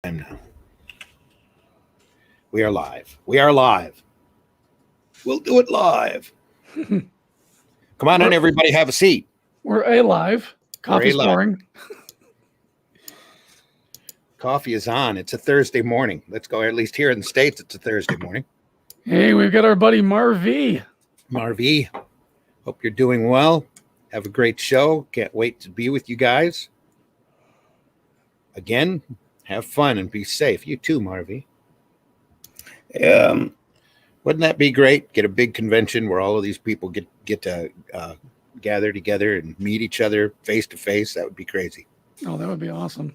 time now. We are live. We are live. We'll do it live. Come on in, everybody. Have a seat. We're alive. Coffee's pouring. Coffee is on. It's a Thursday morning. Let's go. At least here in the States, it's a Thursday morning. Hey, we've got our buddy Marv. Marv, hope you're doing well. Have a great show. Can't wait to be with you guys. Again, have fun and be safe. You too, Marv. Wouldn't that be great? Get a big convention where all of these people get to gather together and meet each other face to face. That would be crazy. Oh, that would be awesome.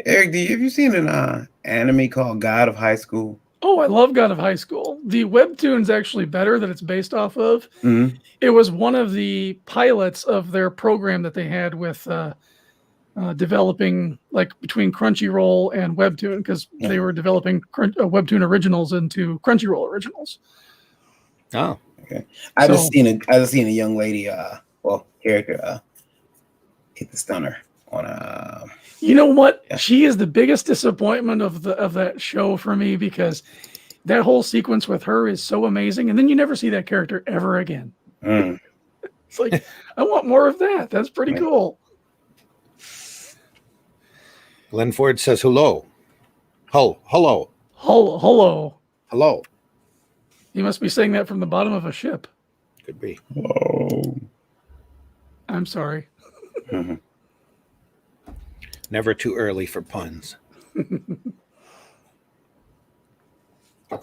Eric, have you seen an anime called God of High School? Oh, I love God of High School. The webtoon's actually better that it's based off of. Mm-hmm. It was one of the pilots of their program that they had with developing, like, between Crunchyroll and Webtoon, because they were developing Webtoon originals into Crunchyroll originals. Oh, okay. I just seen a young lady, character, hit the stunner on You know what? Yeah. She is the biggest disappointment of that show for me, because that whole sequence with her is so amazing, and then you never see that character ever again. Mm. It's like, I want more of that. That's pretty cool. Glenn Ford says hello. Hello. Hello. He must be saying that from the bottom of a ship. Could be. Whoa. I'm sorry. Mm-hmm. Never too early for puns. Good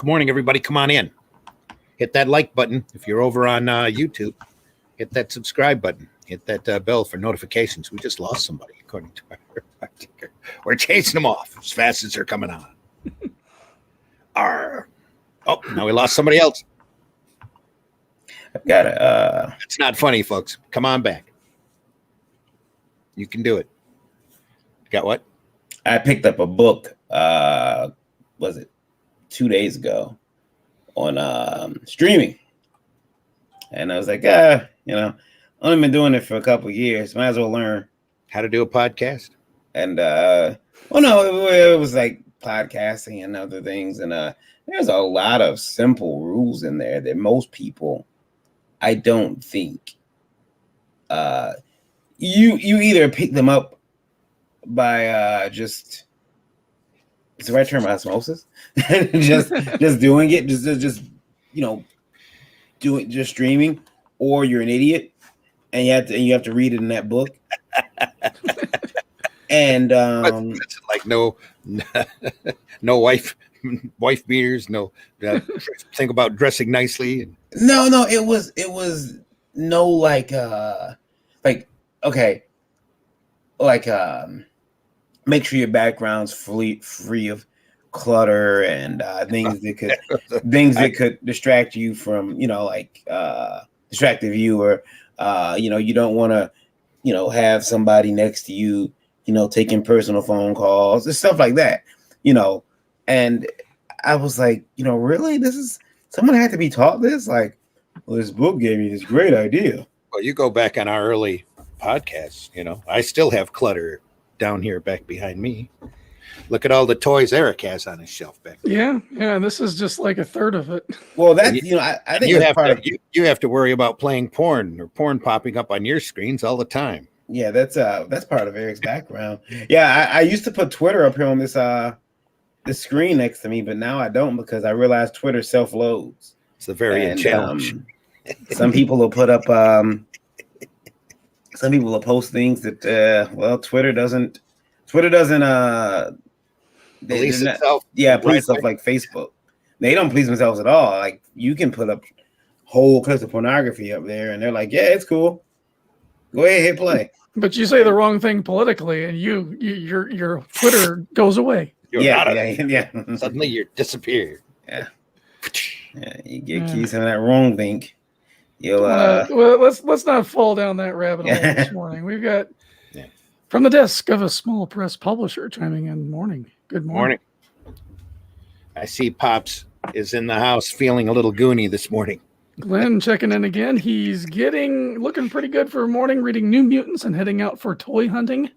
morning, everybody. Come on in. Hit that like button. If you're over on YouTube, hit that subscribe button. Hit that bell for notifications. We just lost somebody, according to our ticker. We're chasing them off as fast as they're coming on. Arr. Oh, now we lost somebody else. I've got it. It's not funny, folks. Come on back. You can do it. Got what? I picked up a book, was it 2 days ago on streaming. And I was like, only been doing it for a couple of years. Might as well learn how to do a podcast. And it was like podcasting and other things. And there's a lot of simple rules in there that most people, I don't think, you either pick them up by just, it's the right term, osmosis, just doing it, just doing, just streaming, or you're an idiot and you have to read it in that book. And like no wife beaters, no think about dressing nicely. No, it was no make sure your background's free of clutter and things that could distract you from, distract the viewer. You don't want to, have somebody next to you, taking personal phone calls and stuff like that, and I was like, really, this is, someone had to be taught this? Like, well, this book gave me this great idea. Well, you go back on our early podcasts, I still have clutter down here back behind me. Look at all the toys Eric has on his shelf back there. Yeah. This is just like a third of it. Well, that's I think you have to worry about playing porn or porn popping up on your screens all the time. Yeah, that's part of Eric's background. Yeah, I used to put Twitter up here on this screen next to me, but now I don't, because I realize Twitter self-loads. It's a variant challenge. Some people will put up some people will post things that Twitter doesn't police itself. Yeah, police stuff like Facebook. They don't police themselves at all. Like, you can put up whole clips of pornography up there, and they're like, yeah, it's cool. Go ahead, hit play. But you say the wrong thing politically, and your Twitter goes away. Yeah. Suddenly you're disappeared. Yeah. You get accused of that wrong thing. You'll well, let's not fall down that rabbit hole this morning. We've got from the desk of a small press publisher chiming in. Morning. Good morning. I see Pops is in the house feeling a little goony this morning. Glenn checking in again. He's looking pretty good for a morning, reading New Mutants and heading out for toy hunting.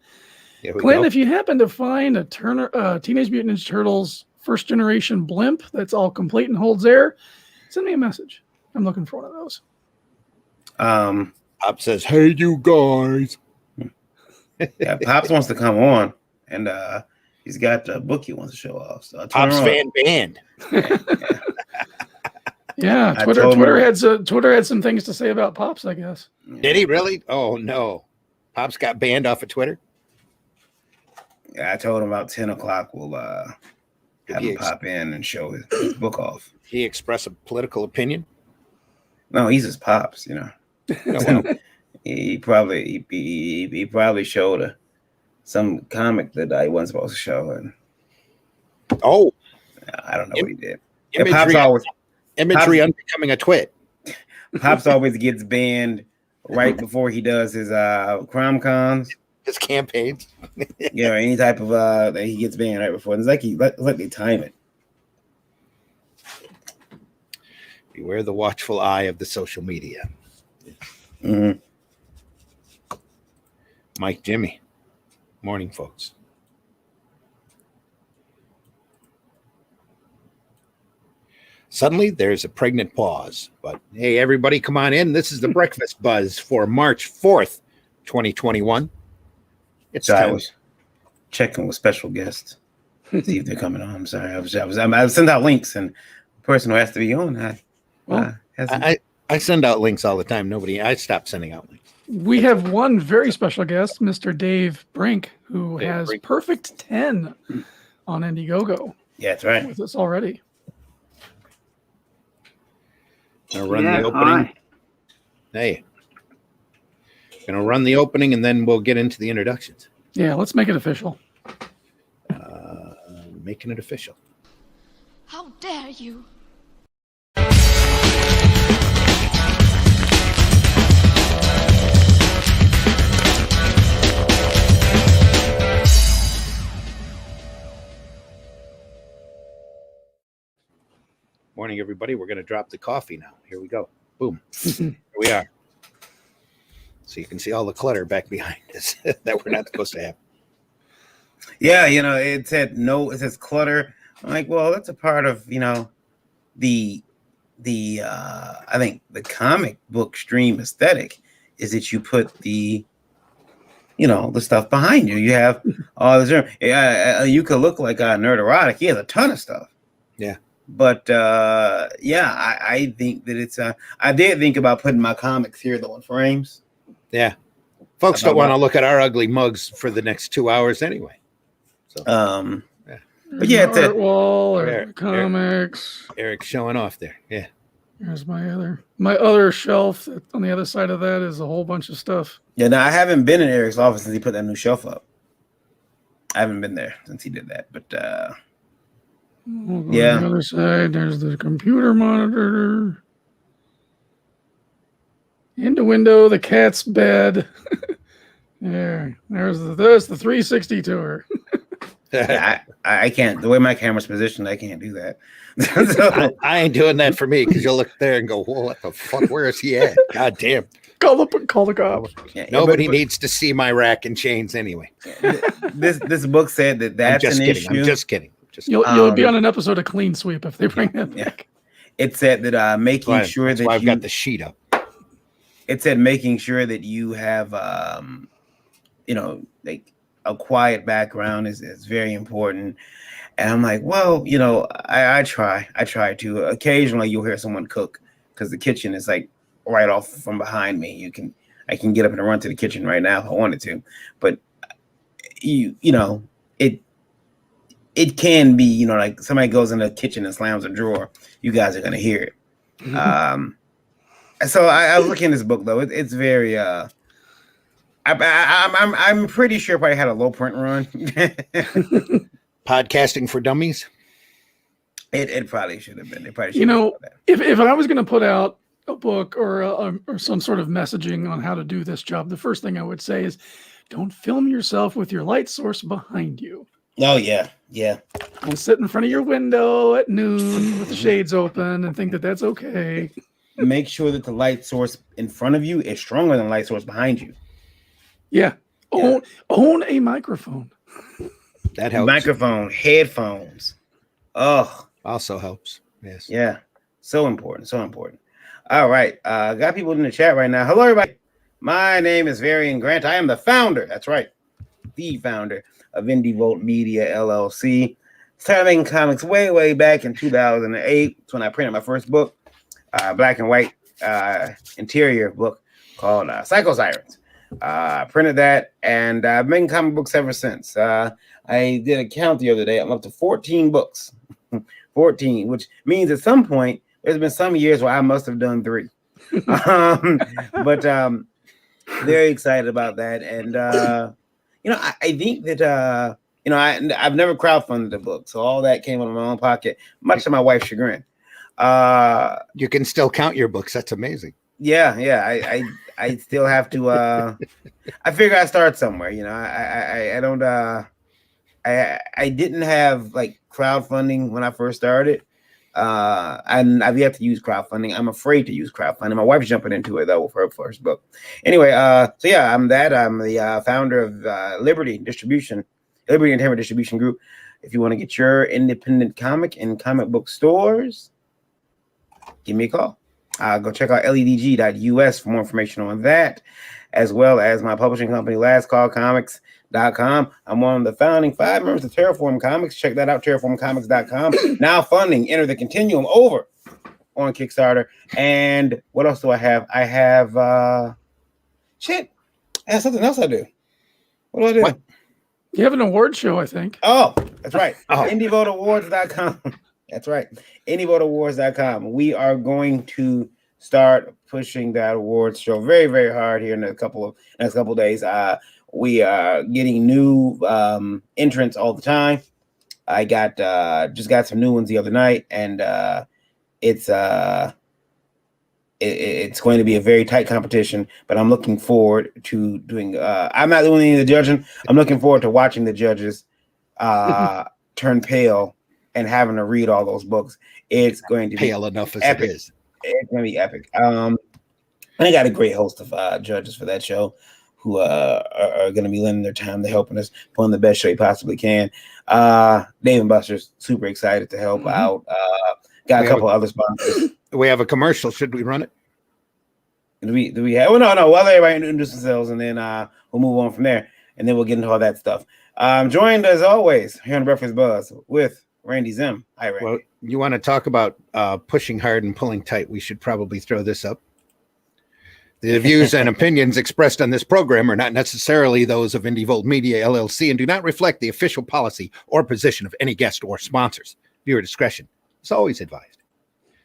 Here we Glenn, go. if you happen to find a Teenage Mutant Ninja Turtles first generation blimp that's all complete and holds air, send me a message. I'm looking for one of those. Pop says, "Hey, you guys." Yeah, Pops wants to come on, and he's got a book he wants to show off. So Pop's fan band. Yeah, Twitter had some things to say about Pops, I guess. Did he really? Oh no, Pops got banned off of Twitter. Yeah, I told him about 10 o'clock. We'll have him pop in and show his book off. He express a political opinion. No, he's his Pops, you know. No, well, he probably showed some comic that he wasn't supposed to show, and I don't know what he did. Imagery unbecoming a twit. Pops always gets banned right before he does his crime cons, his campaigns. Yeah, any type of that he gets banned right before. It's like they time it. Beware the watchful eye of the social media. Mm-hmm. Mike, Jimmy. Morning, folks. Suddenly, there's a pregnant pause. But hey, everybody, come on in. This is the Breakfast Buzz for March 4th, 2021. It's So I time. was checking with special guests, see if they're coming on. I'm sorry. I sent out links, and the person who has to be on hasn't. I send out links all the time. I stopped sending out links. We have one very special guest, Mr. Dave Brink, who has Brink. perfect 10 on Indiegogo. Yeah, that's right. With us already. Gonna run the opening. Hi. Hey. Gonna run the opening and then we'll get into the introductions. Yeah, let's make it official. Making it official. How dare you? Morning, everybody. We're gonna drop the coffee now. Here we go. Boom. Here we are. So you can see all the clutter back behind us that we're not supposed to have. Yeah, it says clutter. I'm like, well, that's a part of, the I think the comic book stream aesthetic is that you put the stuff behind you. You have all this. You could look like a nerd erotic. He has a ton of stuff. Yeah. But I think that it's I did think about putting my comics here though in frames. Yeah. Folks don't want to look at our ugly mugs for the next 2 hours anyway. So but yeah, it's art wall or Eric- comics. Eric's showing off there. Yeah. Here's my other shelf. On the other side of that is a whole bunch of stuff. Yeah, no, I haven't been in Eric's office since he put that new shelf up. I haven't been there since he did that, but We'll go yeah. On the other side, there's the computer monitor. In the window, the cat's bed. There's the 360 tour. Yeah, I can't. The way my camera's positioned, I can't do that. So, I ain't doing that for me because you'll look there and go, "Whoa, what the fuck? Where is he at? God damn!" Call the cops. yeah, Nobody but needs to see my rack and chains anyway. this book said that that's I'm just an kidding. issue. I'm just kidding. You'll be on an episode of Clean Sweep if they bring that back. It said that making sure That's that why I've got the sheet up. It said making sure that you have like a quiet background is very important. And I'm like, well, I try to. Occasionally you'll hear someone cook because the kitchen is like right off from behind me. I can get up and run to the kitchen right now if I wanted to, but it can be, like somebody goes in the kitchen and slams a drawer, you guys are gonna hear it. So I was looking at this book though. It's very I'm pretty sure it probably had a low print run. Podcasting for dummies. It probably should have been. It probably should have been. If I was going to put out a book or some sort of messaging on how to do this job, the first thing I would say is don't film yourself with your light source behind you. Oh yeah. Don't sit in front of your window at noon with the shades open and think that that's okay. Make sure that the light source in front of you is stronger than the light source behind you. Yeah. Own a microphone. That helps. Microphone, headphones. Oh, Also helps. Yes. yeah. So important. So important. All right. Got people in the chat right now. Hello, everybody. My name is Varian Grant. I am the founder. That's right. The founder of IndieVolt Media LLC. Started making comics way back in 2008. That's when I printed my first book, black and white interior book called Psycho Sirens. Printed that, and I've been making comic books ever since. I did a count the other day. I'm up to 14 books. 14, which means at some point there's been some years where I must have done 3. But very excited about that. And I think that I've never crowdfunded a book, so all that came out of my own pocket, much to my wife's chagrin. You can still count your books. That's amazing. Yeah. I still have to. I figure I start somewhere. I don't. I didn't have like crowdfunding when I first started. And I've yet to use crowdfunding. I'm afraid to use crowdfunding. My wife's jumping into it though with her first book. Anyway, so yeah, I'm the founder of Liberty and Terror Distribution Group. If you want to get your independent comic in comic book stores, give me a call. Go check out ledg.us for more information on that, as well as my publishing company, lastcallcomics.com. I'm one of the founding 5 members of Terraform Comics. Check that out, terraformcomics.com. Now funding Enter the Continuum over on Kickstarter. And what else do I have? I have I have something else I do. What do I do? What? You have an award show, I think. Oh, that's right. Oh. IndieVoteAwards.com. That's right. IndieVoteAwards.com. We are going to start pushing that awards show very, very hard here in next couple of days. We are getting new entrants all the time. I just got some new ones the other night, and it's going to be a very tight competition. But I'm looking forward to doing. I'm not doing any of the judging. I'm looking forward to watching the judges turn pale and having to read all those books. It's going to be Pale enough as epic. it is. It's going to be epic. I got a great host of judges for that show who are going to be lending their time to helping us put on the best show you possibly can. Dave and Buster's super excited to help out. Got a couple other sponsors. We have a commercial. Should we run it? Do we have? Well, no. We'll let everybody introduce themselves, and then we'll move on from there, and then we'll get into all that stuff. I'm joined as always here on Breakfast Buzz with Randy Zim. Hi, Randy. Well, you want to talk about pushing hard and pulling tight? We should probably throw this up. The views and opinions expressed on this program are not necessarily those of IndieVolt Media LLC and do not reflect the official policy or position of any guest or sponsors. Viewer discretion is always advised.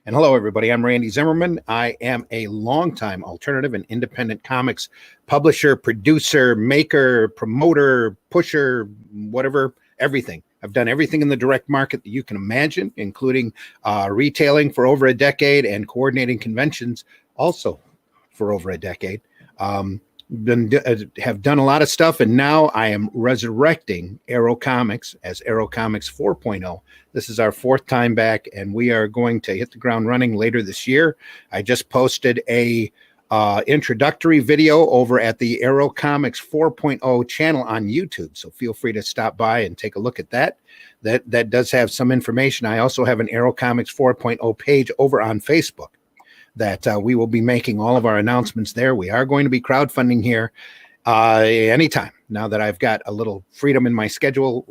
And hello, everybody. I'm Randy Zimmerman. I am a longtime alternative and independent comics publisher, producer, maker, promoter, pusher, whatever, everything. I've done everything in the direct market that you can imagine, including retailing for over a decade and coordinating conventions also for over a decade. Have done a lot of stuff, and now I am resurrecting Arrow Comics as Arrow Comics 4.0. This is our 4th time back, and we are going to hit the ground running later this year. I just posted a introductory video over at the Arrow Comics 4.0 channel on YouTube, so feel free to stop by and take a look at that. That does have some information. I also have an Arrow Comics 4.0 page over on Facebook that we will be making all of our announcements there. We are going to be crowdfunding here anytime. Now that I've got a little freedom in my schedule,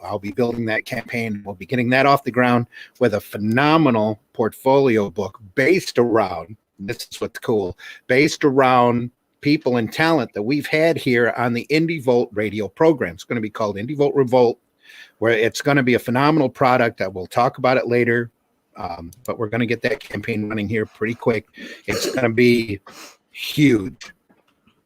I'll be building that campaign. We'll be getting that off the ground with a phenomenal portfolio book based around, this is what's cool, based around people and talent that we've had here on the IndieVolt radio program. It's going to be called IndieVolt Revolt, where it's going to be a phenomenal product. I will talk about it later. But we're going to get that campaign running here pretty quick. It's going to be huge,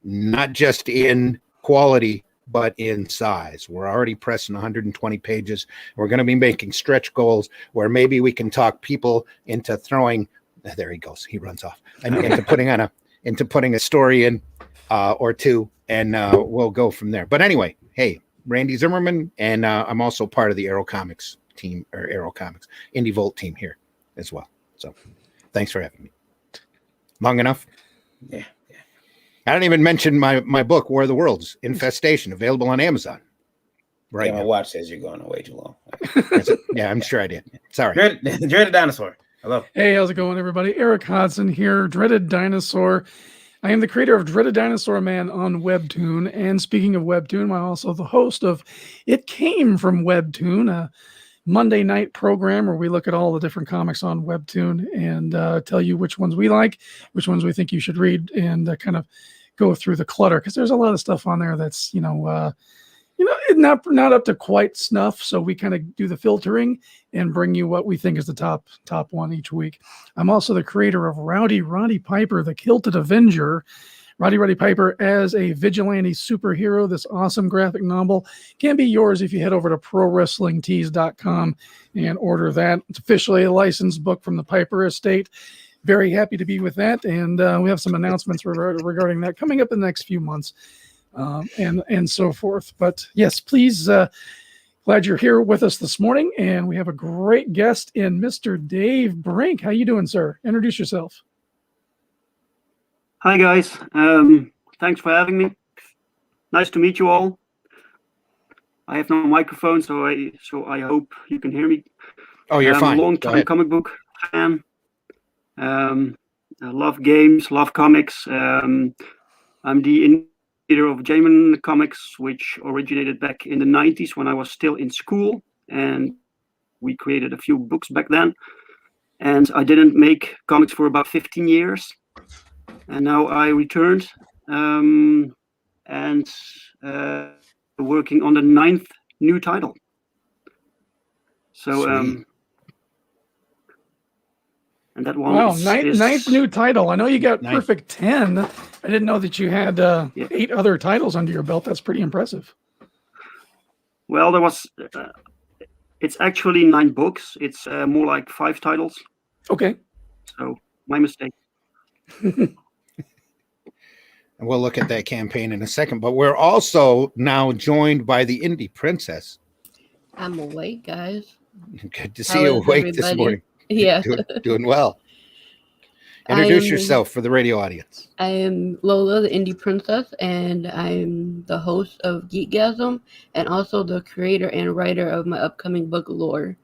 not just in quality, but in size. We're already pressing 120 pages. We're going to be making stretch goals where maybe we can talk people into throwing. There he goes. He runs off and into putting a story in or two, and we'll go from there. But anyway, hey, Randy Zimmerman, and I'm also part of the Arrow Comics team, or Arrow Comics IndieVolt team here as well. So thanks for having me. Long enough? Yeah. I didn't even mention my book, War of the Worlds, Infestation, available on Amazon. Right. Yeah, my watch says you're going way too long. Yeah, I'm sure I did. Sorry. Dreaded Dinosaur. Hello. Hey, how's it going, everybody? Eric Hodson here, Dreaded Dinosaur. I am the creator of Dreaded Dinosaur Man on Webtoon. And speaking of Webtoon, I'm also the host of It Came From Webtoon, a Monday night program where we look at all the different comics on Webtoon and tell you which ones we like, which ones we think you should read, and kind of go through the clutter. Because there's a lot of stuff on there that's, not up to quite snuff. So we kind of do the filtering and bring you what we think is the top one each week. I'm also the creator of Roddy Piper, the Kilted Avenger. Roddy Piper as a vigilante superhero. This awesome graphic novel can be yours if you head over to prowrestlingtees.com and order that. It's officially a licensed book from the Piper estate. Very happy to be with that. And we have some announcements regarding that coming up in the next few months. And so forth. But yes, please, glad you're here with us this morning. And we have a great guest in Mr. Dave Brink. How you doing, sir? Introduce yourself. Hi, guys. Thanks for having me. Nice to meet you all. I have no microphone, so I hope you can hear me. Oh, you're fine. I'm a long-time comic book fan. I love games, love comics. I'm the editor of Zimmerman Comics, which originated back in the 90s when I was still in school, and we created a few books back then. And I didn't make comics for about 15 years, and now I returned and working on the 9th new title. So and that one ninth new title. I know you got Perfect 10. I didn't know that you had 8 other titles under your belt. That's pretty impressive. Well, there was. It's actually 9 books. It's more like 5 titles. Okay. So my mistake. And we'll look at that campaign in a second. But we're also now joined by the Indie Princess. I'm awake, guys. Good to see you awake this morning. Yeah. Doing well. Introduce yourself for the radio audience. I am Lola, the Indie Princess, and I'm the host of Geekgasm and also the creator and writer of my upcoming book, Lore,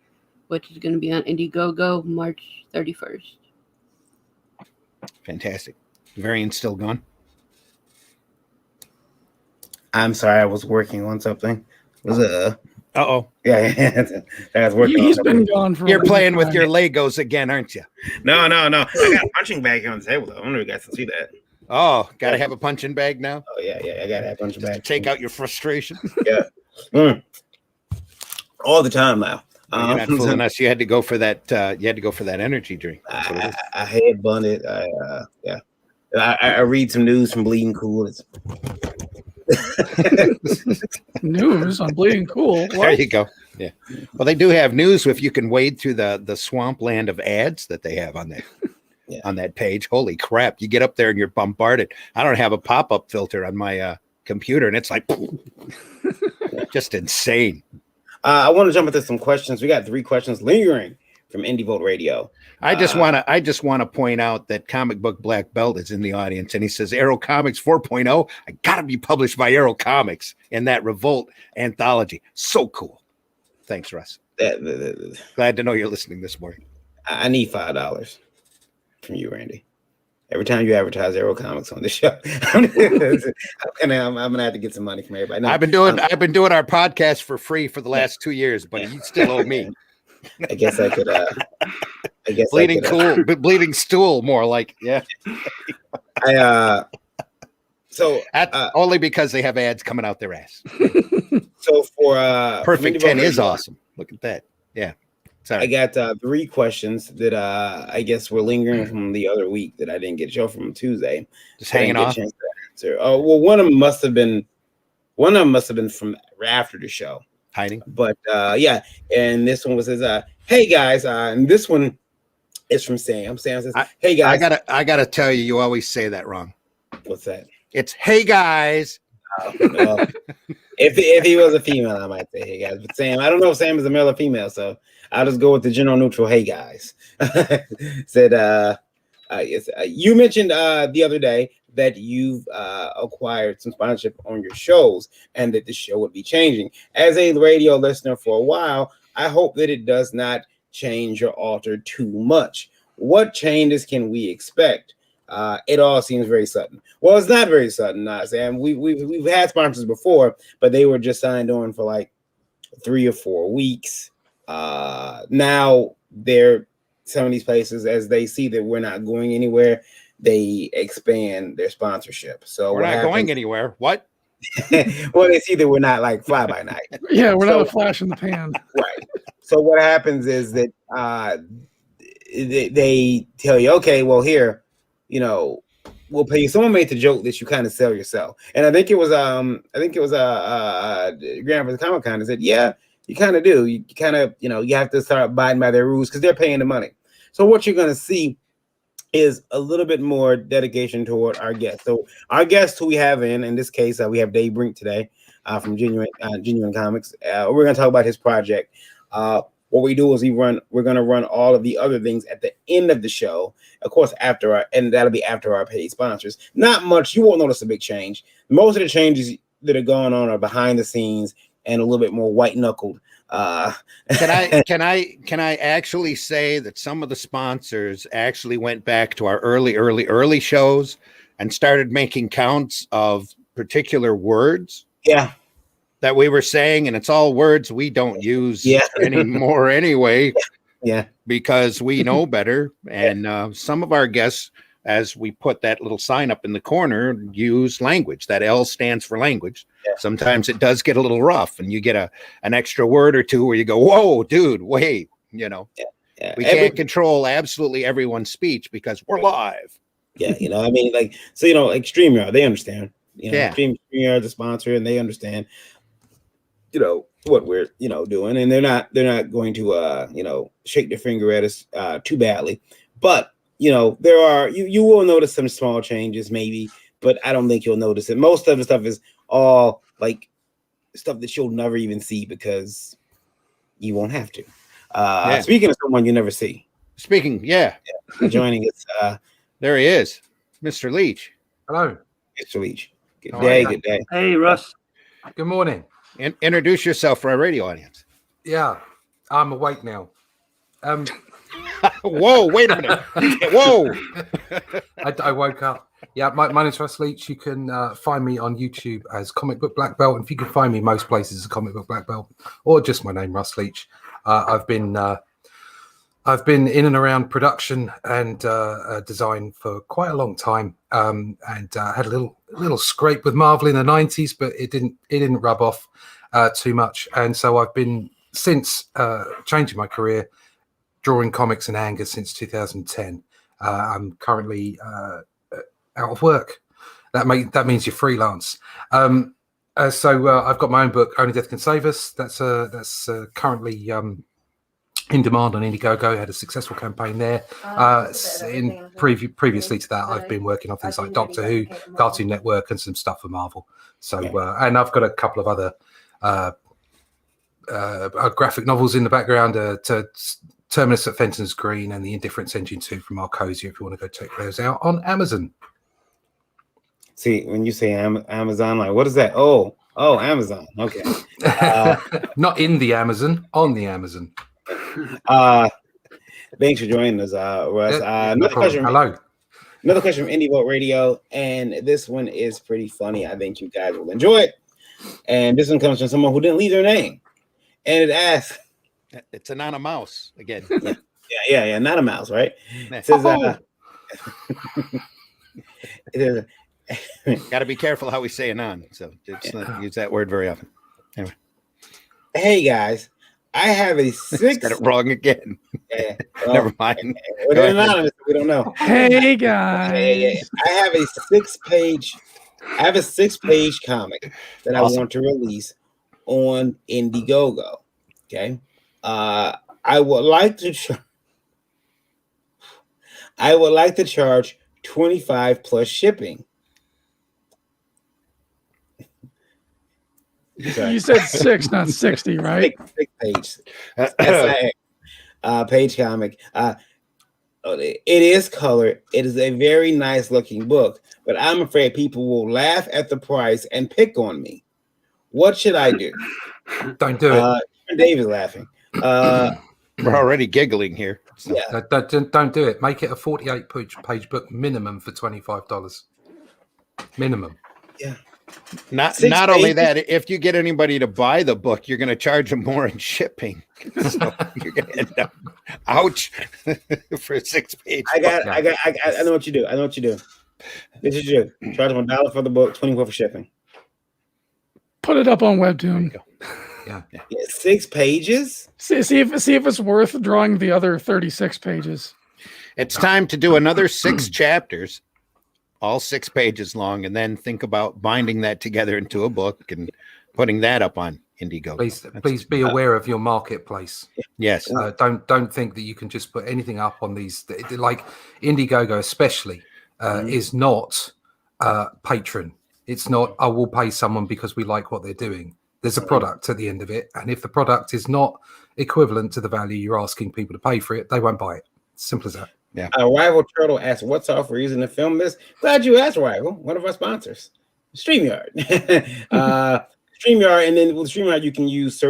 which is going to be on Indiegogo March 31st. Fantastic. Variant's still gone? I'm sorry, I was working on something. Uh-oh. Yeah, I was working. He's been gone for. You're playing with your Legos again, aren't you? No. I got a punching bag here on the table, though. I wonder if you guys can see that. Oh, got to have a punching bag now? Oh, yeah. I got to have a punching bag. Take out your frustration. Yeah. All the time now. You're not fooling us. You had to go for that. You had to go for that energy drink. I had bundled. I read some news from Bleeding Cool. News on Bleeding Cool. What? There you go. Yeah. Well, they do have news if you can wade through the swampland of ads that they have on there. Yeah. On that page. Holy crap. You get up there and you're bombarded. I don't have a pop-up filter on my computer, and it's like just insane. I want to jump into some questions. We got 3 questions lingering from Indie Vote Radio. I just want to point out that Comic Book Black Belt is in the audience, and he says Arrow Comics 4.0. I gotta be published by Arrow Comics in that Revolt anthology. So cool. Thanks, Russ. Glad to know you're listening this morning. I need $5 from you, Randy. Every time you advertise Arrow Comics on the show, I'm gonna have to get some money from everybody. No, I've been doing our podcast for free for the last 2 years, but you still owe me. I guess I could. Bleeding stool, more like. Yeah. Only because they have ads coming out their ass. So for Perfect 10 is awesome. Look at that. Yeah. Sorry. I got 3 questions that I guess were lingering from the other week that I didn't get to show from Tuesday. Just hanging off. Oh well, one of them must have been from after the show. Hiding. But yeah, and this one was says, "Hey guys," and this one is from Sam. Sam says, "Hey guys." I gotta tell you, you always say that wrong. What's that? It's "Hey guys." Well, if he was a female, I might say "Hey guys," but Sam, I don't know if Sam is a male or female, so I'll just go with the general neutral "Hey guys." Said, yes, you mentioned the other day that you've acquired some sponsorship on your shows and that the show would be changing. As a radio listener for a while, I hope that it does not change or alter too much. What changes can we expect? It all seems very sudden. Well, it's not very sudden, Sam. We've had sponsors before, but they were just signed on for like 3 or 4 weeks. Now some of these places, as they see that we're not going anywhere, they expand their sponsorship. So we're not going anywhere. What? Well, they see that we're not like fly by night. Yeah, we're not a flash in the pan. Right. So what happens is that they tell you, okay, well, here, we'll pay you. Someone made the joke that you kind of sell yourself, and I think it was Grand Rapids Comic-Con that said, yeah, you kind of do. You kind of, you have to start abiding by their rules because they're paying the money. So what you're going to see is a little bit more dedication toward our guests. So our guest who we have in this case, we have Dave Brink today from Genuine Comics. We're going to talk about his project. What we do is we're going to run all of the other things at the end of the show, of course, and that'll be after our paid sponsors. Not much. You won't notice a big change. Most of the changes that are going on are behind the scenes and a little bit more white knuckled. Can I actually say that some of the sponsors actually went back to our early shows and started making counts of particular words? Yeah. That we were saying, and it's all words we don't use anymore anyway. Yeah. Because we know better. And some of our guests, as we put that little sign up in the corner, use language. That L stands for language. Yeah. Sometimes it does get a little rough, and you get an extra word or two where you go, whoa, dude, wait, We can't control absolutely everyone's speech because we're live. Yeah, like StreamYard, they understand. StreamYard's a sponsor, and they understand, what we're, doing, and they're not going to, shake their finger at us too badly. But, there are, you will notice some small changes maybe, but I don't think you'll notice it. Most of the stuff is all like stuff that you'll never even see because you won't have to. Speaking of someone you never see. Joining us. There he is, Mr. Leach. Hello. Mr. Leach. Good day. Hey, Russ. Good morning. Introduce yourself for our radio audience. Yeah, I'm awake now. Whoa, wait a minute. Whoa. I woke up. Yeah, my name's Russ Leach. You can find me on YouTube as Comic Book Black Belt. And if you can find me most places as Comic Book Black Belt or just my name, Russ Leach. I've been in and around production and design for quite a long time, and had a little scrape with Marvel in the 90s, but it didn't rub off too much. And so I've been since changing my career, drawing comics and anger since 2010. I'm currently out of work. That means you're freelance. So I've got my own book, Only Death Can Save Us. That's currently in demand on Indiegogo. Had a successful campaign there. Previously to that, I've been working on things like Doctor Who, Cartoon Network, and some stuff for Marvel. So and I've got a couple of other graphic novels in the background. Terminus at Fenton's Green and the Indifference Engine 2 from Arcosia, if you want to go check those out on Amazon. See, when you say Amazon, like, what is that? Oh, Amazon. Okay. Not in the Amazon, on the Amazon. Thanks for joining us, Russ. Another question from Indie Vote Radio, and this one is pretty funny. I think you guys will enjoy it. And this one comes from someone who didn't leave their name, and it asks, "It's not a mouse again." Yeah, not a mouse, right? It says, got to be careful how we say anon. So just not use that word very often. Anyway, hey guys. I have a 6. Got it wrong again. Never mind. We're anonymous. We don't know. Hey guys. I have a 6-page. comic that I want to release on Indiegogo. Okay. I would like to charge $25 plus shipping. You said 6, not 60, right? 6 page. Page comic. it is colored. It is a very nice looking book, but I'm afraid people will laugh at the price and pick on me. What should I do? Don't do it. Dave is laughing. We're already giggling here. So. Yeah. Don't do it. Make it a 48-page book minimum for $25. Minimum. Yeah. Not only that, if you get anybody to buy the book, you're going to charge them more in shipping. So you're going to end up, ouch, for a 6-page. I know what you do. This is you. Charge them $1 for the book, $24 for shipping. Put it up on Webtoon. Yeah. 6 pages. See if it's worth drawing the other 36 pages. It's time to do another 6 chapters, all 6 pages long, and then think about binding that together into a book and putting that up on Indiegogo. Please be aware of your marketplace. Yes. Don't think that you can just put anything up on these. Like Indiegogo, especially, is not patron. It's not, I will pay someone because we like what they're doing. There's a product at the end of it, and if the product is not equivalent to the value you're asking people to pay for it, they won't buy it. Simple as that. Yeah. Rival Turtle asked, "What's our reason to film this?" Glad you asked, Rival. One of our sponsors, StreamYard. StreamYard, and then with StreamYard, you can use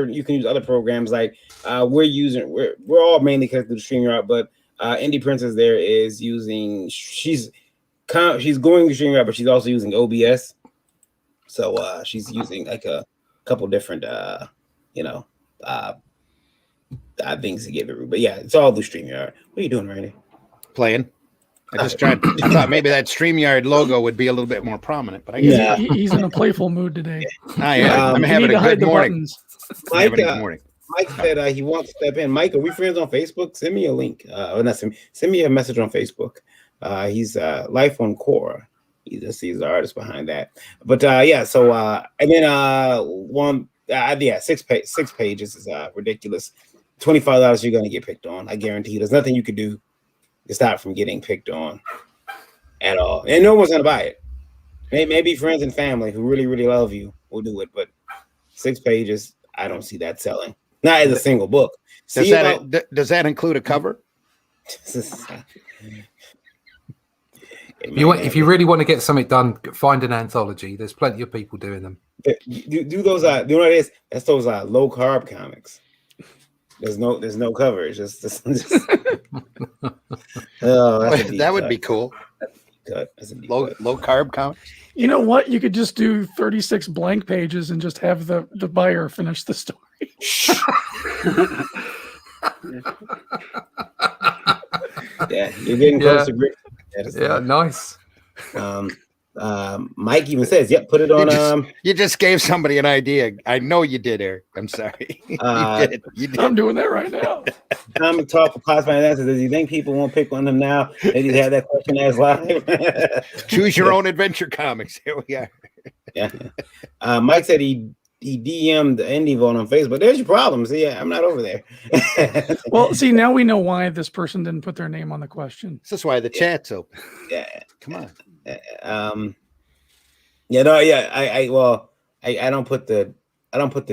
other programs like we're all mainly connected to StreamYard, but Indie Princess there is using she's going to StreamYard, but she's also using OBS. So she's using like a couple different things to give it. But yeah, it's all the StreamYard. What are you doing, Randy? Playing. I thought maybe that StreamYard logo would be a little bit more prominent, but I guess he's in a playful mood today. I am. I'm having a good morning. Mike said he wants to step in. Mike, are we friends on Facebook? Send me a link. Send me a message on Facebook. He's Life on Quora. He's the artist behind that. But so and then 6 pages is ridiculous. $25 you're gonna get picked on. I guarantee there's nothing you could do to stop from getting picked on at all. And no one's gonna buy it. Maybe friends and family who really, really love you will do it, but 6 pages, I don't see that selling. Not as a single book. Does that include a cover? If you really want to get something done, find an anthology. There's plenty of people doing them. Do those. You know what it is? That's those low carb comics. There's no cover. It's just that would be cool. Low carb comics. You know what? You could just do 36 blank pages and just have the buyer finish the story. Yeah, you're getting close to grip. Yeah, nice. Mike even says, "Yep, put it on." You just gave somebody an idea. I know you did, Eric. I'm sorry. You did. I'm doing that right now. Common talk for classified answers. Does you think people won't pick on them now? They just had that question asked live. Choose your own adventure comics. Here we are. Yeah. Mike said he DM'd the Indie Vote on Facebook. There's your problem. See, I'm not over there. Well, see, now we know why this person didn't put their name on the question. This is why the chat's open. Yeah. Come on. I don't put the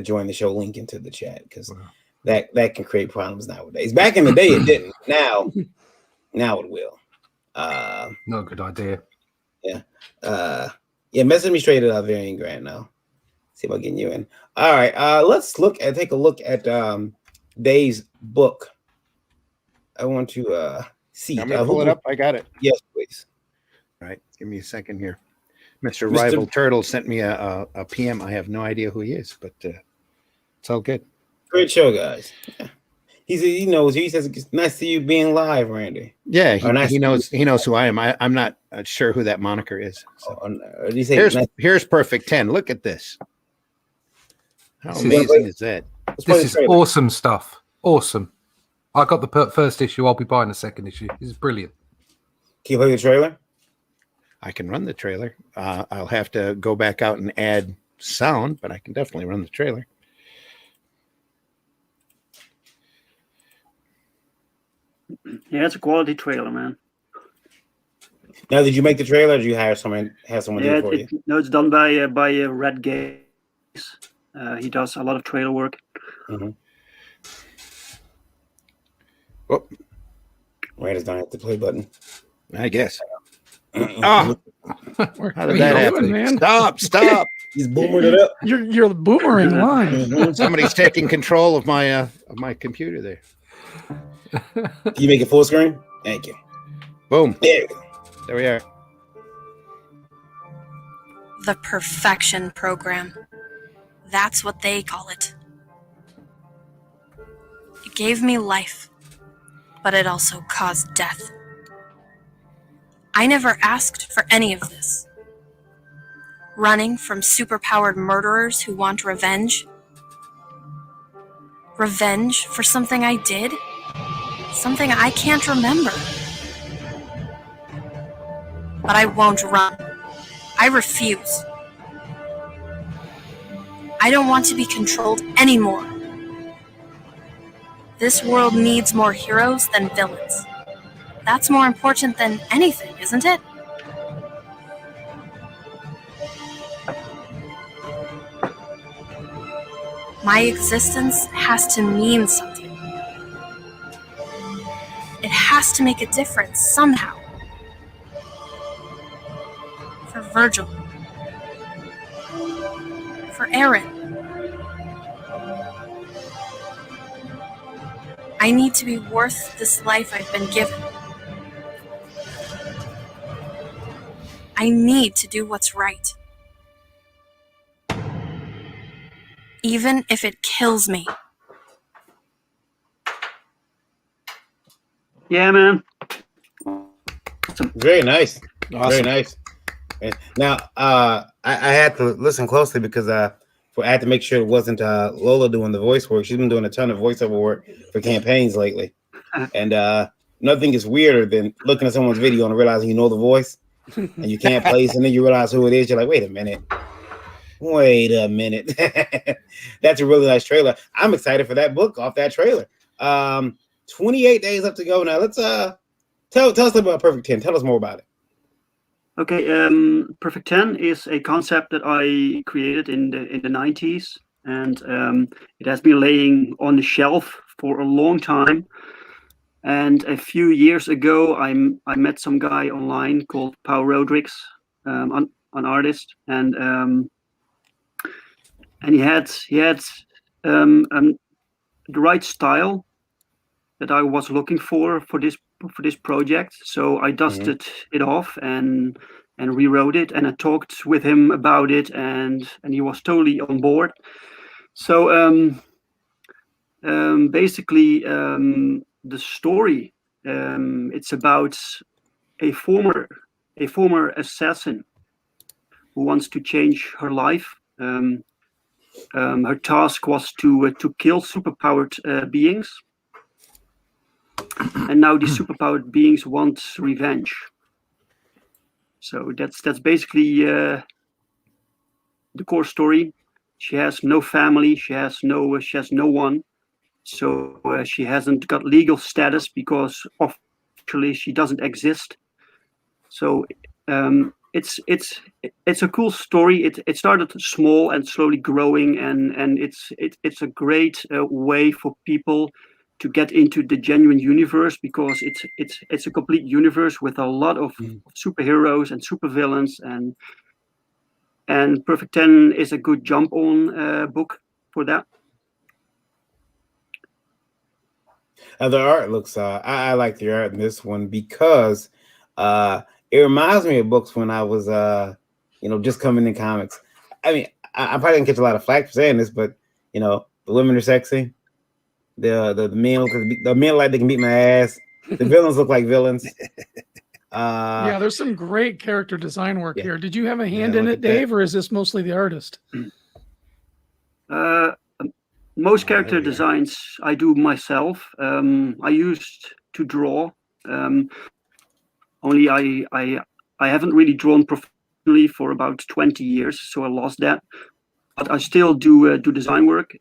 join the show link into the chat because that can create problems nowadays. Back in the day it didn't. Now it will. Not a good idea. Yeah. Message me straight at Varian Grant now. See about getting you in. All right. Let's take a look at Dave's book. I want to see. I'm gonna pull it up. I got it. Yes, please. All right. Give me a second here. Mr. Rival Turtle sent me a PM. I have no idea who he is, but it's all good. Great show, guys. Yeah. He knows. He says it's nice to see you being live, Randy. Yeah, he knows who I am. I'm not sure who that moniker is. So. Here's Perfect 10. Look at this. How amazing is that? This is awesome stuff. Awesome. I got the first issue. I'll be buying the second issue. This is brilliant. Can you play the trailer? I can run the trailer. I'll have to go back out and add sound, but I can definitely run the trailer. Yeah, it's a quality trailer, man. Now, did you make the trailer? Or did you hire someone? Have someone do it for you? No, it's done by Red Gaze. He does a lot of trailer work. Mm-hmm. Oh. Raiders don't have the play button. I guess. Oh, What how are did you that doing, happen? man? Stop! He's booming it up. You're the boomerang line. Mhm. Somebody's taking control of my computer there. Can you make it full screen? Thank you. Boom. There we go. There we are. The perfection program. That's what they call it. It gave me life, but it also caused death. I never asked for any of this. Running from superpowered murderers who want revenge. Revenge for something I did? Something I can't remember. But I won't run. I refuse. I don't want to be controlled anymore. This world needs more heroes than villains. That's more important than anything, isn't it? My existence has to mean something. It has to make a difference somehow. For Virgil. For Aaron. I need to be worth this life I've been given. I need to do what's right. Even if it kills me. Yeah, man. Very nice. Very Awesome. nice. Now, I had to listen closely because I had to make sure it wasn't Lola doing the voice work. She's been doing a ton of voiceover work for campaigns lately. And nothing is weirder than looking at someone's video and realizing you know the voice and you can't place, and then you realize who it is. You're like, wait a minute. That's a really nice trailer. I'm excited for that book off that trailer. 28 days left to go. Now let's tell us about Perfect 10. Tell us more about it. Okay, Perfect 10 is a concept that I created in the 90s, and it has been laying on the shelf for a long time. And a few years ago, I met some guy online called Paul Rodrigues, an artist, and he had the right style that I was looking for this project. So I dusted it off and rewrote it, and I talked with him about it, and he was totally on board. So basically, the story, it's about a former assassin who wants to change her life. Her task was to kill superpowered beings, and now these superpowered beings want revenge. So that's basically the core story. She has no family. She has no one. So she hasn't got legal status because officially she doesn't exist. So it's a cool story. It started small and slowly growing, and it's a great way for people to get into the genuine universe, because it's a complete universe with a lot of superheroes and supervillains, and Perfect 10 is a good jump on book for that. The art looks I like the art in this one because it reminds me of books when I was just coming in comics. I mean, I probably didn't catch a lot of flack for saying this, but the women are sexy. The men like they can beat my ass. The villains look like villains. Yeah, there's some great character design work here. Did you have a hand Yeah, in look it, at that. Dave, or is this mostly the artist? Most character designs I do myself. I used to draw. Only I haven't really drawn professionally for about 20 years, so I lost that. But I still do design work.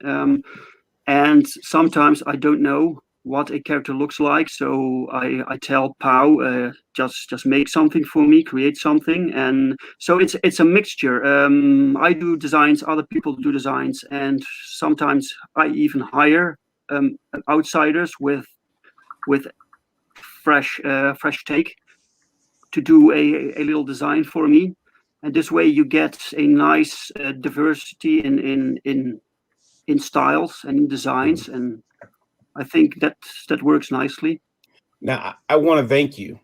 And sometimes I don't know what a character looks like, so I tell Pau, just make something for me, create something. And so it's a mixture. I do designs, other people do designs, and sometimes I even hire outsiders with fresh take to do a little design for me, and this way you get a nice diversity in styles and in designs, and I think that works nicely. Now, I want to thank you.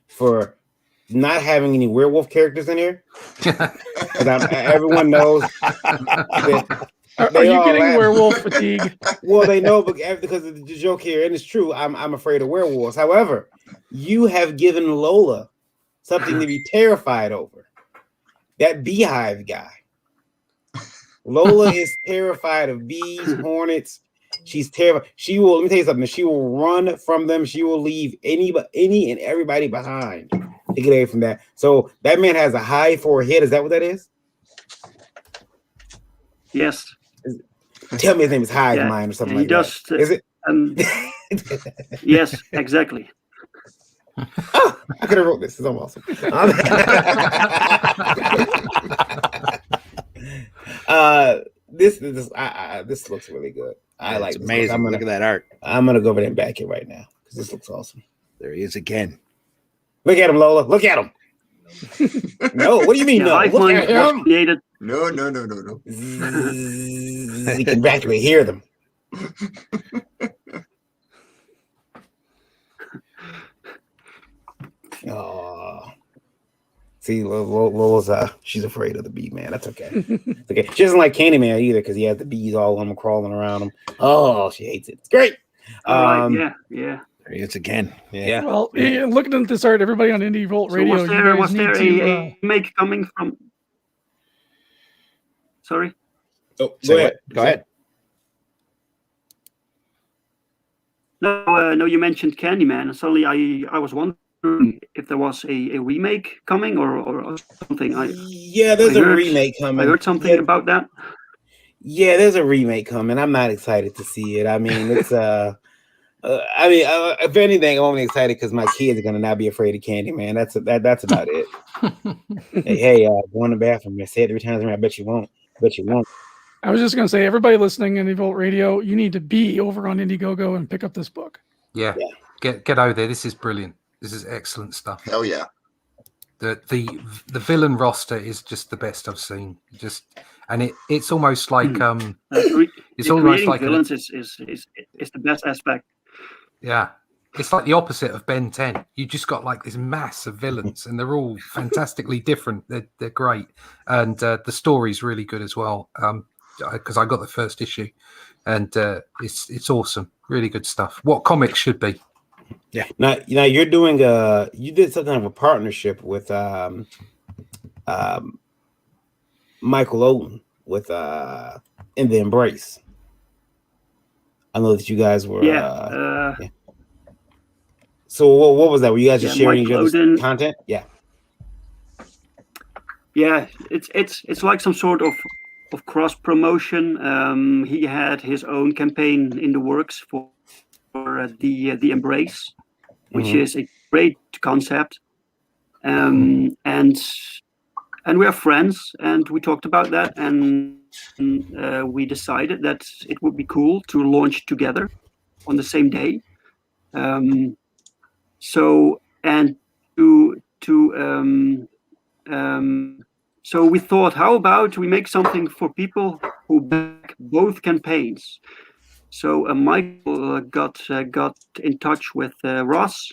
For not having any werewolf characters in here. Everyone knows that. Are you getting werewolf fatigue? Well, they know because of the joke here, and it's true. I'm afraid of werewolves. However, you have given Lola something to be terrified over. That beehive guy. Lola is terrified of bees, hornets. She's terrified. She will. Let me tell you something. She will run from them. She will leave any and everybody behind to get away from that. So that man has a high forehead. Is that what that is? Yes. Tell me his name is Hive Mind or something like that. Is it? Yes, exactly. Oh, I could have wrote this. It's awesome. This looks really good. I like this. Amazing. Look at that art. I'm gonna go over there and back it right now because this looks awesome. There he is again. Look at him, Lola. Look at him. No, what do you mean? No, look at him. Created. No. We can actually hear them. Oh, see, Lola's she's afraid of the bee man. That's okay. It's okay. She doesn't like Candyman either because he has the bees all on him crawling around him. Oh, she hates it. It's great. Yeah. There he is again. Yeah. Well, looking at this art, everybody on Indie Volt Radio, was there a remake coming from? Sorry. Oh, go ahead. Go ahead. No, you mentioned Candyman, and suddenly I was wondering if there was a remake coming or something. There's a remake coming. I heard something about that. Yeah, there's a remake coming. I'm not excited to see it. I mean, it's if anything, I'm only excited because my kids are gonna not be afraid of Candyman. That's about it. hey, go in the bathroom. I say it 3 times. I bet you won't. I was just going to say, everybody listening in Indie Volt Radio, you need to be over on Indiegogo and pick up this book. Yeah. Get over there. This is brilliant. This is excellent stuff. Hell yeah. The villain roster is just the best I've seen. It's almost like it's almost like villains is the best aspect. Yeah. It's like the opposite of Ben 10. You just got like this mass of villains, and they're all fantastically different. They're great, and the story's really good as well. Because I got the first issue, and it's awesome. Really good stuff. What comics should be. Yeah. Now you're doing you did some kind of a partnership with Michael Owen with In the Embrace. I know that you guys were So what was that? Were you guys just sharing each other's content? Yeah. Yeah, it's like some sort of cross promotion. He had his own campaign in the works for the Embrace, which is a great concept. And we are friends, and we talked about that, and we decided that it would be cool to launch together on the same day. So we thought, how about we make something for people who back both campaigns? So Michael got in touch with Ross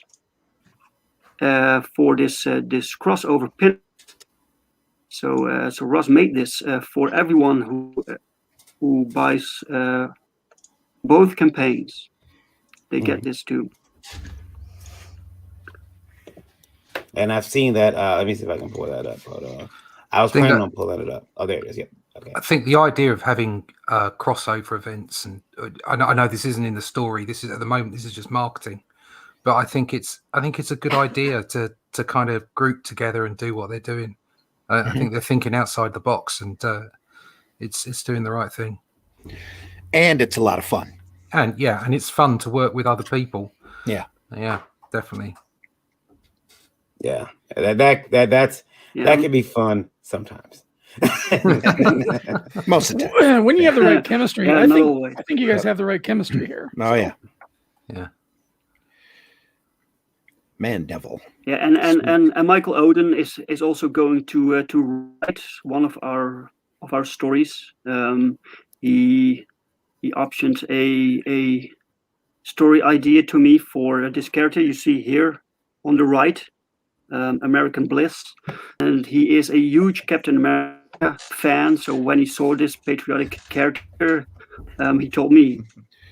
for this crossover pin. So Ross made this for everyone who buys both campaigns. They get this too. And I've seen that. Let me see if I can pull that up. But I was planning on pulling it up. Oh, there it is. Yep. Okay. I think the idea of having crossover events, and I know this isn't in the story. This is at the moment. This is just marketing, but I think it's a good idea to kind of group together and do what they're doing. I think they're thinking outside the box, and it's doing the right thing. And it's a lot of fun. And and it's fun to work with other people. Yeah, definitely. Yeah, that can be fun sometimes. Most of the time. When you have the right chemistry, I think you guys have the right chemistry here. Oh yeah. Man Devil. Yeah, and Michael Oden is also going to write one of our stories. He optioned a story idea to me for this character you see here on the right, American Bliss, and he is a huge Captain America fan. So when he saw this patriotic character, he told me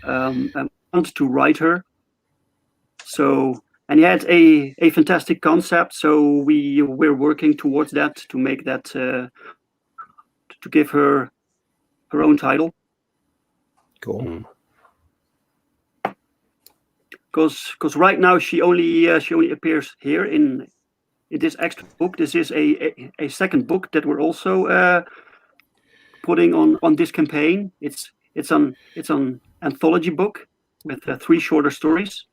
I want to write her. So. And he had a fantastic concept, so we're working towards that to make that to give her own title. Cool. Because right now she only appears here in this extra book. This is a second book that we're also putting on this campaign. It's an anthology book with 3 shorter stories.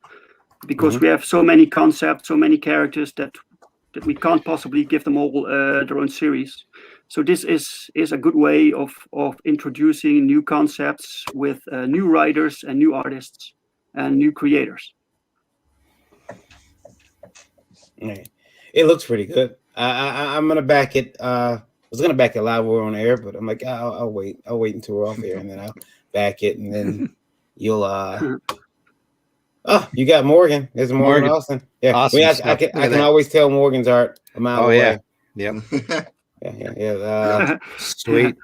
Because we have so many concepts, so many characters that we can't possibly give them all their own series. So this is a good way of introducing new concepts with new writers and new artists and new creators. It looks pretty good. I'm gonna back it. I was gonna back it live or on air, but I'm like, I'll wait. I'll wait until we're off air, and then I'll back it, and then you'll. Oh, you got Morgan. There's Morgan Austin. Yeah, awesome. I can always tell Morgan's art a mile away. Yeah. Yeah. Sweet.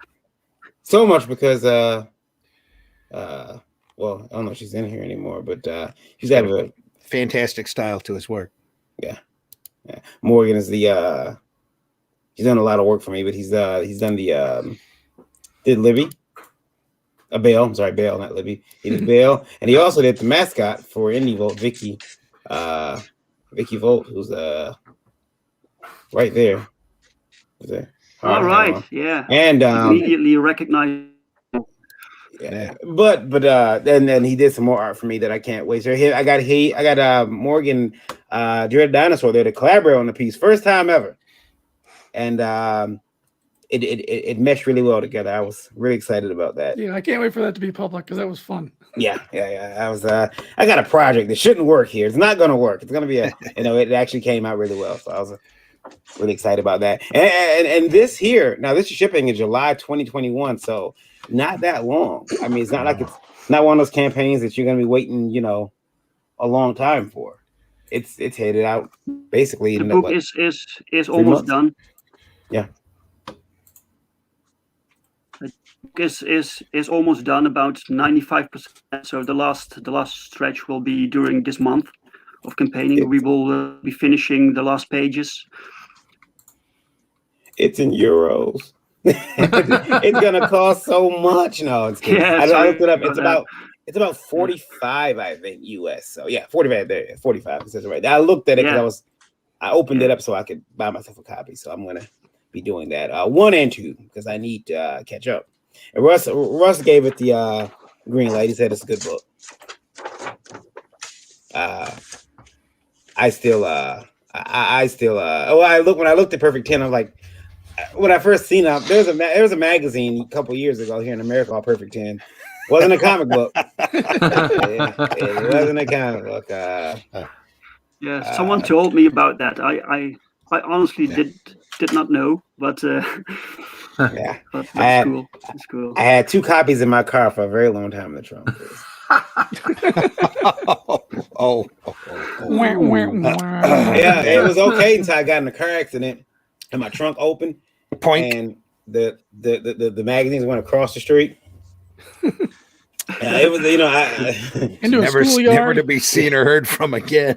So much because well, I don't know if she's in here anymore, but she's got a fantastic style to his work. Yeah. Morgan is the he's done a lot of work for me, but he's done the did Libby. Bale, I'm sorry, Bale, not Libby. He did Bale, and he also did the mascot for Indie Volt, Vicky Volt, who's right there. All right, yeah, and immediately recognized. Yeah, but then he did some more art for me that I can't wait. So here I got Morgan, Dread Dinosaur there to collaborate on the piece, first time ever, and It meshed really well together. I was really excited about that. Yeah, I can't wait for that to be public because that was fun. Yeah. I got a project that shouldn't work here. It's not going to work. It's going to be it actually came out really well. So I was really excited about that. And this here, now this is shipping in July 2021. So not that long. I mean, it's not like it's not one of those campaigns that you're going to be waiting, a long time for. It's headed out basically. The book is almost done. Yeah. Is almost done, about 95%. So the last stretch will be during this month of campaigning. We will be finishing the last pages. It's in euros. It's gonna cost so much. No, it's kidding. I looked it up. It's about 45, I think, US. So yeah, 45 there. 45. It says it right. I looked at it because I opened it up so I could buy myself a copy. So I'm gonna be doing that 1 and 2 because I need to catch up. And Russ gave it the green light. He said it's a good book. When I looked at Perfect 10, I was like, when I first seen it, there was a magazine a couple years ago here in America called Perfect 10. Wasn't a comic book. It wasn't a comic book. Yeah, someone told me about that. I honestly did not know, but yeah, but that's cool. That's cool. I had 2 copies in my car for a very long time in the trunk. Yeah, it was okay until I got in a car accident and my trunk opened. And the magazines went across the street. It was, never to be seen or heard from again.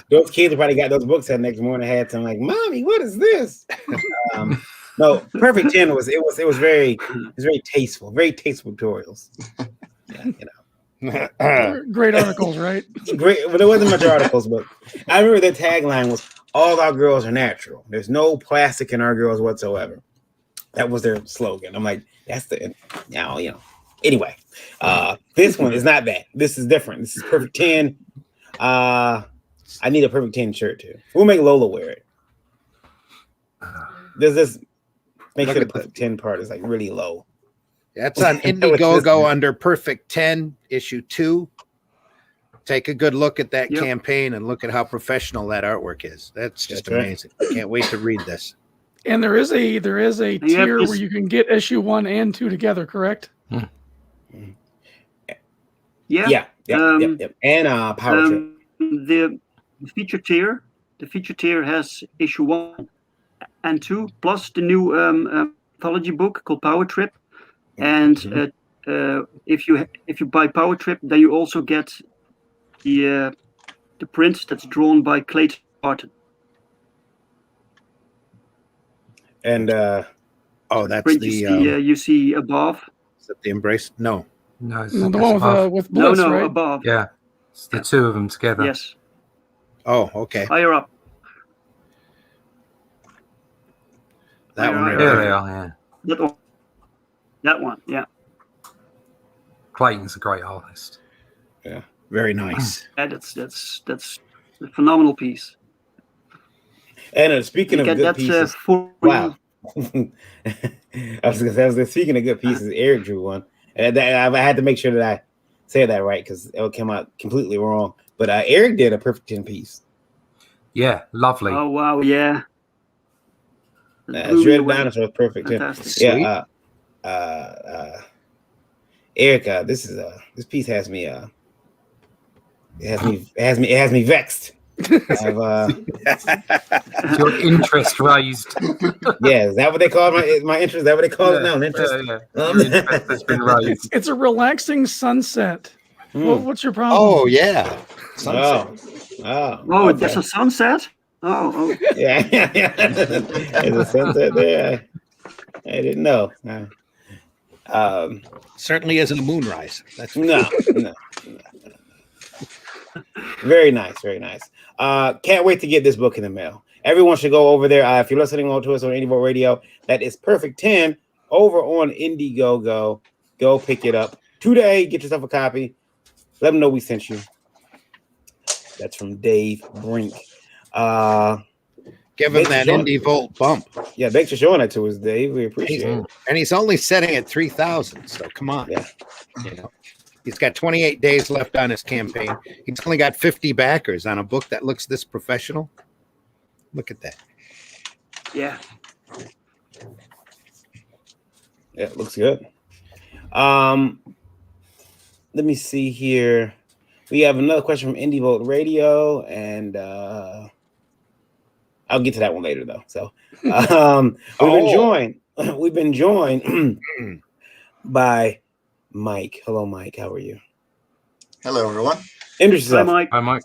Those kids probably got those books that next morning. Had some like, "Mommy, what is this?" No, Perfect 10 was very tasteful, very tasteful tutorials. Yeah, great articles, right? Great, but there wasn't much articles. But I remember their tagline was, "All our girls are natural. There's no plastic in our girls whatsoever." That was their slogan. I'm like, that's the Anyway, this one is not that. This is different. This is Perfect 10. I need a Perfect 10 shirt too. We'll make Lola wear it. Does this make sure the Perfect 10 part is like really low? That's on Indiegogo under Perfect 10 issue 2. Take a good look at that Yep. campaign and look at how professional that artwork is. That's just That's right. amazing. Can't wait to read this. And there is a you have tier this- where you can get issue 1 and 2 together, correct? Yeah. Yep. And Power Trip. The feature tier has issue 1 and 2 plus the new anthology book called Power Trip. And if you buy Power Trip, then you also get the print that's drawn by Clayton Barton. And Oh, that's Print the you see above. is that the Embrace? No. No, it's No, the that's one above. with No, Bliss, right? above. Yeah, it's the two of them together. Yes, Oh, okay. higher up. That one right There there. they are. Yeah, That one. Yeah. Clayton's a great artist. Very nice. Yeah, that's a phenomenal piece. And speaking of You get good that pieces, for wow. I was gonna say, speaking of good pieces, Eric drew one, and I had to make sure that I say that right because it came out completely wrong. But Eric did a perfect 10 piece. Yeah, lovely. Oh wow, yeah. That blew me Shredded away. Dinosaur is perfect. Fantastic. Sweet. Eric, this piece has me it has me vexed. Your interest raised. Yeah, is that what they call my interest? Is that what they call it now? An interest? Yeah. Your interest has been raised. It's a relaxing sunset. What's your problem? Oh yeah. Oh, There's a sunset. Oh. yeah. There's a sunset there. I didn't know. Certainly isn't a moonrise. That's No. Very nice, very nice. Can't wait to get this book in the mail. Everyone should go over there. If you're listening to us on Indievolt Radio, that is Perfect 10 over on Indiegogo. Go pick it up today. Get yourself a copy. Let them know we sent you. That's from Dave Brink. Give him that Indie Volt bump. Yeah, thanks for showing that to us, Dave. We appreciate it. And he's only setting at 3,000. So come on. Yeah. You know, he's got 28 days left on his campaign. He's only got 50 backers on a book that looks this professional. Look at that. Yeah. Yeah, it looks good. Let me see here. We have another question from Indievolt Radio, and I'll get to that one later, though. So we've been joined by Mike. Hello, Mike. How are you? Hello, everyone. Introduce yourself. Hi, Mike. Hi, Mike.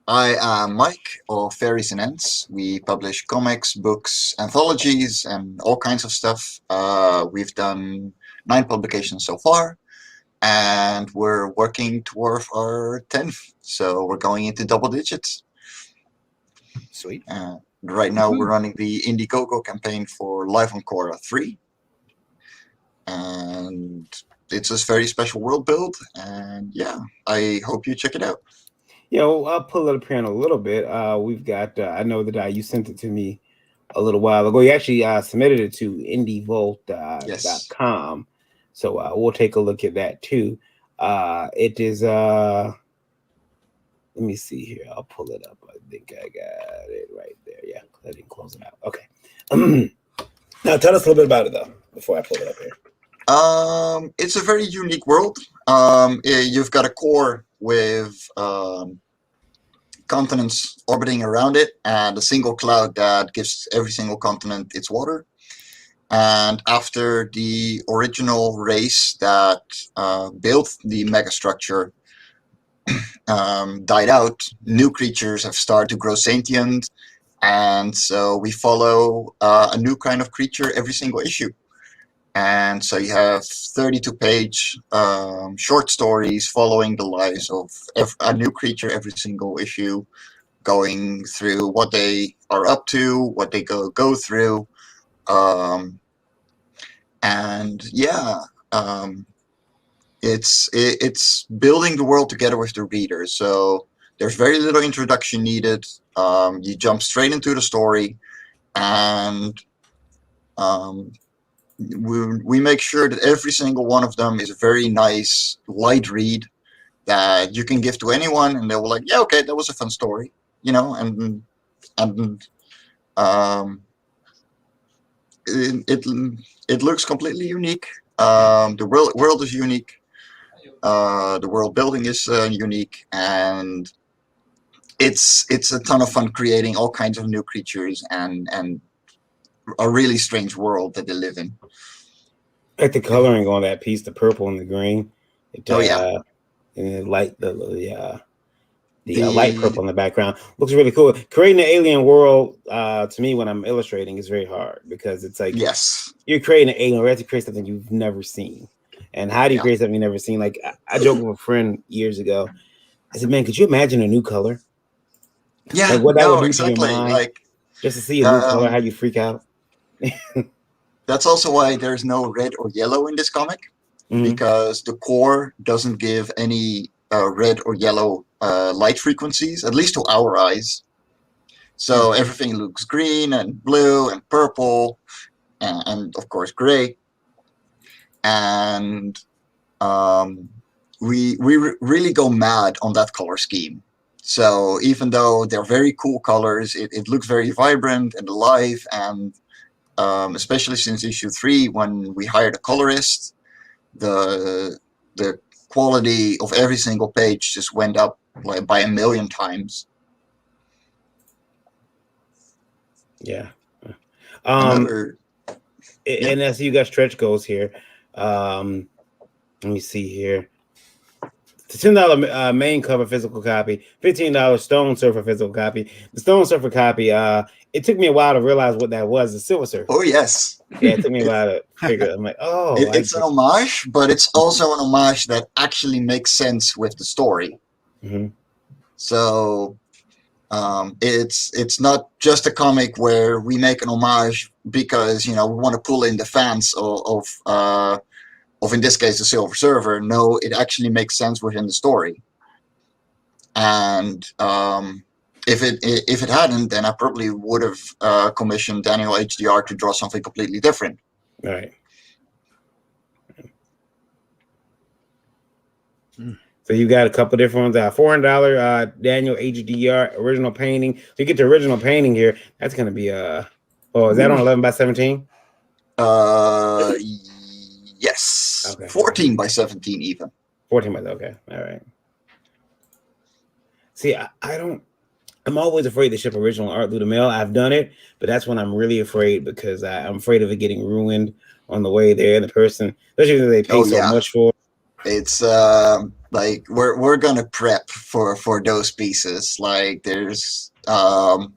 I am Mike of Fairies and Ents. We publish comics, books, anthologies, and all kinds of stuff. We've done 9 publications so far, and we're working toward our 10th. So we're going into double digits. Sweet. Right now, we're running the Indiegogo campaign for Live on Korra 3. And it's a very special world build. And yeah, I hope you check it out. Yeah, well, I'll pull it up here in a little bit. We've got, I know that you sent it to me a little while ago. You actually submitted it to indievolt.com. So we'll take a look at that too. It is, let me see here. I'll pull it up. I think I got it right there. Yeah, I didn't close it out. Okay. Now tell us a little bit about it though, before I pull it up here. It's a very unique world. You've got a core with continents orbiting around it, and a single cloud that gives every single continent its water. And after the original race that built the megastructure died out, new creatures have started to grow sentient, and so we follow a new kind of creature every single issue. And so you have 32-page short stories following the lives of a new creature every single issue, going through what they are up to, what they go through. And yeah, it's building the world together with the reader. So there's very little introduction needed. You jump straight into the story, and we make sure that every single one of them is a very nice, light read, that you can give to anyone, and they will like, yeah, okay, that was a fun story, and it looks completely unique. The world is unique. The world building is unique, and it's a ton of fun creating all kinds of new creatures and a really strange world that they live in. Like the coloring on that piece, the purple and the green. Oh yeah, and light the light purple in the background looks really cool. Creating an alien world, to me, when I'm illustrating, is very hard because it's like you're creating an alien. You have to create something you've never seen. And how do you create something you've never seen? Like I joked with a friend years ago. I said, "Man, could you imagine a new color? Yeah, like what that would do exactly. to your mind, like just to see a new color, how you freak out." That's also why there's no red or yellow in this comic, because the core doesn't give any red or yellow light frequencies, at least to our eyes. So everything looks green and blue and purple, and of course gray. And we really go mad on that color scheme. So even though they're very cool colors, it looks very vibrant and alive, and especially since issue 3, when we hired a colorist, the quality of every single page just went up like by 1,000,000 times. Yeah. And I see you got stretch goals here. Let me see here. The $10 main cover physical copy, $15 Stone Surfer physical copy. The Stone Surfer copy, it took me a while to realize what that was. The Silver Surfer. Oh yes. Yeah, it took me a while to figure it. I'm like, oh, it's an homage, but it's also an homage that actually makes sense with the story. So it's not just a comic where we make an homage because we want to pull in the fans of in this case the Silver Surfer. No, it actually makes sense within the story. And if it hadn't, then I probably would have commissioned Daniel HDR to draw something completely different. Right. So you got a couple different ones. $400 Daniel HDR original painting. So you get the original painting here. That's gonna be is that on 11 by 17? Yes. Okay. 14 by 17 even. 14 by okay. All right. See, I'm always afraid to ship original art through the mail. I've done it, but that's when I'm really afraid because I'm afraid of it getting ruined on the way there. And the person, especially if they pay so much for it. It's like we're gonna prep for those pieces. Like there's we're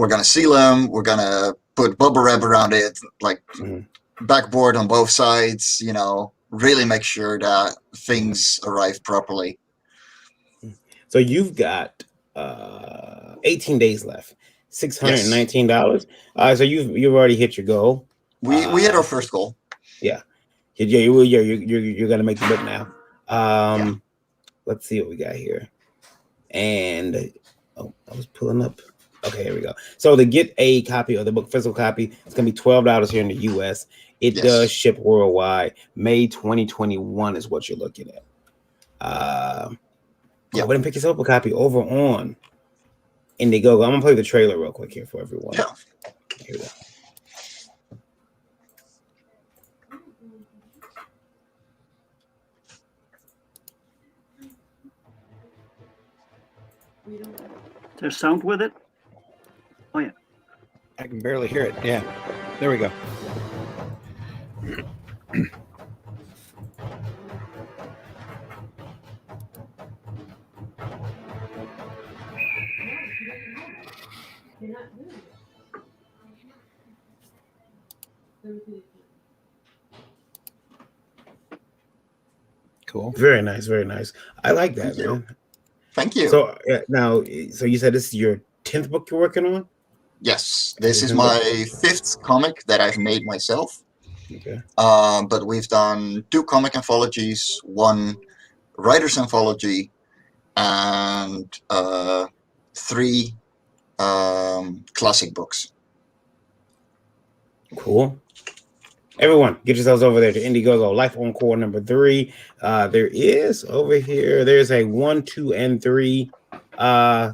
gonna seal them. We're gonna put bubble wrap around it, like backboard on both sides. Really make sure that things arrive properly. So you've got 18 days left, $619. So you've already hit your goal. We hit our first goal. Yeah. You're gonna make the book now. Let's see what we got here. And I was pulling up. Okay, here we go. So to get a copy of the book, physical copy, it's gonna be $12 here in the US. It does ship worldwide. May 2021 is what you're looking at. Go ahead and pick yourself a copy over on Indiegogo. I'm gonna play the trailer real quick here for everyone. Yeah. Here we go. There's sound with it? Oh yeah. I can barely hear it. Yeah. There we go. Cool. Very nice, very nice. I like that, man. Thank you. So now, so you said this is your 10th book you're working on? Yes, this is my 5th comic that I've made myself. Okay. But we've done 2 comic anthologies, 1 writer's anthology, and 3 classic books. Cool. Everyone, get yourselves over there to Indiegogo Life Encore number 3. There is over here. There's a 1, 2, and 3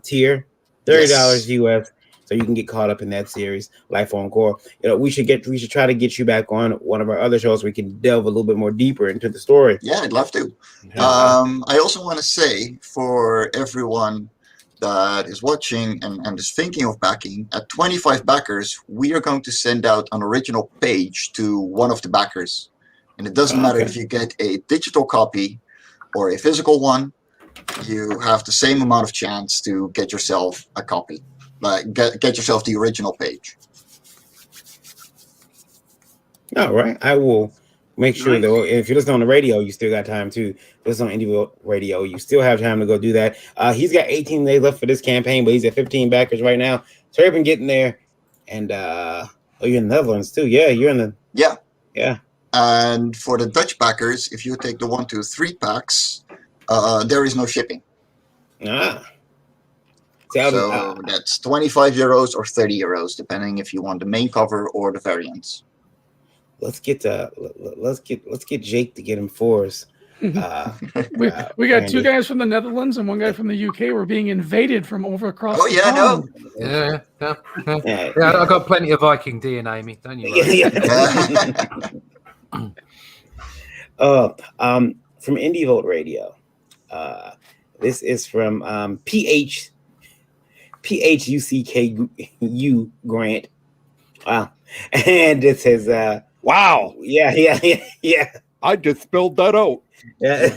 tier, $30 US. So you can get caught up in that series, Life Encore. We should try to get you back on one of our other shows. We can delve a little bit more deeper into the story. Yeah, I'd love to. I also want to say for everyone that is watching and is thinking of backing, at 25 backers, we are going to send out an original page to one of the backers. And it doesn't matter if you get a digital copy or a physical one, you have the same amount of chance to get yourself a copy. Get yourself the original page. All right. I will make sure though, if you listen on the radio, you still got time to listen on Indie Radio. You still have time to go do that. He's got 18 days left for this campaign, but he's at 15 backers right now. So you've been getting there. And you're in the Netherlands too. Yeah, you're in the Yeah. And for the Dutch backers, if you take the 1, 2, 3 packs, there is no shipping. So that's 25 euros or 30 euros, depending if you want the main cover or the variants. Let's get Jake to get him for us. We got 2 guys from the Netherlands and 1 guy from the UK. We're being invaded from over across. Oh yeah, no. Yeah. I've got plenty of Viking DNA, me. Don't you? From Indie Vote Radio. This is from PHUCKU Grant. Wow. And it says, wow. Yeah. I just spelled that out. Yeah.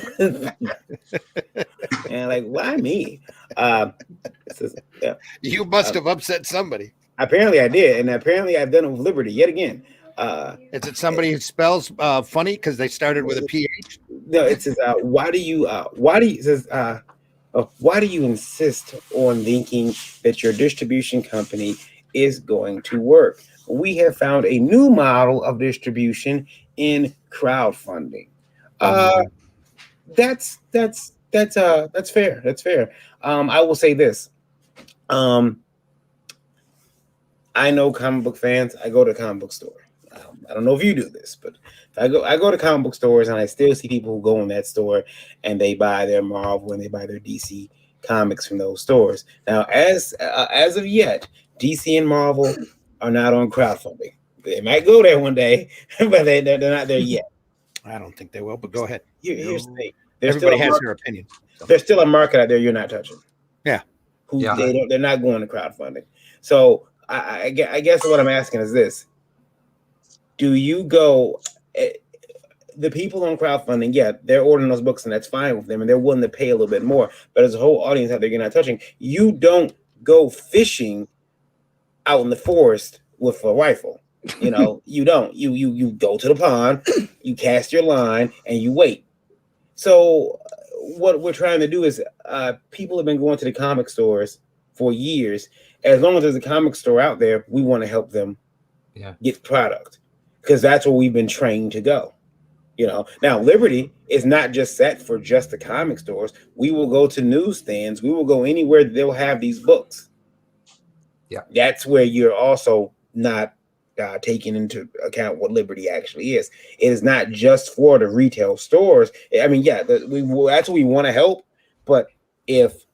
And like, why me? You must have upset somebody. Apparently I did. And apparently I've done it with Liberty yet again. Is it somebody who spells funny because they started with a PH? No, it says, why do you insist on thinking that your distribution company is going to work? We have found a new model of distribution in crowdfunding. That's fair. That's fair. I will say this. I know comic book fans. I go to a comic book store. I don't know if you do this, but I go to comic book stores and I still see people who go in that store and they buy their Marvel and they buy their DC comics from those stores. Now, as of yet, DC and Marvel are not on crowdfunding. They might go there one day, but they're not there yet. I don't think they will, but go ahead. Here's the thing. Everybody has their opinion. There's still a market out there you're not touching. Yeah. They're not going to crowdfunding. So I guess what I'm asking is this. Do you go, the people on crowdfunding, they're ordering those books and that's fine with them and they're willing to pay a little bit more, but as a whole audience out there you're not touching, you don't go fishing out in the forest with a rifle. You don't. You go to the pond, you cast your line, and you wait. So what we're trying to do is people have been going to the comic stores for years. As long as there's a comic store out there, we want to help them get product because that's where we've been trained to go. Now Liberty is not just set for just the comic stores. We will go to newsstands. We will go anywhere they'll have these books. Yeah, that's where you're also not taking into account what Liberty actually is. It is not just for the retail stores. I mean, that's what we want to help. But if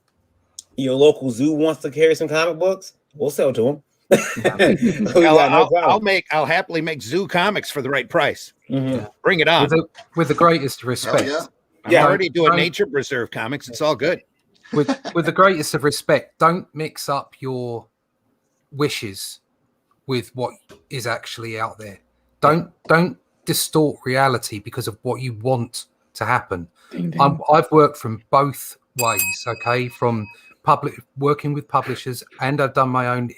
your local zoo wants to carry some comic books, we'll sell to them. I'll happily make zoo comics for the right price. Mm-hmm. Bring it on. With the greatest respect. I'm already doing Nature Preserve comics. It's all good. With the greatest of respect, don't mix up your wishes with what is actually out there. Don't distort reality because of what you want to happen. Ding, ding. I've worked from both ways, okay, from working with publishers, and I've done my own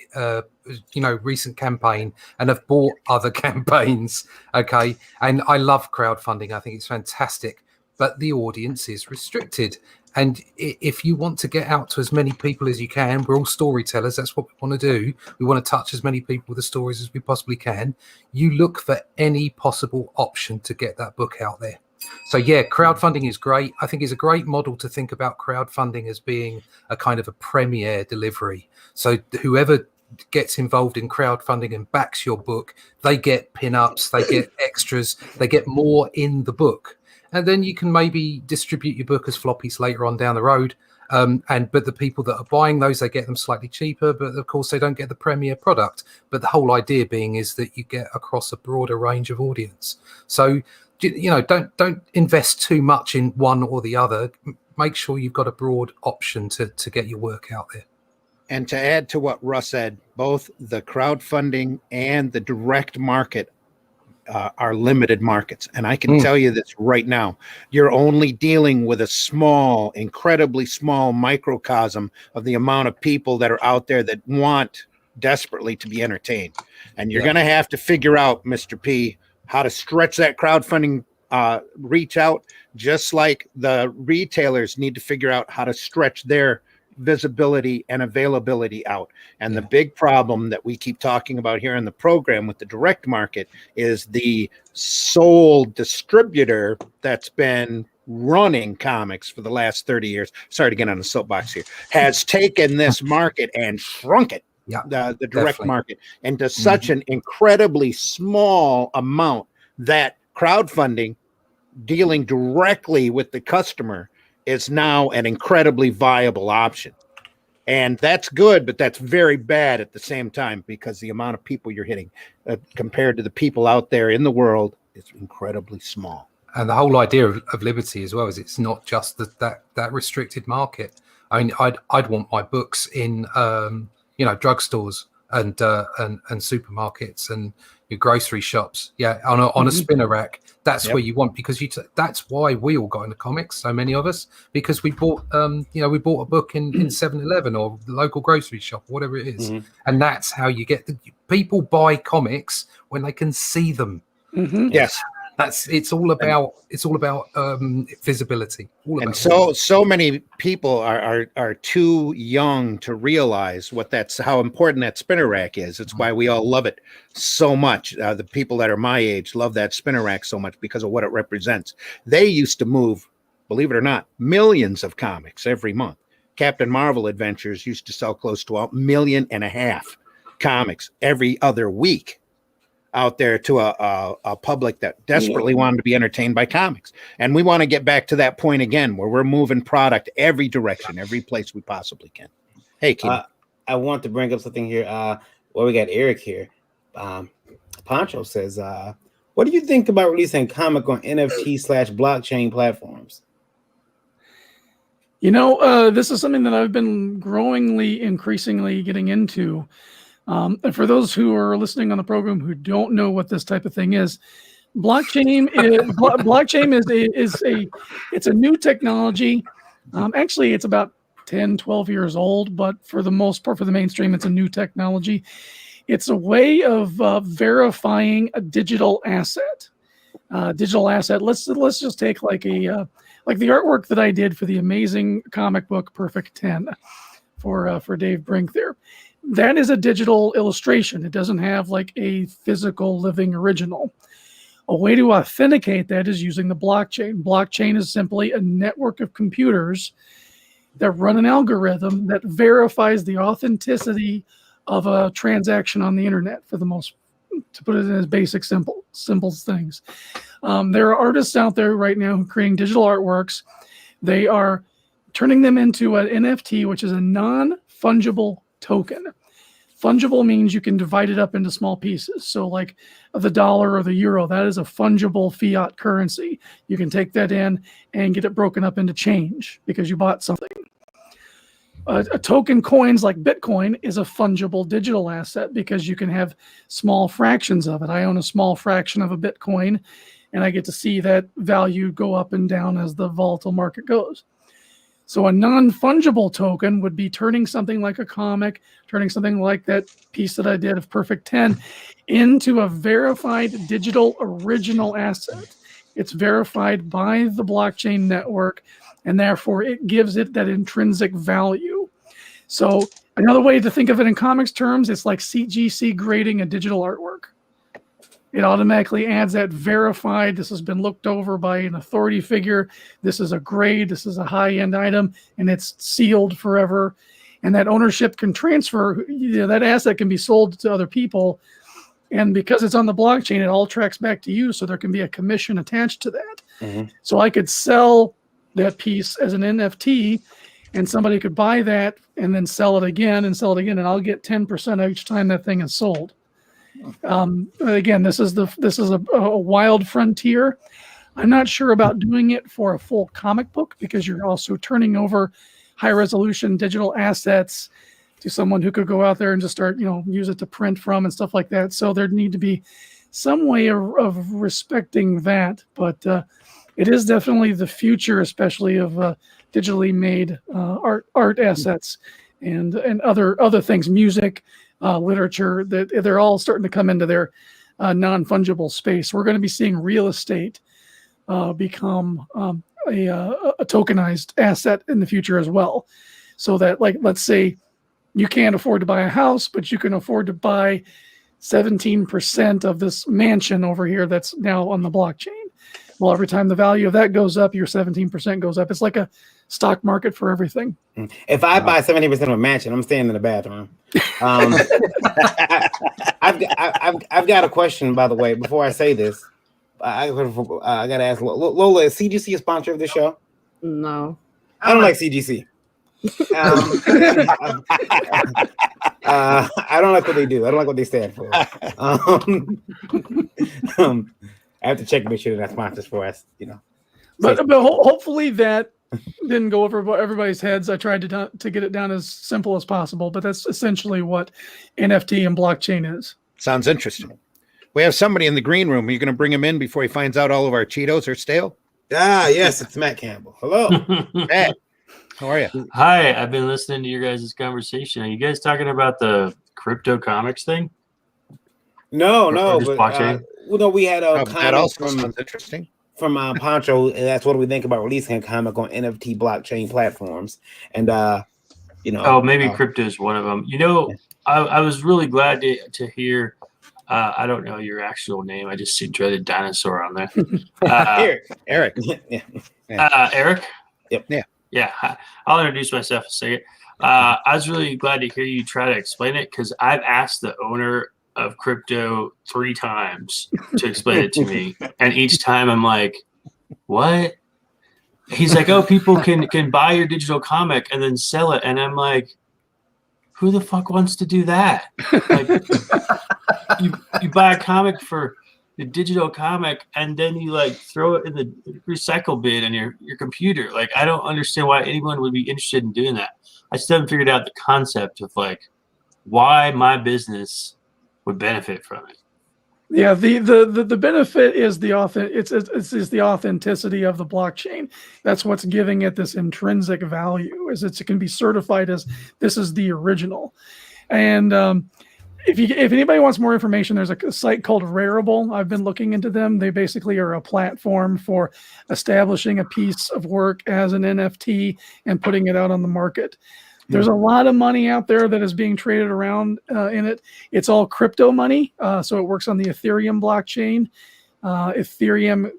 recent campaign, and I've bought other campaigns, okay, and I love crowdfunding. I think it's fantastic, but the audience is restricted. And if you want to get out to as many people as you can, we're all storytellers. That's what we want to do. We want to touch as many people with the stories as we possibly can. You look for any possible option to get that book out there. So, crowdfunding is great. I think it's a great model to think about crowdfunding as being a kind of a premiere delivery. So whoever gets involved in crowdfunding and backs your book, they get pin-ups, they get extras, they get more in the book. And then you can maybe distribute your book as floppies later on down the road. But the people that are buying those, they get them slightly cheaper, but of course they don't get the premier product. But the whole idea being is that you get across a broader range of audience. So, don't invest too much in one or the other. Make sure you've got a broad option to get your work out there. And to add to what Russ said, both the crowdfunding and the direct market are limited markets. And I can tell you this right now, you're only dealing with a small, incredibly small microcosm of the amount of people that are out there that want desperately to be entertained. And you're going to have to figure out, Mr. P, how to stretch that crowdfunding reach out, just like the retailers need to figure out how to stretch their visibility and availability out. And the big problem that we keep talking about here in the program with the direct market is the sole distributor that's been running comics for the last 30 years. Sorry to get on the soapbox here, has taken this market and shrunk it. The direct market into such an incredibly small amount that crowdfunding, dealing directly with the customer, is now an incredibly viable option. And that's good, but that's very bad at the same time, because the amount of people you're hitting compared to the people out there in the world is incredibly small. And the whole idea of liberty as well is it's not just that restricted market. I mean, I'd want my books in drugstores and supermarkets and your grocery shops, on a spinner rack. That's where you want, because that's why we all got into comics, so many of us, because we bought a book in 7-Eleven or the local grocery shop, whatever it is. And that's how you get people buy comics when they can see them. Yes. It's all about visibility. So many people are too young to realize how important that spinner rack is. It's why we all love it so much. The people that are my age love that spinner rack so much because of what it represents. They used to move, believe it or not, millions of comics every month. Captain Marvel Adventures used to sell close to 1.5 million comics every other week out there to a public that desperately wanted to be entertained by comics. And we want to get back to that point again, where we're moving product every direction, every place we possibly can. Hey, Keith. I want to bring up something here. We got Eric here. Poncho says, what do you think about releasing comic on NFT/blockchain platforms? This is something that I've been increasingly getting into. And for those who are listening on the program who don't know what this type of thing is, blockchain is a new technology. Actually, it's about 10, 12 years old, but for the most part, for the mainstream, it's a new technology. It's a way of verifying a digital asset. Let's just take like the artwork that I did for the amazing comic book Perfect 10 for Dave Brink there. That is a digital illustration. It doesn't have like a physical living original. A way to authenticate that is using the blockchain. Blockchain is simply a network of computers that run an algorithm that verifies the authenticity of a transaction on the internet, for the most, to put it in as basic, simple things. There are artists out there right now who are creating digital artworks. They are turning them into an NFT, which is a non-fungible token. Fungible means you can divide it up into small pieces. So like the dollar or the euro, that is a fungible fiat currency. You can take that in and get it broken up into change because you bought something. A token coins like Bitcoin is a fungible digital asset because you can have small fractions of it. I own a small fraction of a Bitcoin and I get to see that value go up and down as the volatile market goes. So a non-fungible token would be turning something like a comic, turning something like that piece that I did of Perfect 10 into a verified digital original asset. It's verified by the blockchain network, and therefore it gives it that intrinsic value. So another way to think of it in comics terms, it's like CGC grading a digital artwork. It automatically adds that verified, this has been looked over by an authority figure, this is a grade, this is a high-end item, and it's sealed forever. and that ownership can transfer. That asset can be sold to other people, and because it's on the blockchain, it all tracks back to you. So there can be a commission attached to that. Mhm. So I could sell that piece as an NFT, and somebody could buy that and then sell it again, and I'll get 10% each time that thing is sold. Again, this is a wild frontier. I'm not sure about doing it for a full comic book, because you're also turning over high resolution digital assets to someone who could go out there and just start, use it to print from and stuff like that. So there need to be some way of respecting that. But it is definitely the future, especially of digitally made art assets and other things, music, literature, that they're all starting to come into their non-fungible space. We're going to be seeing real estate become a tokenized asset in the future as well. So that, like, let's say you can't afford to buy a house, but you can afford to buy 17% of this mansion over here that's now on the blockchain. Well, every time the value of that goes up, your 17% goes up. It's like a stock market for everything. If I buy 70% of a mansion, I'm staying in the bathroom. I've got a question, by the way, before I say this. I got to ask Lola, is CGC a sponsor of the show? No. I don't like CGC. I don't like what they do. I don't like what they stand for. I have to check and make sure they're not sponsors for us, But hopefully that didn't go over everybody's heads. I tried to get it down as simple as possible, but that's essentially what NFT and blockchain is. Sounds interesting. We have somebody in the green room. Are you going to bring him in before he finds out all of our Cheetos are stale? Yes, it's Matt Campbell. Hello. Matt, how are you? Hi, I've been listening to your guys' conversation. Are you guys talking about the crypto comics thing? No, just but blockchain? we had a That comment also from sounds interesting. Poncho, and that's what we think about releasing a comic on NFT blockchain platforms. And maybe crypto is one of them. I was really glad to hear. I don't know your actual name. I just see Dreaded Dinosaur on there. Eric. Eric? Yep. Yeah. I'll introduce myself in a second. I was really glad to hear you try to explain it, because I've asked the owner of crypto 3 times to explain it to me. And each time I'm like, what? He's like, oh, people can buy your digital comic and then sell it. And I'm like, who the fuck wants to do that? Like, you buy a comic for the digital comic and then you like throw it in the recycle bin on your computer. Like, I don't understand why anyone would be interested in doing that. I still haven't figured out the concept of like why my business would benefit from it. Yeah, the benefit is the authenticity of the blockchain. That's what's giving it this intrinsic value, is it can be certified as this is the original. And if anybody wants more information, there's a site called Rarible. I've been looking into them. They basically are a platform for establishing a piece of work as an NFT and putting it out on the market. There's a lot of money out there that is being traded around in it. It's all crypto money, so it works on the Ethereum blockchain. Ethereum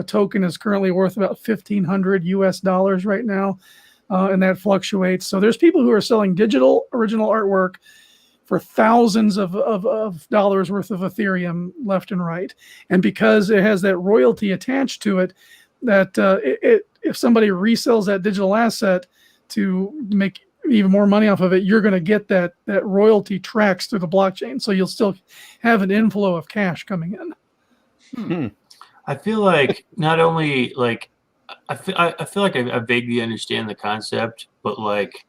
token is currently worth about $1,500 right now, and that fluctuates. So there's people who are selling digital original artwork for thousands of dollars worth of Ethereum left and right. And because it has that royalty attached to it, that if somebody resells that digital asset to make even more money off of it, you're going to get that royalty tracks through the blockchain. So you'll still have an inflow of cash coming in. I feel like not only like I feel like I vaguely understand the concept, but like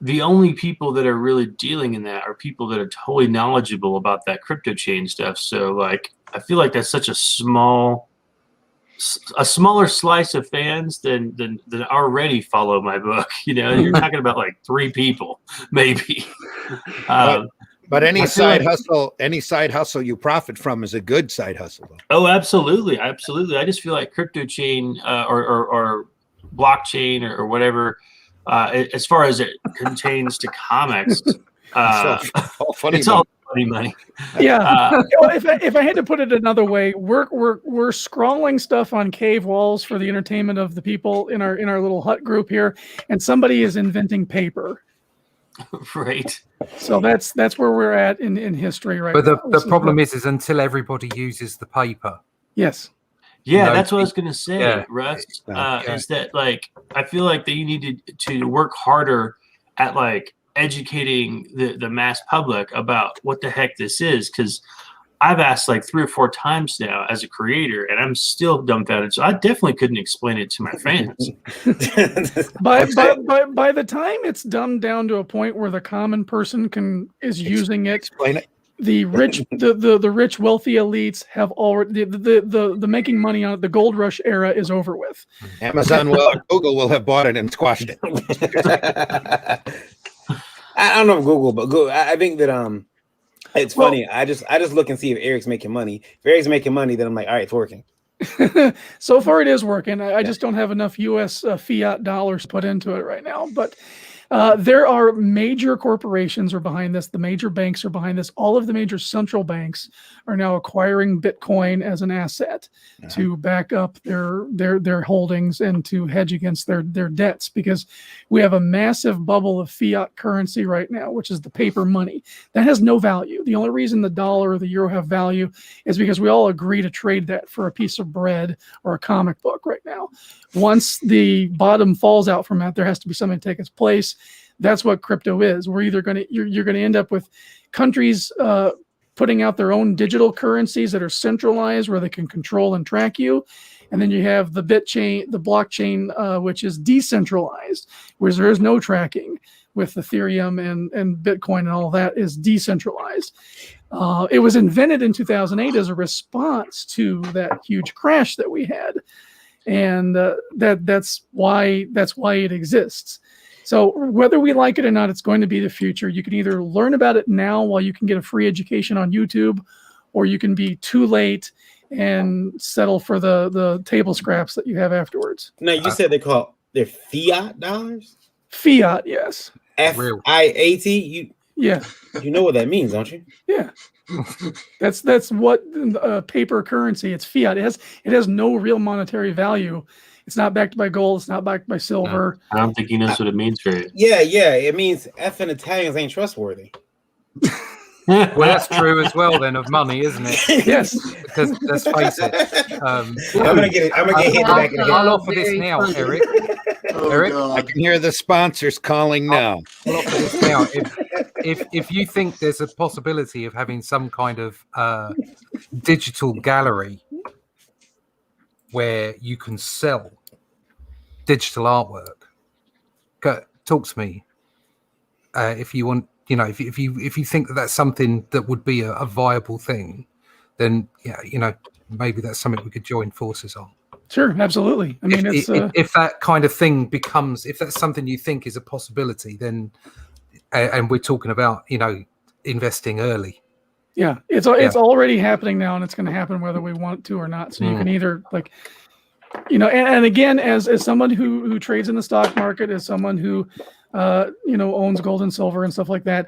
the only people that are really dealing in that are people that are totally knowledgeable about that crypto chain stuff. So like I feel like that's such a smaller slice of fans than already follow my book. You're talking about like 3 people, maybe. But any side hustle you profit from is a good side hustle, though. Oh, absolutely. I just feel like crypto chain or blockchain or whatever, as far as it contains to comics, it's all funny money. Yeah. If I had to put it another way, we're scrawling stuff on cave walls for the entertainment of the people in our little hut group here, and somebody is inventing paper. Right. So that's where we're at in history right But now. the problem is until everybody uses the paper. Yes. Yeah, No, that's what I was gonna say, yeah. Russ. Yeah. Is that like I feel like that you need to work harder at like educating the mass public about what the heck this is, because I've asked like 3 or 4 times now as a creator, and I'm still dumbfounded. So I definitely couldn't explain it to my fans. By the time it's dumbed down to a point where the common person is using it, Explain it. the rich, the rich, wealthy elites have already the making money on it. The gold rush era is over with. Amazon will, Google will have bought it and squashed it. I don't know if Google, but Google, I think that it's funny. I just look and see if Eric's making money. If Eric's making money, then I'm like, all right, it's working. So far, it is working. I just don't have enough U.S. Fiat dollars put into it right now. But there are major corporations are behind this. The major banks are behind this. All of the major central banks are now acquiring Bitcoin as an asset to back up their holdings and to hedge against their debts, because we have a massive bubble of fiat currency right now, which is the paper money that has no value. The only reason the dollar or the euro have value is because we all agree to trade that for a piece of bread or a comic book right now. Once the bottom falls out from that, there has to be something to take its place. That's what crypto is. We're either you're going to end up with countries putting out their own digital currencies that are centralized, where they can control and track you, and then you have the blockchain, which is decentralized, where there is no tracking. With Ethereum and Bitcoin and all that is decentralized. It was invented in 2008 as a response to that huge crash that we had. And that's why it exists. So whether we like it or not, it's going to be the future. You can either learn about it now while you can get a free education on YouTube, or you can be too late and settle for the table scraps that you have afterwards. Now, you said they're fiat dollars? Fiat, yes. FIAT? Yeah. You know what that means, don't you? Yeah. That's what paper currency. It's fiat. It has no real monetary value. It's not backed by gold. It's not backed by silver. I don't think he knows what it means for you. Yeah. It means F in Italians ain't trustworthy. Well, that's true as well then of money, isn't it? Yes. Because let's face it. I'm gonna get hit back in the head. I'll offer this now, Eric. Eric, I can hear the sponsors calling now. I'll offer this now. If you think there's a possibility of having some kind of digital gallery where you can sell digital artwork, talk to me. If you want, if you think that that's something that would be a viable thing, then maybe that's something we could join forces on. Sure, absolutely. I mean, if that kind of thing becomes, if that's something you think is a possibility, then and we're talking about investing early. Yeah, it's already happening now, and it's going to happen whether we want to or not. So you can either and again, as someone who trades in the stock market, as someone who owns gold and silver and stuff like that,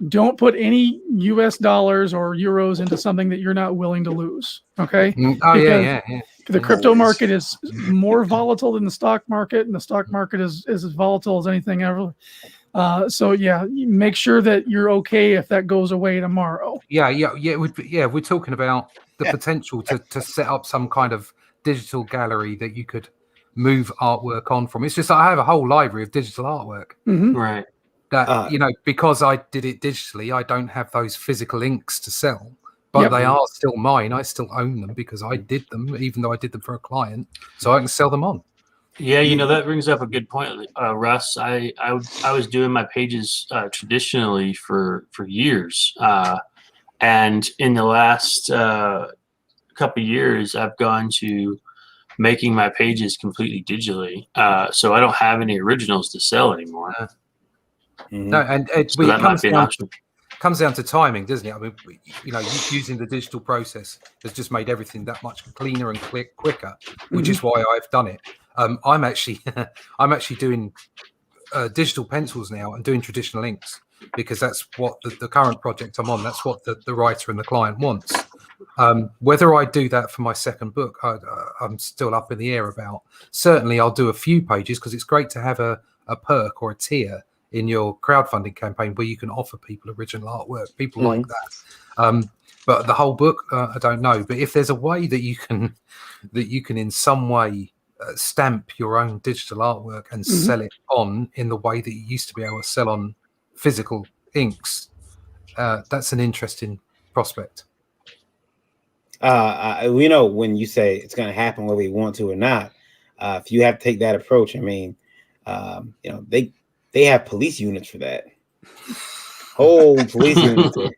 don't put any US dollars or euros into something that you're not willing to lose. Okay. Yeah. The crypto market is more volatile than the stock market, and the stock market is as volatile as anything ever. So make sure that you're okay if that goes away tomorrow. We're talking about the potential to set up some kind of digital gallery that you could move artwork on from. It's just I have a whole library of digital artwork. Mm-hmm. Right. That because I did it digitally, I don't have those physical inks to sell. But they are still mine. I still own them because I did them, even though I did them for a client, so I can sell them on. Yeah, that brings up a good point, Russ. I was doing my pages traditionally for years, and in the last couple of years, I've gone to making my pages completely digitally, so I don't have any originals to sell anymore. No, and so that might be an option. Comes down to timing, doesn't it? I mean, using the digital process has just made everything that much cleaner and quicker, which is why I've done it. I'm actually doing digital pencils now and doing traditional inks because that's what the current project I'm on. That's what the writer and the client wants. Whether I do that for my second book, I'm still up in the air about. Certainly, I'll do a few pages because it's great to have a perk or a tier in your crowdfunding campaign where you can offer people original artwork, people like that. But the whole book, I don't know. But if there's a way that you can in some way stamp your own digital artwork and sell it on in the way that you used to be able to sell on physical inks, that's an interesting prospect. We know when you say it's going to happen whether you want to or not. If you have to take that approach, I mean, they have police units for that. Whole police units are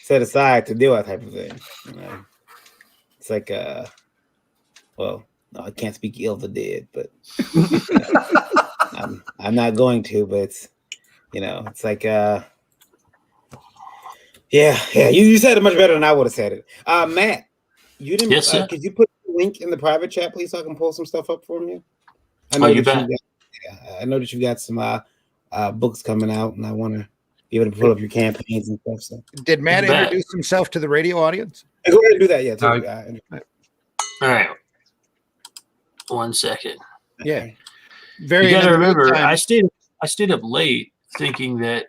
set aside to deal with that type of thing. It's like, well, no, I can't speak ill of the dead, but I'm not going to. But it's, it's like, yeah. You said it much better than I would have said it. Matt, you didn't. Yes, sir. Could you put the link in the private chat, please, so I can pull some stuff up for you? I know you bet. I know that you got some books coming out, and I want to be able to pull up your campaigns and stuff. So, Did Matt introduce himself to the radio audience? go ahead and do that. Yeah. All right. 1 second. Yeah. Very. You got to remember, time. I stayed up late thinking that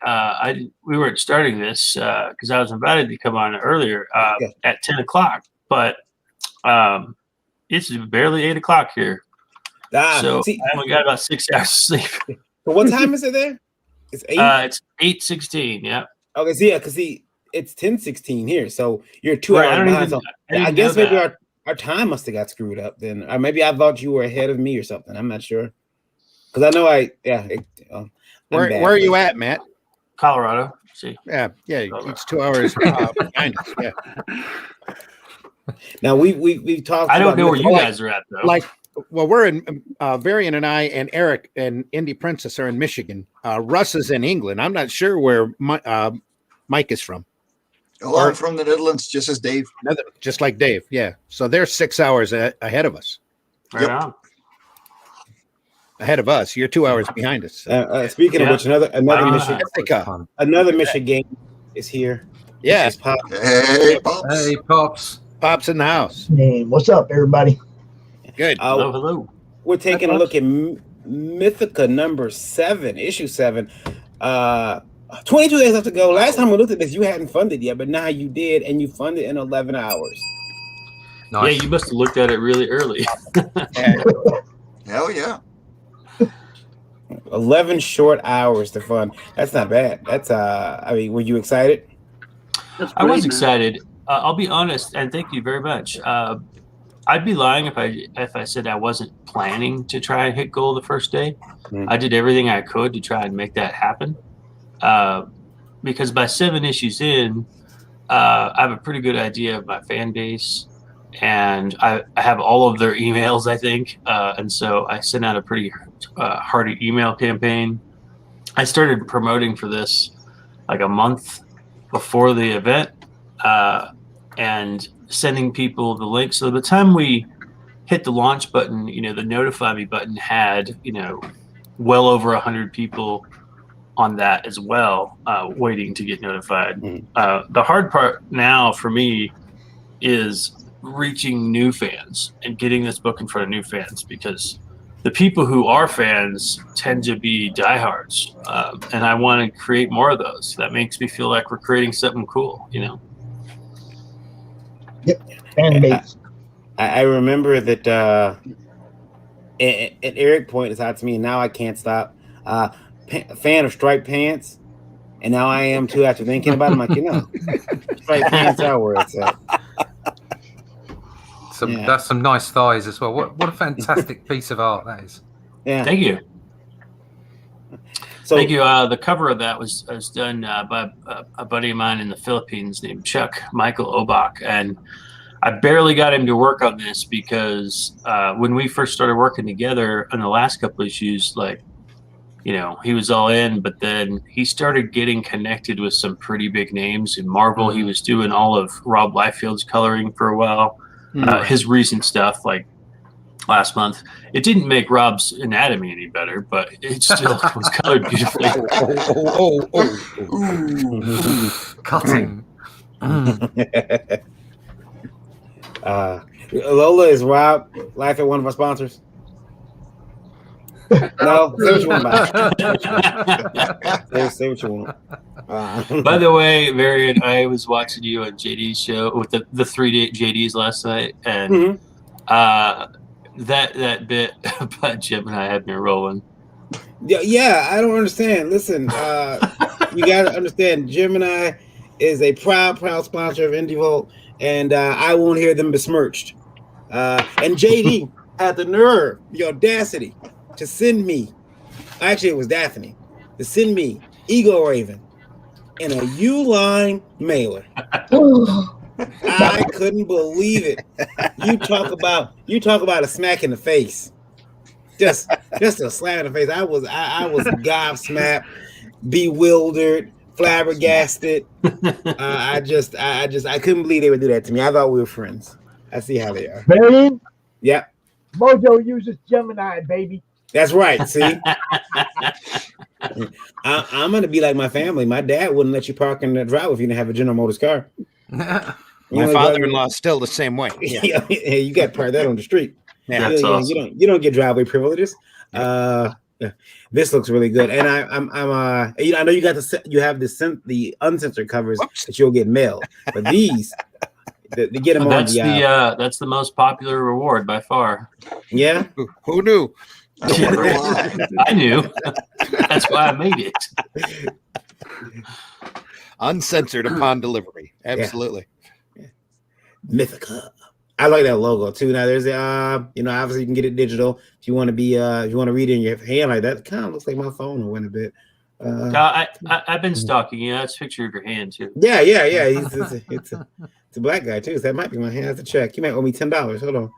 we weren't starting this because I was invited to come on earlier at 10 o'clock, but it's barely 8 o'clock here. So I only got about 6 hours of sleep. So what time is it there? It's 8. It's 8:16. Yeah. Okay. So because it's 10:16 here, so you're 2 hours behind. So I guess maybe our time must have got screwed up then, or maybe I thought you were ahead of me or something. I'm not sure because I know Where are you at, Matt? Colorado. See. Yeah. It's 2 hours behind us. Yeah. Now we've talked. I don't know where you guys are at though. Well, we're in Varian and I and Eric and Indy Princess are in Michigan. Russ is in England. I'm not sure where Mike is from. Oh, I'm from the Netherlands, just as Dave. Just like Dave, yeah. So they're 6 hours ahead of us. Right on. Ahead of us. You're 2 hours behind us. Speaking of which, another Michigan is here. Yeah. Pops. Hey, Pops. Hey, Pops. Pops in the house. Hey, what's up, everybody? Good. Hello. We're taking a look at Mythica number 7, issue 7. 22 days left to go. Last time we looked at this, you hadn't funded yet, but now you did, and you funded in 11 hours. Nice. Yeah, you must have looked at it really early. Hell yeah. 11 short hours to fund. That's not bad. That's were you excited? I was excited. I'll be honest, and thank you very much. I'd be lying if I said I wasn't planning to try and hit goal the first day. I did everything I could to try and make that happen. Because by 7 issues in, I have a pretty good idea of my fan base, and I have all of their emails, I think. And so I sent out a pretty hearty email campaign. I started promoting for this like a month before the event, and sending people the link. So by the time we hit the launch button, the notify me button had, well over 100 people on that as well, waiting to get notified. The hard part now for me is reaching new fans and getting this book in front of new fans, because the people who are fans tend to be diehards, and I want to create more of those. That makes me feel like we're creating something cool, Yep. Fan base. I remember that and Eric pointed out to me, and now I can't stop. Fan of striped pants, and now I am too after thinking about it. I'm like, striped pants are where it's at. That's some nice thighs as well. What a fantastic piece of art that is. Yeah. Thank you. So, Thank you. The cover of that was done by a buddy of mine in the Philippines named Chuck Michael Obach, and I barely got him to work on this because when we first started working together on the last couple issues, he was all in, but then he started getting connected with some pretty big names in Marvel. He was doing all of Rob Liefeld's coloring for a while. His recent stuff, like last month, it didn't make Rob's anatomy any better, but it still was colored beautifully. Cutting. Lola, is Rob Liefeld one of our sponsors? No, say what you want about it. Say what you want. By the way, Marion, I was watching you on JD's show with the 3 JDs last night, and that bit about Jim and I had me rolling. Yeah, I don't understand. Listen, you got to understand, Gemini is a proud sponsor of IndieVolt, and I won't hear them besmirched. And JD had the nerve, the audacity to send me, actually it was Daphne, to send me Eagle Raven in a Uline mailer. I couldn't believe it. You talk about a smack in the face. Just a slap in the face. I was gobsmacked, bewildered, flabbergasted. I couldn't believe they would do that to me. I thought we were friends. I see how they are. Marion? Yeah. Mojo uses Gemini, baby. That's right. See, I'm gonna be like my family. My dad wouldn't let you park in the driveway if you didn't have a General Motors car. My father-in-law is still the same way. Yeah, you got to park that on the street. Yeah, that's awesome. You don't get driveway privileges. This looks really good, and I know you got you have the uncensored covers that you'll get mailed, but these they get them that's on that's the most popular reward by far. Yeah, who knew? I knew. That's why I made it. Uncensored upon delivery. Absolutely. Yeah. Mythica. I like that logo too. Now there's obviously you can get it digital if you want to be if you want to read it in your hand like that. Kind of looks like my phone or win a bit. I've been stalking you. That's a picture of your hand too. Yeah. It's a black guy too. So that might be my hand. I have to check. You might owe me $10. Hold on.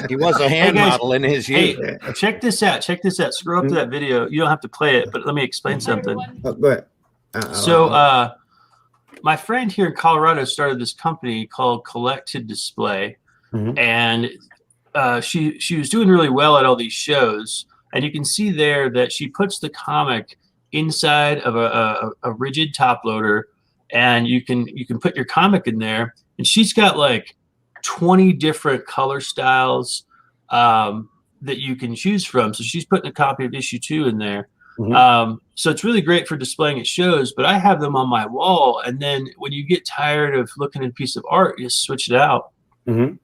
He was a hand model in his youth. Hey, check this out. Scroll up to that video. You don't have to play it, but let me explain something. Oh, go ahead. My friend here in Colorado started this company called Collected Display, and she was doing really well at all these shows. And you can see there that she puts the comic inside of a rigid top loader, and you can put your comic in there. And she's got like 20 different color styles that you can choose from. So she's putting a copy of issue 2 in there. So it's really great for displaying at shows, but I have them on my wall. And then when you get tired of looking at a piece of art, you just switch it out. And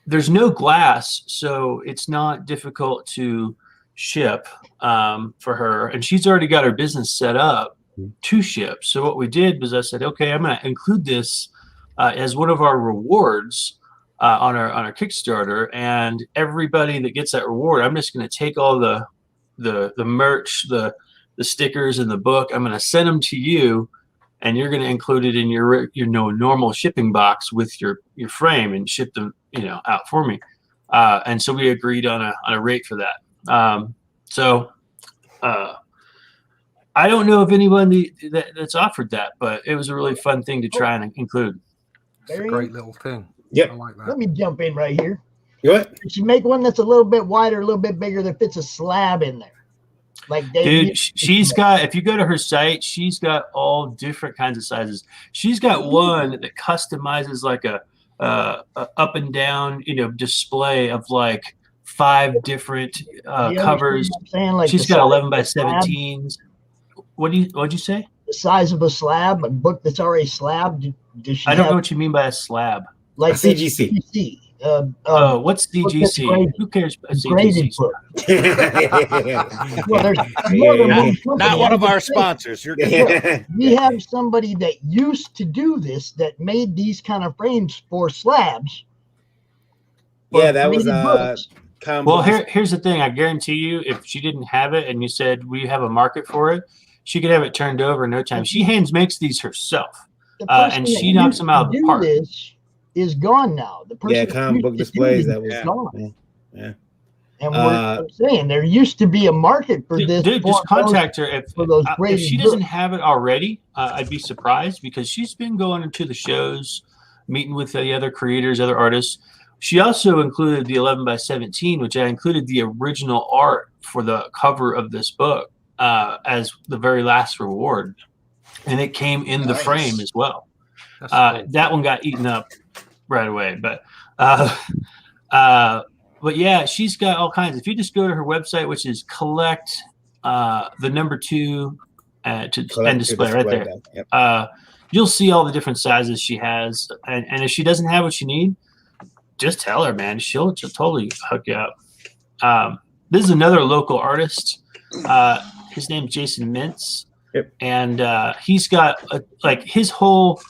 there's no glass, so it's not difficult to ship for her. And she's already got her business set up to ship. So what we did was I said, okay, I'm going to include this as one of our rewards on our Kickstarter, and everybody that gets that reward, I'm just going to take all the merch, the stickers, and the book. I'm going to send them to you, and you're going to include it in your normal shipping box with your frame and ship them out for me. And so we agreed on a rate for that. I don't know if anyone that's offered that, but it was a really fun thing to try and include. It's a great little thing. Yep. I like that. Let me jump in right here. What? Did you make one that's a little bit wider, a little bit bigger, that fits a slab in there? Like dude, she's got, if you go to her site, she's got all different kinds of sizes. She's got one that customizes like a up and down, display of like 5 different covers. Like she's got 11 by 17s. What'd you say? The size of a slab, a book that's already slabbed. I don't know what you mean by a slab. Like CGC. What's DGC? Who cares about CGC? Not one of our sponsors. You're we have somebody that used to do this, that made these kind of frames for slabs. Yeah, that was well, here's the thing. I guarantee you, if she didn't have it and you said we have a market for it, she could have it turned over in no time. She hand makes these herself, and she knocks them out of the park. Is gone now. The person comic book displays that was gone. Yeah. And we're saying there used to be a market for this. Dude, just contact her if she doesn't have it already. I'd be surprised, because she's been going into the shows, meeting with the other creators, other artists. She also included the 11 by 17, which I included the original art for the cover of this book as the very last reward, and it came in the frame as well. That one got eaten up right away, but But yeah, she's got all kinds. If you just go to her website, which is collect the number 2 and display right there. Yep. You'll see all the different sizes she has. And if she doesn't have what you need, just tell her, man. She'll totally hook you up. This is another local artist. His name's Jason Mintz. Yep. And he's got like his whole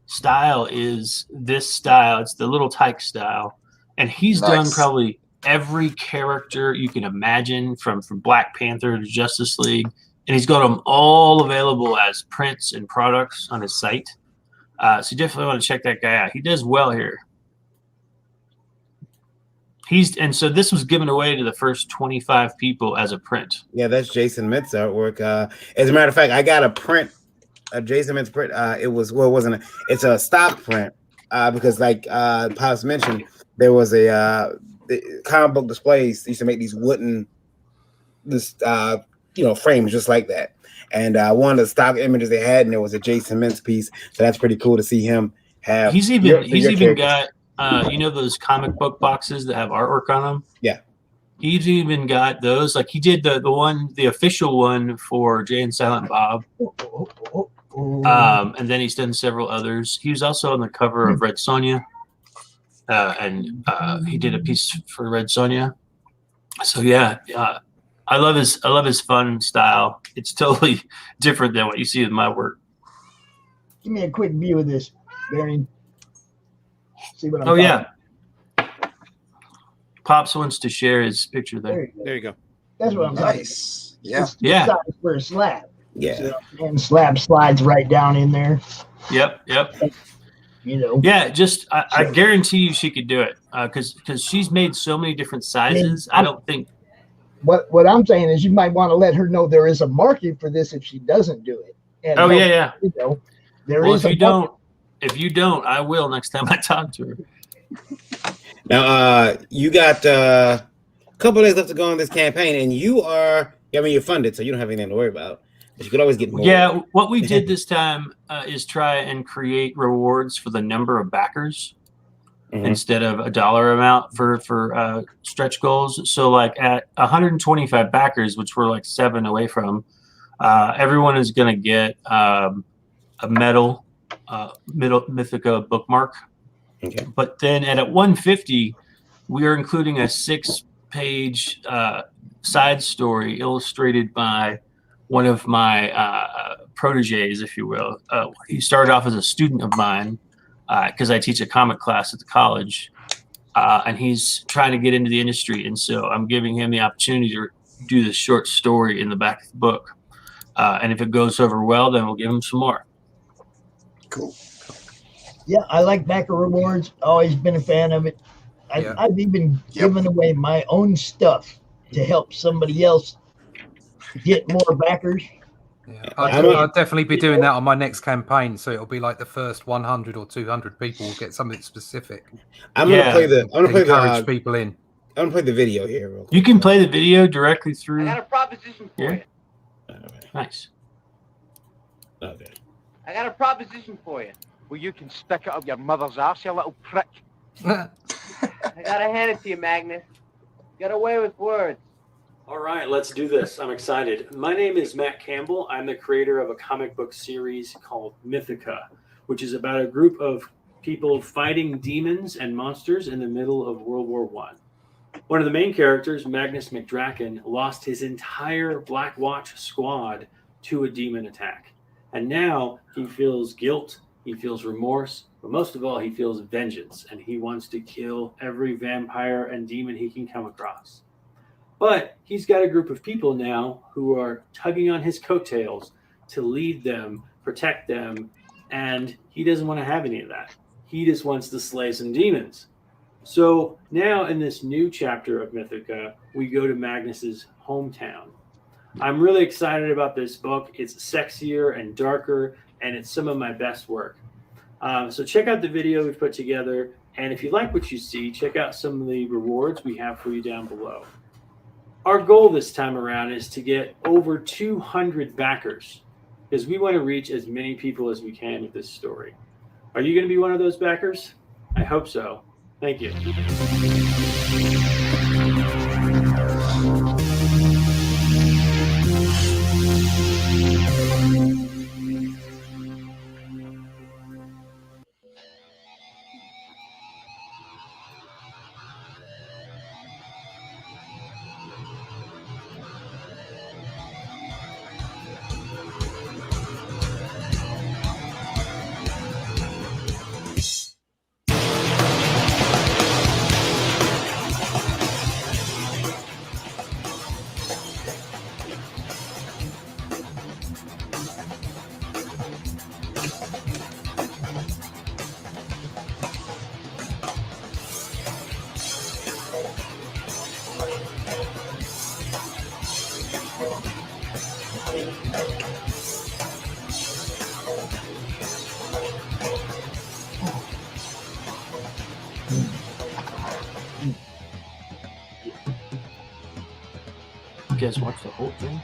style is this style. It's the little tyke style. And he's done probably every character you can imagine from Black Panther to Justice League. And he's got them all available as prints and products on his site. So you definitely want to check that guy out. He does well here. So this was given away to the first 25 people as a print. Yeah, that's Jason Mintz artwork. As a matter of fact, I got a print, a Jason Mintz print. It's a stock print because like Pops mentioned, there was the comic book displays used to make these wooden frames just like that. And one of the stock images they had, and there was a Jason Mintz piece. So that's pretty cool to see him have. He's even got those comic book boxes that have artwork on them. Yeah, he's even got those. Like he did the official one for Jay and Silent Bob. And then he's done several others. He was also on the cover of Red Sonja, and he did a piece for Red Sonja. So yeah, I love his fun style. It's totally different than what you see in my work. Give me a quick view of this, Barry. See what I'm talking about. Pops wants to share his picture there. There you go. That's what I'm talking Nice. about. Yeah. Size for a slab. Yeah. So, and slab slides right down in there. Yep. Yeah, just I guarantee you she could do it because she's made so many different sizes. I don't think. What I'm saying is you might want to let her know there is a market for this if she doesn't do it. And yeah. If you don't, I will next time I talk to her. Now, you got a couple days left to go on this campaign, and you're funded, so you don't have anything to worry about. But you could always get more. Yeah, what we did this time is try and create rewards for the number of backers instead of a dollar amount for stretch goals. So like at 125 backers, which we're like 7 away from, everyone is going to get a metal Mythica bookmark. Okay. But then at 150, we are including a 6-page side story illustrated by one of my proteges, if you will. He started off as a student of mine because I teach a comic class at the college, and he's trying to get into the industry. And so I'm giving him the opportunity to do this short story in the back of the book. And if it goes over well, then we'll give him some more. Cool. Yeah, I like backer rewards. Always been a fan of it. I've even given away my own stuff to help somebody else get more backers. Yeah, I'll definitely be doing that on my next campaign. So it'll be like the first 100 or 200 people will get something specific. I'm gonna play encourage people in. I'm gonna play the video here. Real quick. You can play the video directly through. I got a proposition for you. Nice. Okay. I got a proposition for you. Well, you can stick it up your mother's ass, you little prick. I gotta hand it to you, Magnus. Get away with words. All right, let's do this. I'm excited. My name is Matt Campbell. I'm the creator of a comic book series called Mythica, which is about a group of people fighting demons and monsters in the middle of World War I. One of the main characters, Magnus McDraken, lost his entire Black Watch squad to a demon attack. And now he feels guilt, he feels remorse, but most of all, he feels vengeance, and he wants to kill every vampire and demon he can come across. But he's got a group of people now who are tugging on his coattails to lead them, protect them, and he doesn't want to have any of that. He just wants to slay some demons. So now in this new chapter of Mythica, we go to Magnus's hometown. I'm really excited about this book. It's sexier and darker, and it's some of my best work. So check out the video we've put together, and if you like what you see, check out some of the rewards we have for you down below. Our goal this time around is to get over 200 backers, because we want to reach as many people as we can with this story. Are you going to be one of those backers? I hope so. Thank you. You guys watch the whole thing?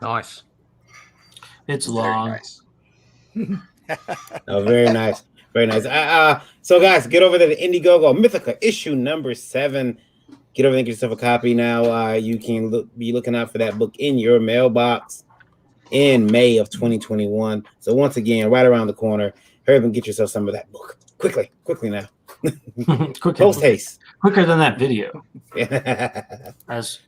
Nice. It's long. Oh, very nice. Very nice. So guys, get over there to Indiegogo Mythica issue number 7. Get over there and get yourself a copy now. You can be looking out for that book in your mailbox in May of 2021. So once again, right around the corner, hurry up and get yourself some of that book. Quickly now. Post haste. Quicker than that video. As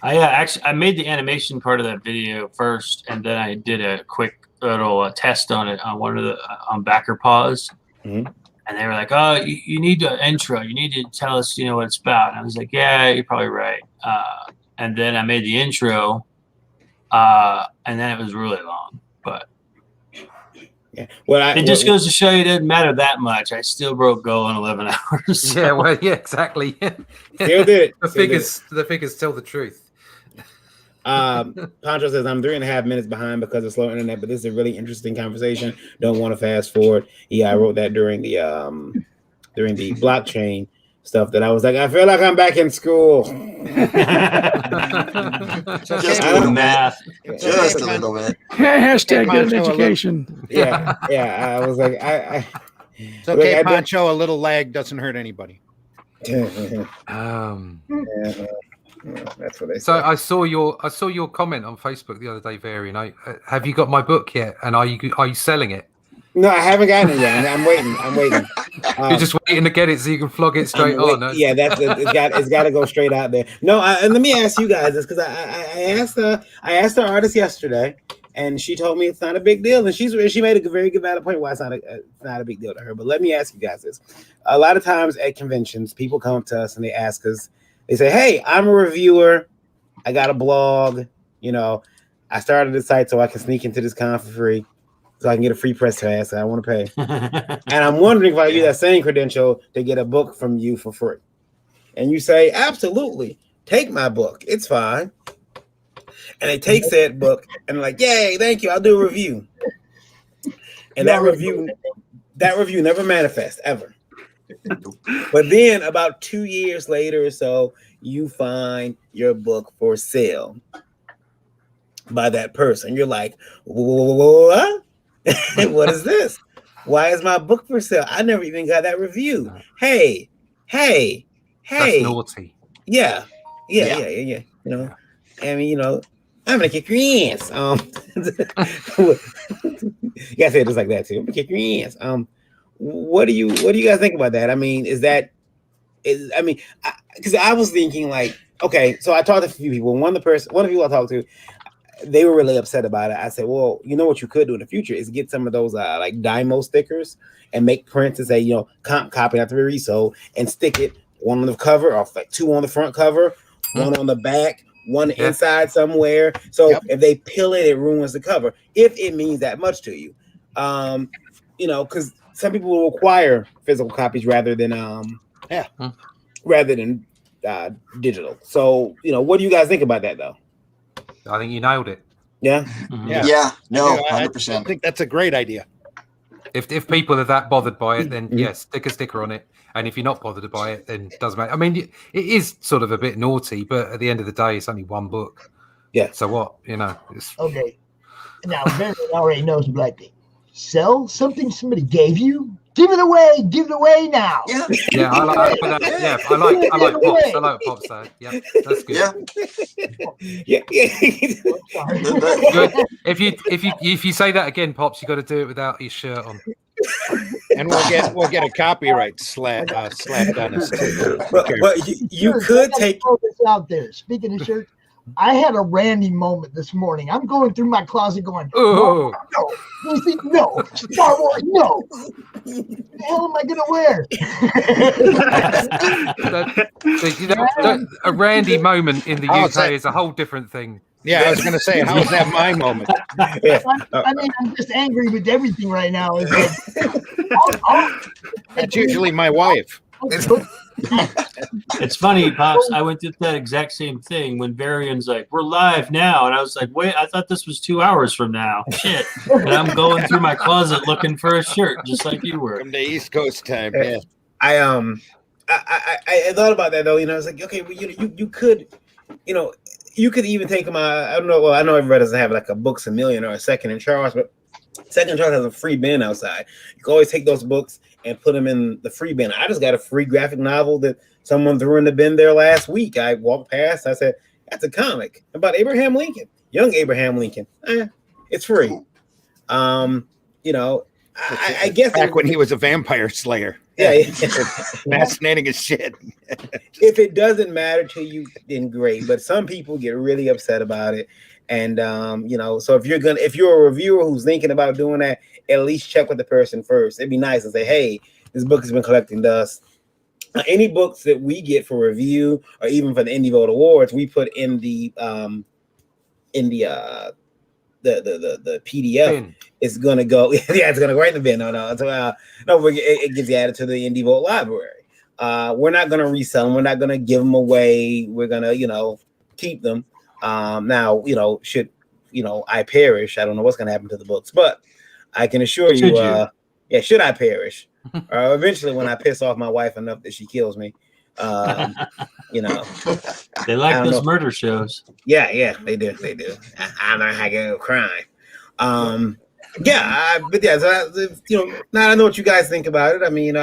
I made the animation part of that video first, and then I did a quick little test on it on one of the on Backer Paws. Mm-hmm. And they were like, "Oh, you need an intro. You need to tell us, what it's about." And I was like, "Yeah, you're probably right." And then I made the intro, and then it was really long. But yeah, well, it just goes to show you it doesn't matter that much. I still broke Go in 11 hours. So. Yeah, well, yeah, exactly. Still did. The figures tell the truth. Pancho says, I'm 3.5 minutes behind because of slow internet, but this is a really interesting conversation. Don't want to fast forward. Yeah, I wrote that during the blockchain stuff that I was like, I feel like I'm back in school. Just a little math. Just a little bit. Hashtag get an education. Yeah. I was like, it's okay, Pancho. A little lag doesn't hurt anybody. That's what they say. So I saw your comment on Facebook the other day, Varian. Have you got my book yet? And are you selling it? No, I haven't gotten it yet. I'm waiting. You're just waiting to get it so you can flog it straight on. Yeah, it's got to go straight out there. No, and let me ask you guys this, because I asked the artist yesterday, and she told me it's not a big deal, and she made a very good valid point why it's not a big deal to her. But let me ask you guys this: a lot of times at conventions, people come up to us and they ask us. They say, "Hey, I'm a reviewer. I got a blog. I started the site so I can sneak into this con for free, so I can get a free press pass. I want to pay. And I'm wondering if I use that same credential to get a book from you for free." And you say, "Absolutely. Take my book. It's fine." And they take said book and they're like, "Yay, thank you. I'll do a review." And that review never manifests ever. But then about 2 years later or so, you find your book for sale by that person. You're like, "What? What is this? Why is my book for sale? I never even got that review." Hey. That's naughty. Yeah. I mean, I'm gonna kick your ass. You gotta say it just like that too. I'm gonna kick your ass. What do you guys think about that? I mean, because I was thinking like, okay, so I talked to a few people. One of the people I talked to, they were really upset about it. I said, well, what you could do in the future is get some of those like Dymo stickers and make prints and say, copy not to be resold, and stick it one on the cover, or like 2 on the front cover, 1 on the back, 1 inside somewhere. So if they peel it, it ruins the cover. If it means that much to you, because some people will require physical copies rather than digital. So what do you guys think about that though? I think you nailed it. Yeah. Yeah. No, 100%. I think that's a great idea. If people are that bothered by it, then yes, stick a sticker on it. And if you're not bothered by it, then it doesn't matter. I mean, it is sort of a bit naughty, but at the end of the day, it's only one book. Yeah. So what? It's... Okay. Now, Barry already knows Black Day. Sell something somebody gave you? Give it away! Give it away now! Yeah, I like that. Yeah, I like Pops. I like Pops there. Yeah, that's good. Yeah. Good. If you say that again, Pops, you got to do it without his shirt on. And we'll get a copyright slapped on us too. But you could take throw this out there. Speaking of shirts, I had a Randy moment this morning. I'm going through my closet going, Oh, no, DC, no, Star Wars, no. What the hell am I gonna wear? A Randy moment in the Oh, UK is a whole different thing. Yeah, I was going to say, how is that my moment? Yeah. I mean, I'm just angry with everything right now. It's That's usually my wife. It's funny, Pops. I went through that exact same thing when Varian's like, "We're live now," and I was like, "Wait, I thought this was 2 hours from now." Shit, and I'm going through my closet looking for a shirt, just like you were. From the East Coast time, yeah. I thought about that though. You know, I was like, okay, well, you could, you know, you could even take them. I don't know. Well, I know everybody doesn't have like a Books a Million or a Second in Charge, but Second in Charge has a free bin outside. You can always take those books and put them in the free bin. I just got a free graphic novel that someone threw in the bin there last week. I walked past. I said, "That's a comic about Abraham Lincoln, young Abraham Lincoln. It's free." You know, I guess back when he was a vampire slayer. Yeah. Fascinating as shit. If it doesn't matter to you, then great. But some people get really upset about it. And you know, so if you're a reviewer who's thinking about doing that, at least check with the person first. It'd be nice to say, "Hey, this book has been collecting dust." Any books that we get for review, or even for the Indie Vote Awards, we put in the PDF. Bin. It's gonna go. Yeah, it's gonna go right in the bin. No, it gets added to the Indie Vote library. We're not gonna resell them. We're not gonna give them away. We're gonna, you know, keep them. Now, you know, should I perish, I don't know what's gonna happen to the books, but I can assure you, should I perish, eventually when I piss off my wife enough that she kills me, you know, they like those murder shows. Yeah, they do. I'm not gonna go crying. But so you know, now I know what you guys think about it. I mean,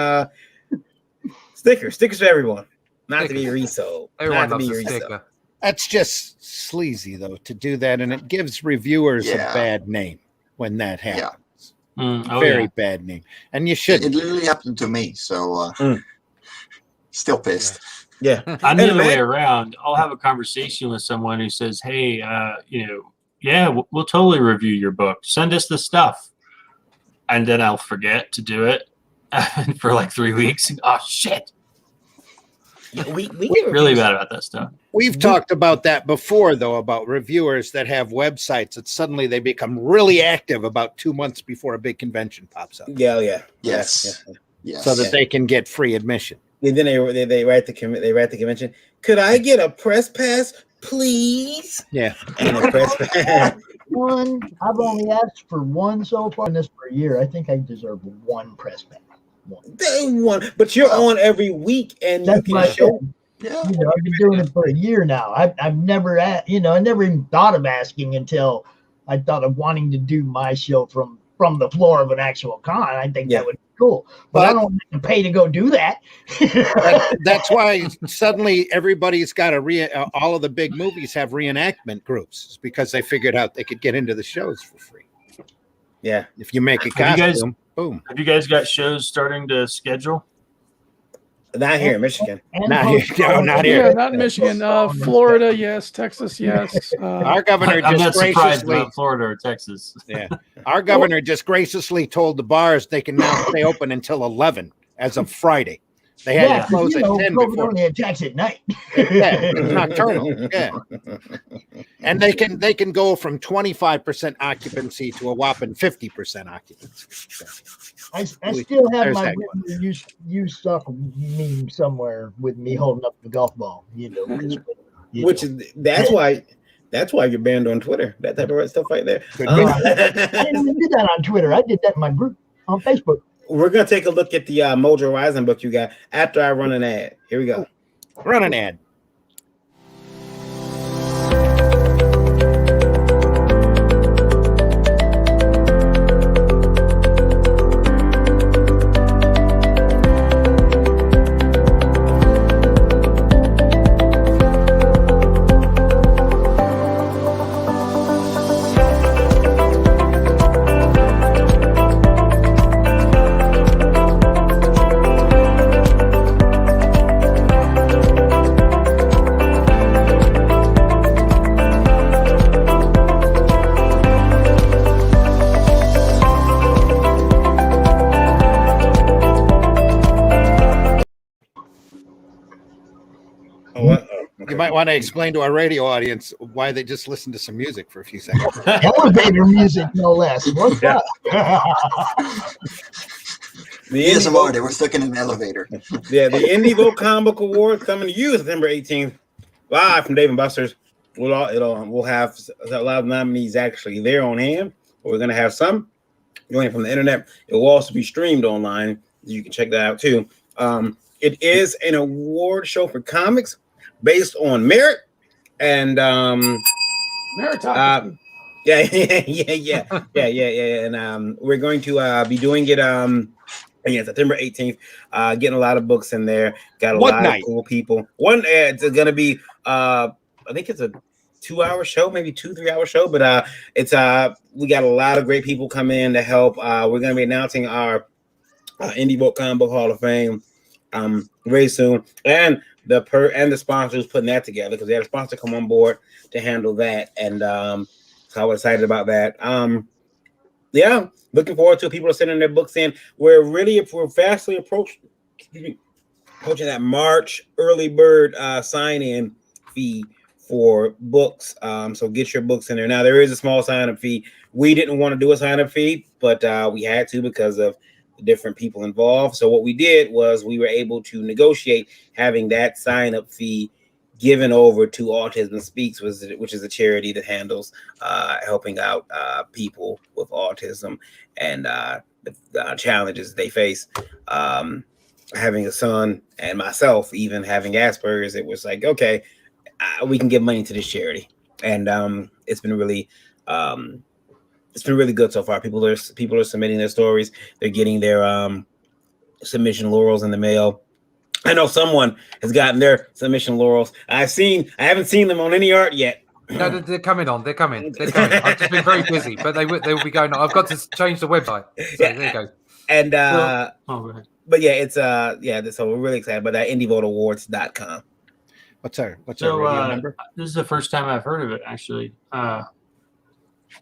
stickers for everyone, not to be resold. Everyone loves a sticker. That's just sleazy, though, to do that, and it gives reviewers a bad name when that happens. Very bad name, and you should. It literally happened to me, so still pissed. Yeah, I'm the other way around. I'll have a conversation with someone who says, "Hey, you know, we'll totally review your book. Send us the stuff," and then I'll forget to do it for like 3 weeks. Oh shit! We get really bad about that stuff. We've talked about that before, though, about reviewers that have websites that suddenly they become really active about 2 months before a big convention pops up. Yeah. Yes. So that they can get free admission. And then they write the convention. Could I get a press pass, please? Yeah. And a press pass. One. I've only asked for one so far in this for a year. I think I deserve one press pass. One. But you're on every week, and that's you can show. Yeah. You know, I've been doing it for a year now. I've never, I never even thought of asking until I thought of wanting to do my show from the floor of an actual con. I think that would be cool, but I don't have to pay to go do that. That's why suddenly everybody's got all of the big movies have reenactment groups because they figured out they could get into the shows for free. Yeah, if you make a costume, boom. Have you guys got shows starting to schedule? Not here in Michigan. Not here. No, not here. Yeah, not in Michigan. Florida, yes. Texas, yes. Our governor I'm just not surprised graciously about Florida or Texas. Yeah, our governor just graciously told the bars they can now stay open until 11 as of Friday. They had to close at 10 before. Only attacks at night. Yeah, nocturnal. Yeah, and they can go from 25% occupancy to a whopping 50% occupancy. So, I still have my you suck meme somewhere with me holding up the golf ball. That's why you're banned on Twitter. That type of stuff right there. I didn't even do that on Twitter. I did that in my group on Facebook. We're gonna take a look at the Mojo Rising book you got after I run an ad. Here we go. Run an ad. want to explain to our radio audience why they just listen to some music for a few seconds. Elevator music, no less. What's up? The ASMR, they were stuck in an elevator. Yeah, the Indie Vote Comic Book Award coming to you September 18th, live from Dave and Buster's. We'll have a lot of nominees actually there on hand. We're going to have some going from the internet. It will also be streamed online. You can check that out too. It is an award show for comics based on merit and Meritocracy. Yeah. And we're going to be doing it again September 18th. Getting a lot of books in there. Got a lot of cool people. It's going to be I think it's a 2-hour show, maybe 2-3 hour show, but it's we got a lot of great people coming in to help. We're going to be announcing our Indie Book Comic Book Hall of Fame very soon, and the sponsors putting that together because they had a sponsor come on board to handle that, and so I was excited about that. Yeah, looking forward to people are sending their books in. We're fastly approaching that March early bird sign-in fee for books. So get your books in there. Now there is a small sign-up fee. We didn't want to do a sign-up fee, but we had to because of the different people involved. So what we did was we were able to negotiate having that sign-up fee given over to Autism Speaks, which is a charity that handles helping out people with autism and the challenges they face. Having a son and myself even having Asperger's, it was like, okay, we can give money to this charity, and it's been really good so far. People are submitting their stories. They're getting their submission laurels in the mail. I know someone has gotten their submission laurels. I haven't seen them on any art yet. No, they're coming on. They're coming. I've just been very busy, but they will be going on. I've got to change the website. So there you go. And but yeah, it's so we're really excited about that. IndieVoteAwards.com. What's our radio number? This is the first time I've heard of it, actually.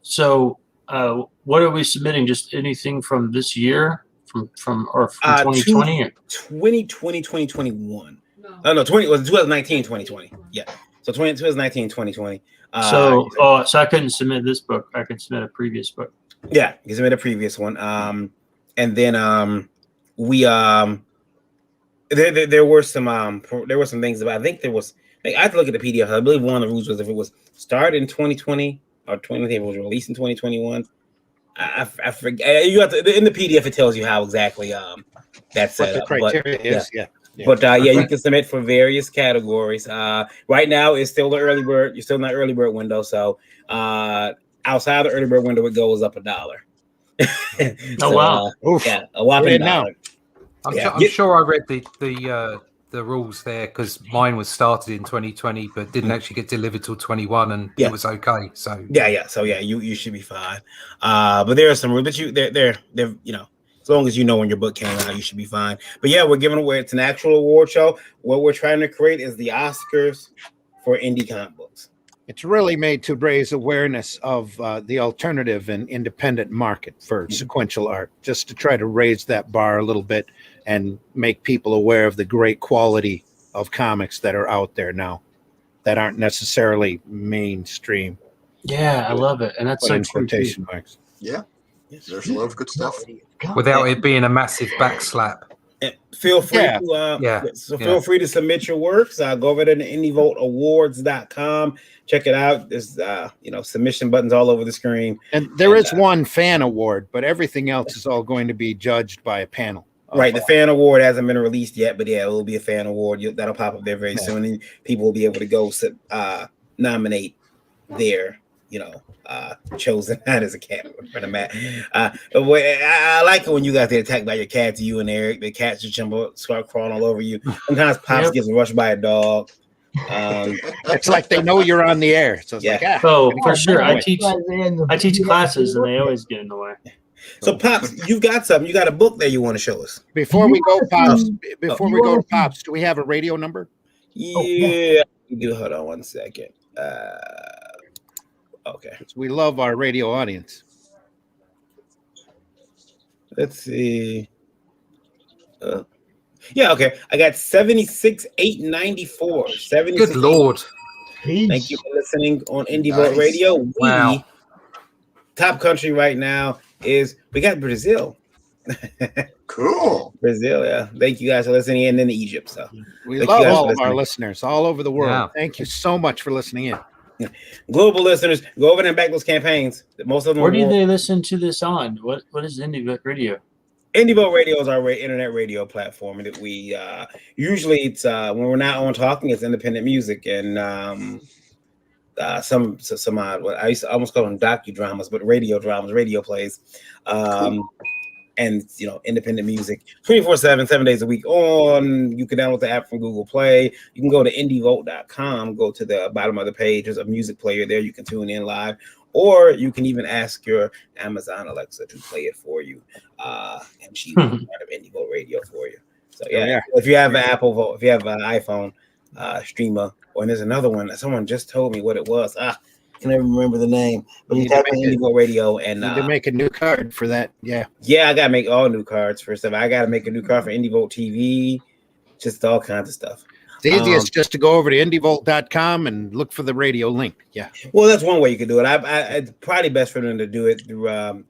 So what are we submitting? Just anything from this year, from 2020? 2020, 2021. No, 2019, 2020. Yeah. So 2019, 2020. So I couldn't submit this book. I could submit a previous book. Yeah, you submit a previous one. And then we there were some things about. I think there was. I have to look at the PDF. I believe one of the rules was if it was started in 2020 or 2020, it was released in 2021. I forget. You have to in the PDF. It tells you how exactly that's set up. Criteria is. Yeah. But you can submit for various categories. Right now, it's still the early bird. You're still in the early bird window. So outside the early bird window, it goes up $1. Oh wow! Yeah, a whopping $1. I'm sure I read the rules there because mine was started in 2020 but didn't actually get delivered till 21, and it was okay. So you should be fine. But there are some rules, but they're as long as you know when your book came out, you should be fine. But yeah, we're giving away. It's an actual award show. What we're trying to create is the Oscars for indie comic books. It's really made to raise awareness of the alternative and independent market for sequential art, just to try to raise that bar a little bit and make people aware of the great quality of comics that are out there now that aren't necessarily mainstream. Yeah, I love it. And that's in quotation marks. Yeah, there's a lot of good stuff. Without it being a massive backslap. Feel free to feel free to submit your works. Go over to IndieVoteAwards.com. Check it out. There's submission buttons all over the screen. And there is one fan award, but everything else is all going to be judged by a panel. Right, the fan award hasn't been released yet, but it will be a fan award. That'll pop up there very soon, and people will be able to go nominate their chosen. That is a cat for the mat. I like it when you guys get attacked by your cats. You and Eric, the cats just start crawling all over you. Sometimes Pops gets rushed by a dog. It's like they know you're on the air. So it's for sure. I teach classes, and they always get in the way. So Pops, you've got something. You got a book that you want to show us. Before we go, Pops. Before we go to Pops, do we have a radio number? Yeah. Hold on 1 second. Okay. We love our radio audience. Let's see. Okay. I got 76,894. Good Lord. Peace. Thank you for listening on Indie Vote Radio. Wow. Top country right now is we got Brazil. Cool. Brazil, yeah. Thank you guys for listening, and then Egypt. So We thank love you guys all for of our listening. listeners all over the world. Yeah. Thank you so much for listening in. Global listeners, go over there and back those campaigns. Most of them Where are do they listen to this on? What is Indie Book Radio? Indie Vote Radio is our internet radio platform that we usually it's when we're not on talking, it's independent music and some what I used to almost call them docudramas, but radio dramas, radio plays. And independent music 24/7, 7 days a week on. You can download the app from Google Play. You can go to indievote.com, go to the bottom of the page. There's a music player there. You can tune in live, or you can even ask your Amazon Alexa to play it for you. And she will be part of Indie Vote Radio for you. So yeah, if you have an Apple Vote, if you have an iPhone streamer, and there's another one that someone just told me what it was. I can never remember the name, but you type in Indie Vote Radio and need to make a new card for that. Yeah, I gotta make all new cards for stuff. I gotta make a new card for Indie Vote TV, just all kinds of stuff. The easiest just to go over to indievolt.com and look for the radio link. Yeah. Well, that's one way you could do it. It's probably best for them to do it through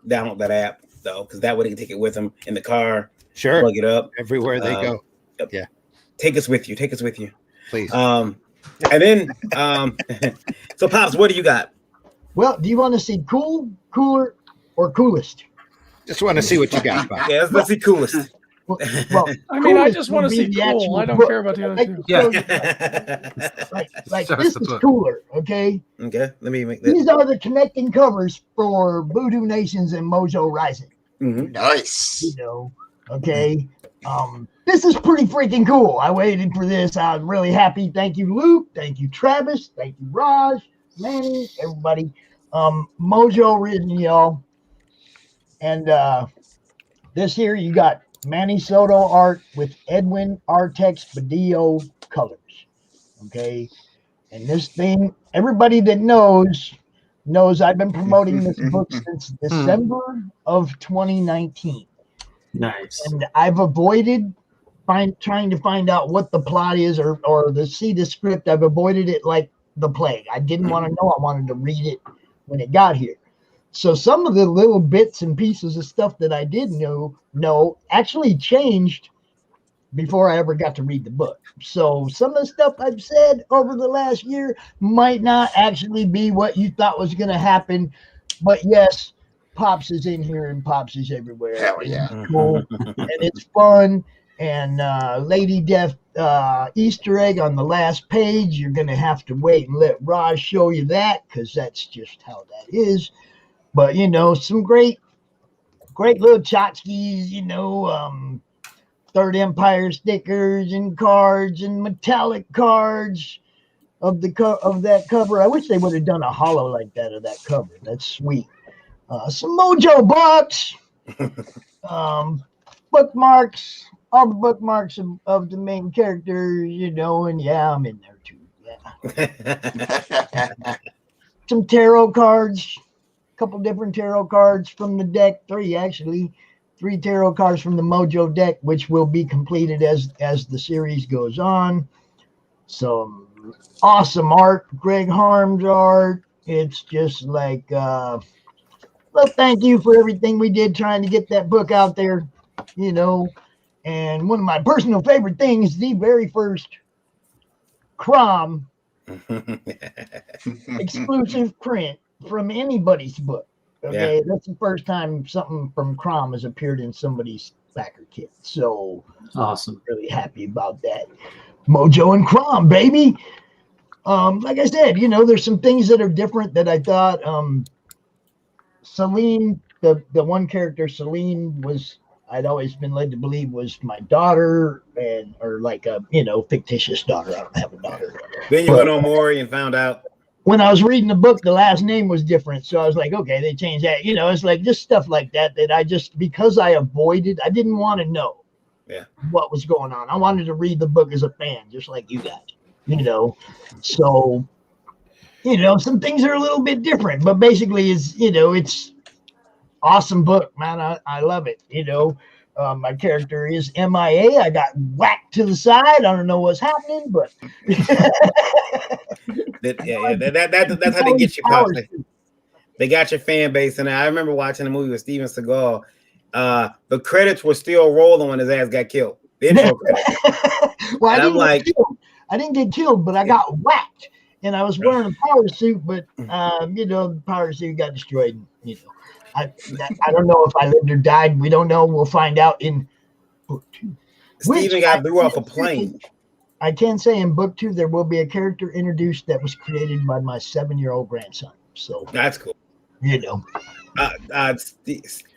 download that app though, because that way they can take it with them in the car. Sure. Plug it up everywhere they go. Yep. Yeah. Take us with you. Take us with you, please. And then, so Pops, what do you got? Well, do you want to see cool, cooler, or coolest? Just want to see what you got, Bob. Yeah, let's see coolest. Well, I mean, I coolest just want would to be see the cool. actual I don't book. care about the other Like two. like Show us this the is book. cooler, okay? Okay, let me make this. These are the connecting covers for Voodoo Nations and Mojo Rising. Nice. Okay. This is pretty freaking cool. I waited for this. I was really happy. Thank you, Luke. Thank you, Travis. Thank you, Raj, Manny, everybody. Mojo written, y'all. And this here, you got Manny Soto art with Edwin Artex Badillo colors. Okay. And this thing, everybody that knows I've been promoting this book since December of 2019. Nice. And I've avoided trying to find out what the plot is or to see the script. I've avoided it like the plague. I didn't want to know. I wanted to read it when it got here. So some of the little bits and pieces of stuff that I did know actually changed before I ever got to read the book. So some of the stuff I've said over the last year might not actually be what you thought was going to happen. But yes, Pops is in here and Pops is everywhere. Hell yeah. It's cool and it's fun. And Lady Death Easter egg on the last page. You're going to have to wait and let Raj show you that because that's just how that is. But, some great little tchotchkes, Third Empire stickers and cards and metallic cards of that cover. I wish they would have done a holo like that of that cover. That's sweet. Some Mojo bucks, bookmarks, all the bookmarks of the main characters, and yeah, I'm in there too. Yeah. Some tarot cards, a couple different tarot cards from the deck, three tarot cards from the Mojo deck, which will be completed as the series goes on. Some awesome art, Greg Harm's art. It's just like, well, thank you for everything we did trying to get that book out there, And one of my personal favorite things, the very first Crom exclusive print from anybody's book. Okay, that's the first time something from Crom has appeared in somebody's backer kit. So awesome. Really happy about that. Mojo and Crom, baby. Like I said, there's some things that are different that I thought Celine, the one character, Celine, I'd always been led to believe was my daughter or like a, fictitious daughter. I don't have a daughter. Then you went on Maury and found out. When I was reading the book, the last name was different. So I was like, okay, they changed that. It's like just stuff like that I just, because I avoided, I didn't want to know what was going on. I wanted to read the book as a fan, just like you guys, So, some things are a little bit different, but basically it's awesome book, man. I love it, My character is MIA. I got whacked to the side. I don't know what's happening, but that's how they get you. They got your fan base, and I remember watching the movie with Steven Seagal. The credits were still rolling when his ass got killed. The intro credits. Well, I didn't get killed, but I got whacked, and I was wearing a power suit. But the power suit got destroyed. I don't know if I lived or died. We don't know. We'll find out in book 2. Steven got blew off a plane. I can say in book 2 there will be a character introduced that was created by my 7-year-old grandson. So that's cool.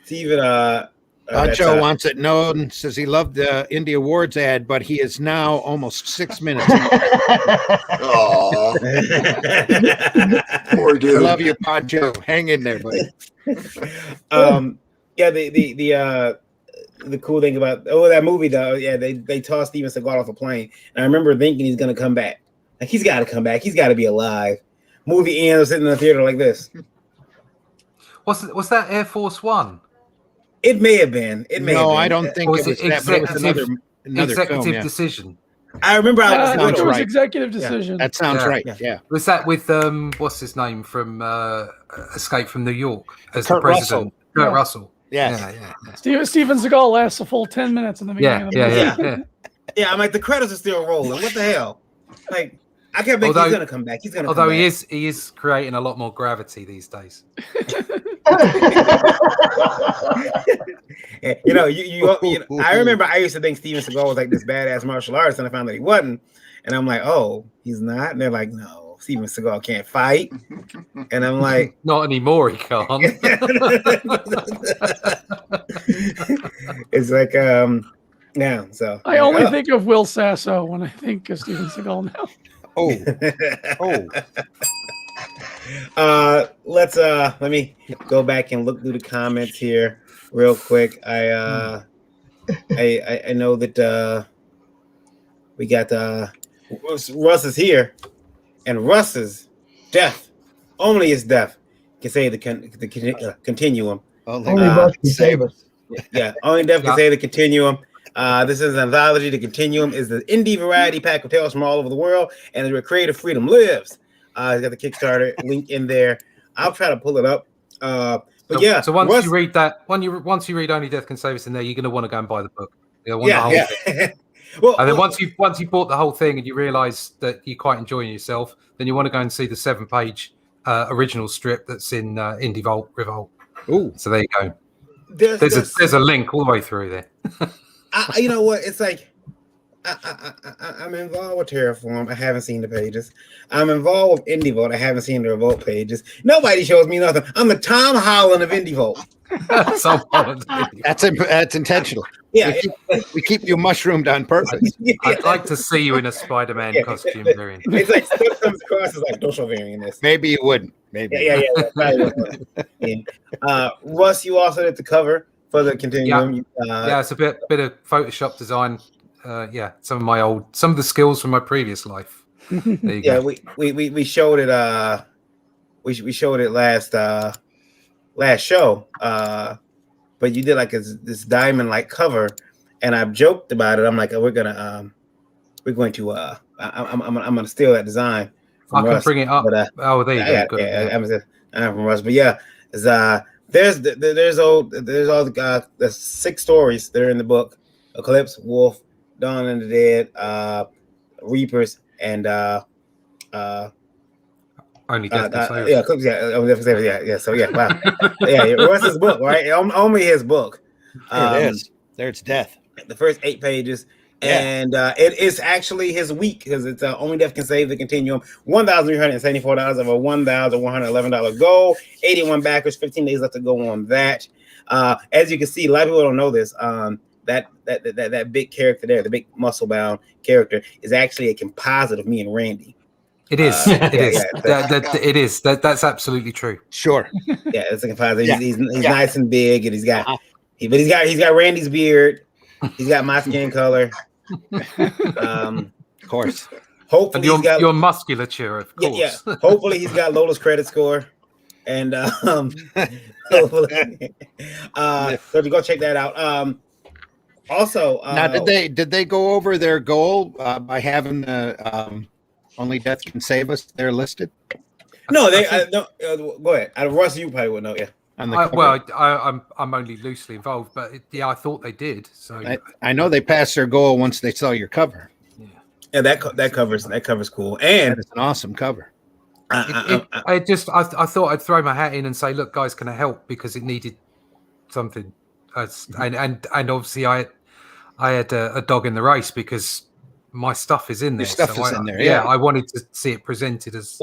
Steven Pancho wants it known, says he loved the Indie Awards ad, but he is now almost 6 minutes. Oh, poor dude. I love you, Pancho. Hang in there, buddy. The cool thing about that movie though, they tossed Steven Seagal off a plane, and I remember thinking he's gonna come back. Like he's got to come back. He's got to be alive. Movie ends, sitting in the theater like this. Was that Air Force One? It may have been. No, I don't think it was that, but it was another executive film, decision. I remember it was executive decision. That sounds right. Yeah. Was that with what's his name from Escape from New York as Kurt the president? Russell. Kurt Russell. Yeah. Steven Seagal lasts a full 10 minutes in the beginning of the movie. Yeah, I'm like, the credits are still rolling. What the hell? Like, I can't think he's gonna come back. He's gonna. Although he is creating a lot more gravity these days. I remember I used to think Steven Seagal was like this badass martial artist, and I found that he wasn't. And I'm like, oh, he's not. And they're like, no, Steven Seagal can't fight. And I'm like, not anymore. He can't. It's like, yeah. So I only think of Will Sasso when I think of Steven Seagal now. Let me go back and look through the comments here real quick. I know that we got Russ is here, and Russ's death, only his death, can save the continuum. Only Russ can save us. Yeah, only death can save the continuum. This is an anthology. The Continuum is the indie variety pack of tales from all over the world, and where creative freedom lives. He's got the Kickstarter link in there. I'll try to pull it up. So once you read that, once you read Only Death Can Save Us in there, you're going to want to go and buy the book. You'll want the whole thing. And then once you bought the whole thing and you realise that you're quite enjoying yourself, then you want to go and see the 7-page original strip that's in Indie Revolt. Ooh, so there you go. There's a link all the way through there. You know what? It's like I'm involved with Terraform. I haven't seen the pages. I'm involved with IndieVolt. I haven't seen the Revolt pages. Nobody shows me nothing. I'm the Tom Holland of IndieVolt. That's intentional. Yeah, we keep you mushroomed on purpose. I'd like to see you in a Spider-Man costume, Varian. It's like stuff comes across as like, don't show Varian this. Maybe you wouldn't. Maybe. Yeah. Russ, you also did the cover for the Continuum. Yeah, it's a bit of Photoshop design. Some of the skills from my previous life. There you go. We showed it. We showed it last show. But you did like this diamond like cover, and I've joked about it. I'm like, we're going to I'm gonna steal that design. I can bring it up. But, there you go. I'm from Russ, but yeah, there's all the 6 stories that are in the book: Eclipse, Wolf, Dawn and the Dead, Reapers, and Only Death Can Save. Only Death Can Save. Yeah. So yeah, wow. Russ's book, right? Only his book. There it is. There's death. The first 8 pages. And it is actually his week because it's Only Death Can Save the Continuum. $1,374 of a $1,111 goal. 81 backers. 15 days left to go on that. As you can see, a lot of people don't know this. That big character there, the big muscle bound character, is actually a composite of me and Randy. It is. It is. That's absolutely true. Sure. Yeah, it's a composite. He's nice and big, and he's got Randy's beard. He's got my skin color. Of course. Hopefully, and your musculature, of course. Yeah. Hopefully, he's got Lola's credit score, and hopefully, so to go check that out. Also, now did they go over their goal by having only death can save us? They're listed. No, no. Go ahead. Russ, you probably would know. Yeah. I'm only loosely involved, but I thought they did. So I know they passed their goal once they saw your cover. Yeah, that covers cool, and it's an awesome cover. I thought I'd throw my hat in and say, look, guys, can I help, because it needed something, and obviously I had a dog in the race because my stuff is in there. Your stuff is in there. Yeah, I wanted to see it presented as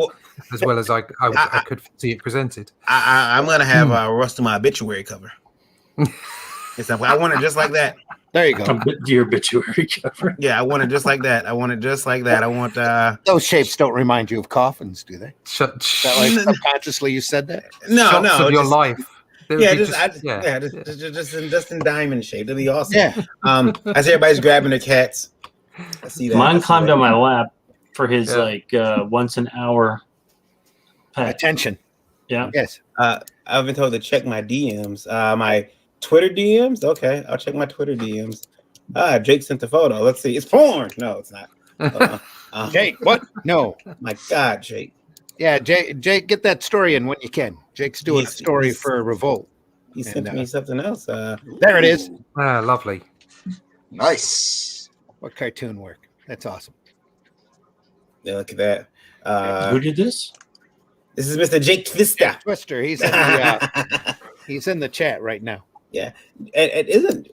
well as I could see it presented. I'm gonna have Russ do my obituary cover. I want it just like that. There you go. Your obituary cover. Yeah, I want it just like that. I want those shapes don't remind you of coffins, do they? Is that like subconsciously you said that? No, Shots of your life. Just in diamond shape. That'd be awesome. Yeah. As everybody's grabbing their cats. I see that. Mine climbed on my lap for his once an hour attention. Yeah. Yes. I've been told to check my DMs. My Twitter DMs. Okay, I'll check my Twitter DMs. Jake sent the photo. Let's see. It's porn. No, it's not. Jake, what? No. My God, Jake. Yeah, Jake, get that story in when you can. Jake's doing a story for Revolt. He sent me something else. There it is. Lovely. Nice. What cartoon work? That's awesome. Yeah, look at that. Who did this? This is Mr. Jake Twister. Twister. He's in the chat right now. Yeah, and isn't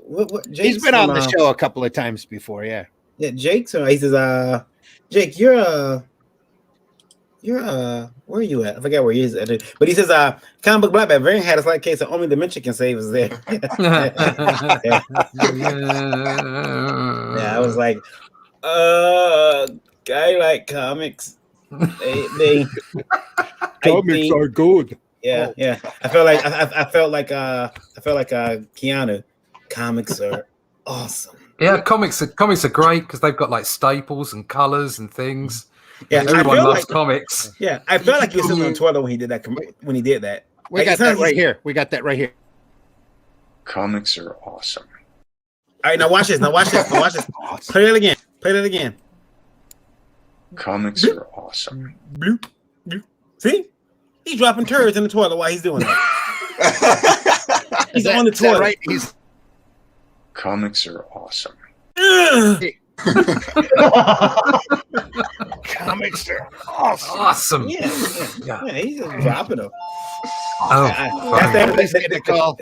he's been on the show a couple of times before? Yeah. Yeah, Jake's. He says, Jake, you're where are you at? I forgot where he is at. But he says, comic book black belt variant had a slight case of only dementia can save us there. Yeah, I was like, I like comics. They comics are good. Yeah, yeah. I felt like Keanu. Comics are awesome. Yeah, comics are great because they've got like staples and colors and things. Yeah, everyone loves comics. Yeah, I felt like he was sitting on the toilet when he did that. We got that right here. We got that right here. Comics are awesome. All right, now watch this. Play it again. Comics are awesome. Bloop, bloop. See? He's dropping turds in the toilet while he's doing that. He's on the toilet. Right? Comics are awesome. Comics are awesome. Awesome. Yeah, he's just dropping them.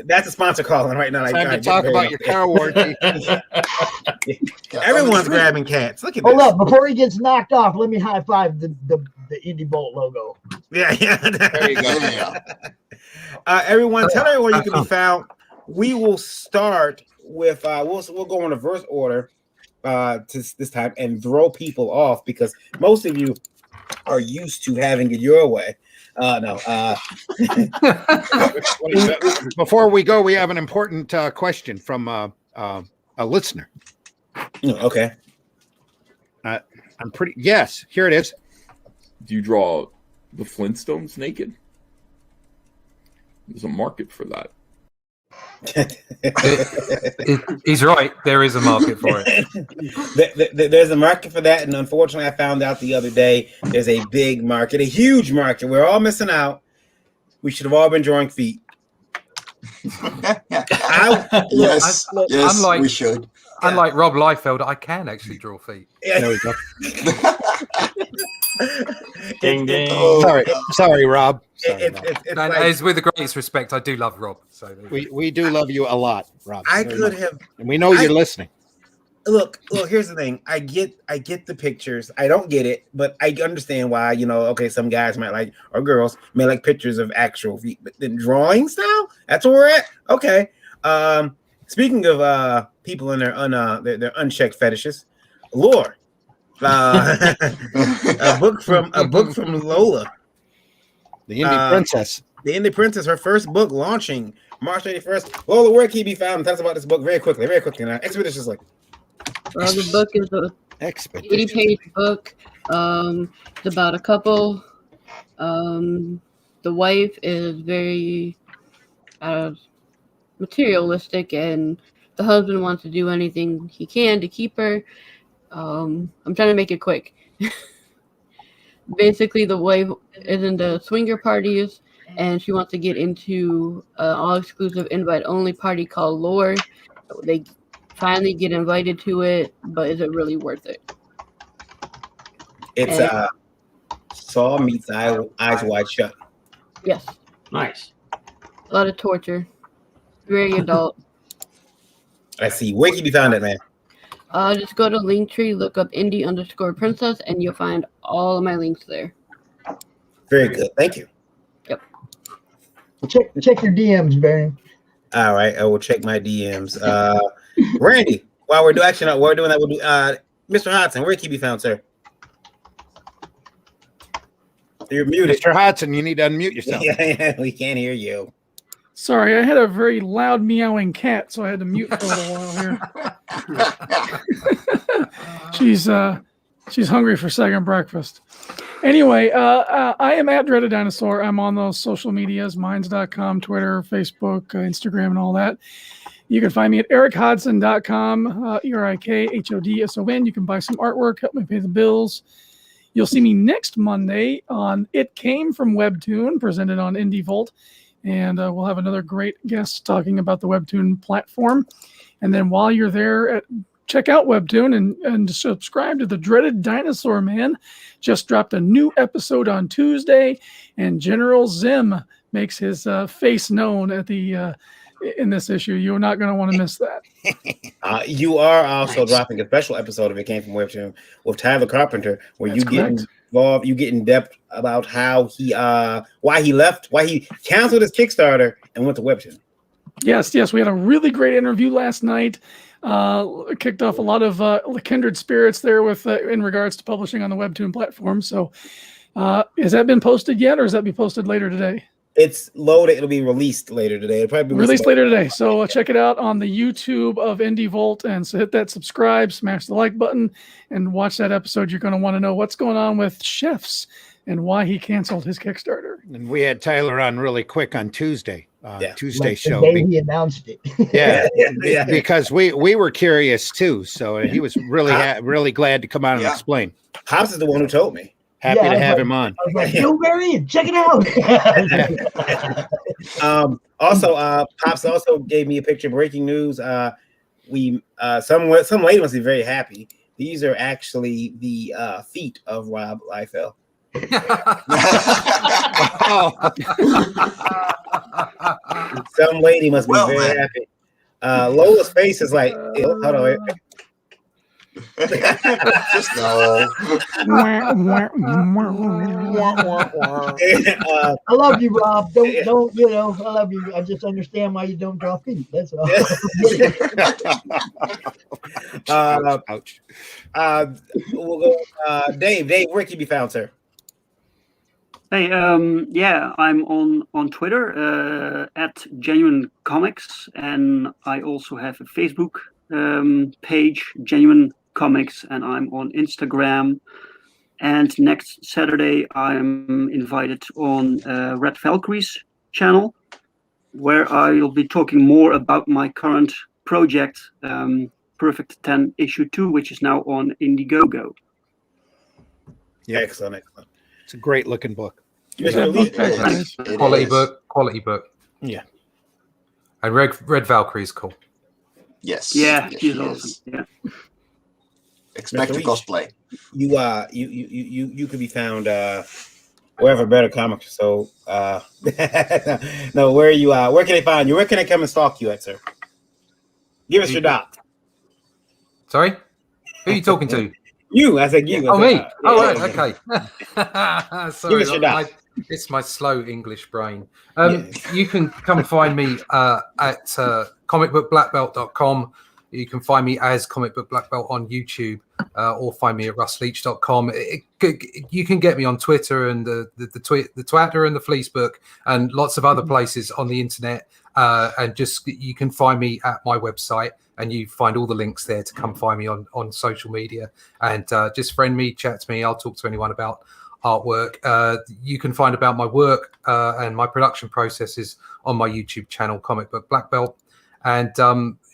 That's a sponsor calling right now. Time to talk about your car warranty. Everyone's grabbing cats. Look at this. Hold up, before he gets knocked off, let me high five the Indie Bolt logo. Yeah. There you go. Everyone, tell everyone you can be found. We will start with we'll go in reverse order this time and throw people off because most of you are used to having it your way. Before we go, we have an important question from a listener. Okay. Yes, here it is. Do you draw the Flintstones naked? There's a market for that. He's right. There is a market for it. There's a market for that, and unfortunately, I found out the other day there's a big market, a huge market. We're all missing out. We should have all been drawing feet. Yes, unlike, we should. Unlike Rob Liefeld, I can actually draw feet. Yeah. There we go. Ding ding. Sorry, Rob. It's with the greatest respect, I do love Rob. So we do love you a lot, Rob. And we know you're listening. Look. Here's the thing. I get the pictures. I don't get it, but I understand why. Okay, some guys might like, or girls may like pictures of actual feet, but then drawing style. That's where we're at. Okay. Speaking of people in their unchecked fetishes, lore. A book from Lola, the Indie Princess. The Indie Princess, her first book launching March 31st. Lola, where can you be found? Tell us about this book very quickly. Now, expeditiously. The book is a 80-page book. It's about a couple. The wife is very materialistic and the husband wants to do anything he can to keep her. I'm trying to make it quick. Basically, the wife is into swinger parties, and she wants to get into an all-exclusive invite-only party called Lore. They finally get invited to it, but is it really worth it? It's Saw meets Eyes Wide Shut. Yes. Nice. A lot of torture. Very adult. Let's see. Where can you be found at, man? Just go to Linktree, look up indie_princess, and you'll find all of my links there. Very good. Thank you. Yep. Check your DMs, Barry. All right. I will check my DMs. Randy, while we're doing that, we'll do Mr. Hodson, where can you be found, sir? You're muted. Mr. Hodson, you need to unmute yourself. Yeah, we can't hear you. Sorry, I had a very loud meowing cat, so I had to mute for a little while here. She's hungry for second breakfast. Anyway, I am at Dreaded Dinosaur. I'm on those social medias, minds.com, Twitter, Facebook, Instagram, and all that. You can find me at erichodson.com, ERIKHODSON. You can buy some artwork, help me pay the bills. You'll see me next Monday on It Came From Webtoon, presented on Indie Volt. And we'll have another great guest talking about the Webtoon platform. And then while you're there, check out Webtoon and subscribe to the Dreaded Dinosaur Man. Just dropped a new episode on Tuesday, and General Zim makes his face known at the in this issue. You're not going to want to miss that. You are also dropping a special episode of It Came From Webtoon with Tyler Carpenter, where you get involved, you get in depth about how he why he canceled his Kickstarter and went to Webtoon. Yes, we had a really great interview last night. Kicked off a lot of kindred spirits there with in regards to publishing on the Webtoon platform. So has that been posted yet, or is that be posted later today? It's loaded. It'll be released later today. It'll probably be released later today. So check it out on the YouTube of Indie Volt, and so hit that subscribe, smash the like button, and watch that episode. You're going to want to know what's going on with Chefs and why he canceled his Kickstarter. And we had Tyler on really quick on Tuesday. Tuesday show. The day he announced it. Yeah, because we were curious too. So he was really glad to come out and explain. Hobbs is the one who told me. Happy to have him on. I was like, yo, Barry, check it out. Also, Pops also gave me a picture of breaking news. Some lady must be very happy. These are actually the feet of Rob Liefeld. Some lady must be very happy. Lola's face is like, hold on. Just no. I love you, Rob. Don't I love you. I just understand why you don't draw feet. That's all. Ouch. We'll go. Dave, where can you be found, sir? Hey, I'm on Twitter at Genuine Comics, and I also have a Facebook page, Genuine Comics, and I'm on Instagram. And next Saturday, I'm invited on Red Valkyrie's channel, where I'll be talking more about my current project, Perfect 10 Issue 2, which is now on Indiegogo. Yeah, excellent. It's a great looking book. Quality book. Yeah. And Red Valkyrie is cool. Yes. Yeah, yes, she's awesome. Yeah. Expect to cosplay. You could be found wherever better comics are sold. No, where are you? Where can they find you? Where can they come and stalk you at, sir? Give us your dot. Sorry, who are you talking to? You. I said you. Oh, me. Yeah. Oh, right. Okay. Sorry, Give us your dot. it's my slow English brain. You can come find me at comicbookblackbelt.com. You can find me as Comic Book Black Belt on YouTube, or find me at russleach.com. You can get me on Twitter and the Twitter and the Fleecebook and lots of other places on the internet. And just you can find me at my website, and you find all the links there to come find me on social media. And just friend me, chat to me. I'll talk to anyone about artwork. You can find about my work and my production processes on my YouTube channel, Comic Book Black Belt. And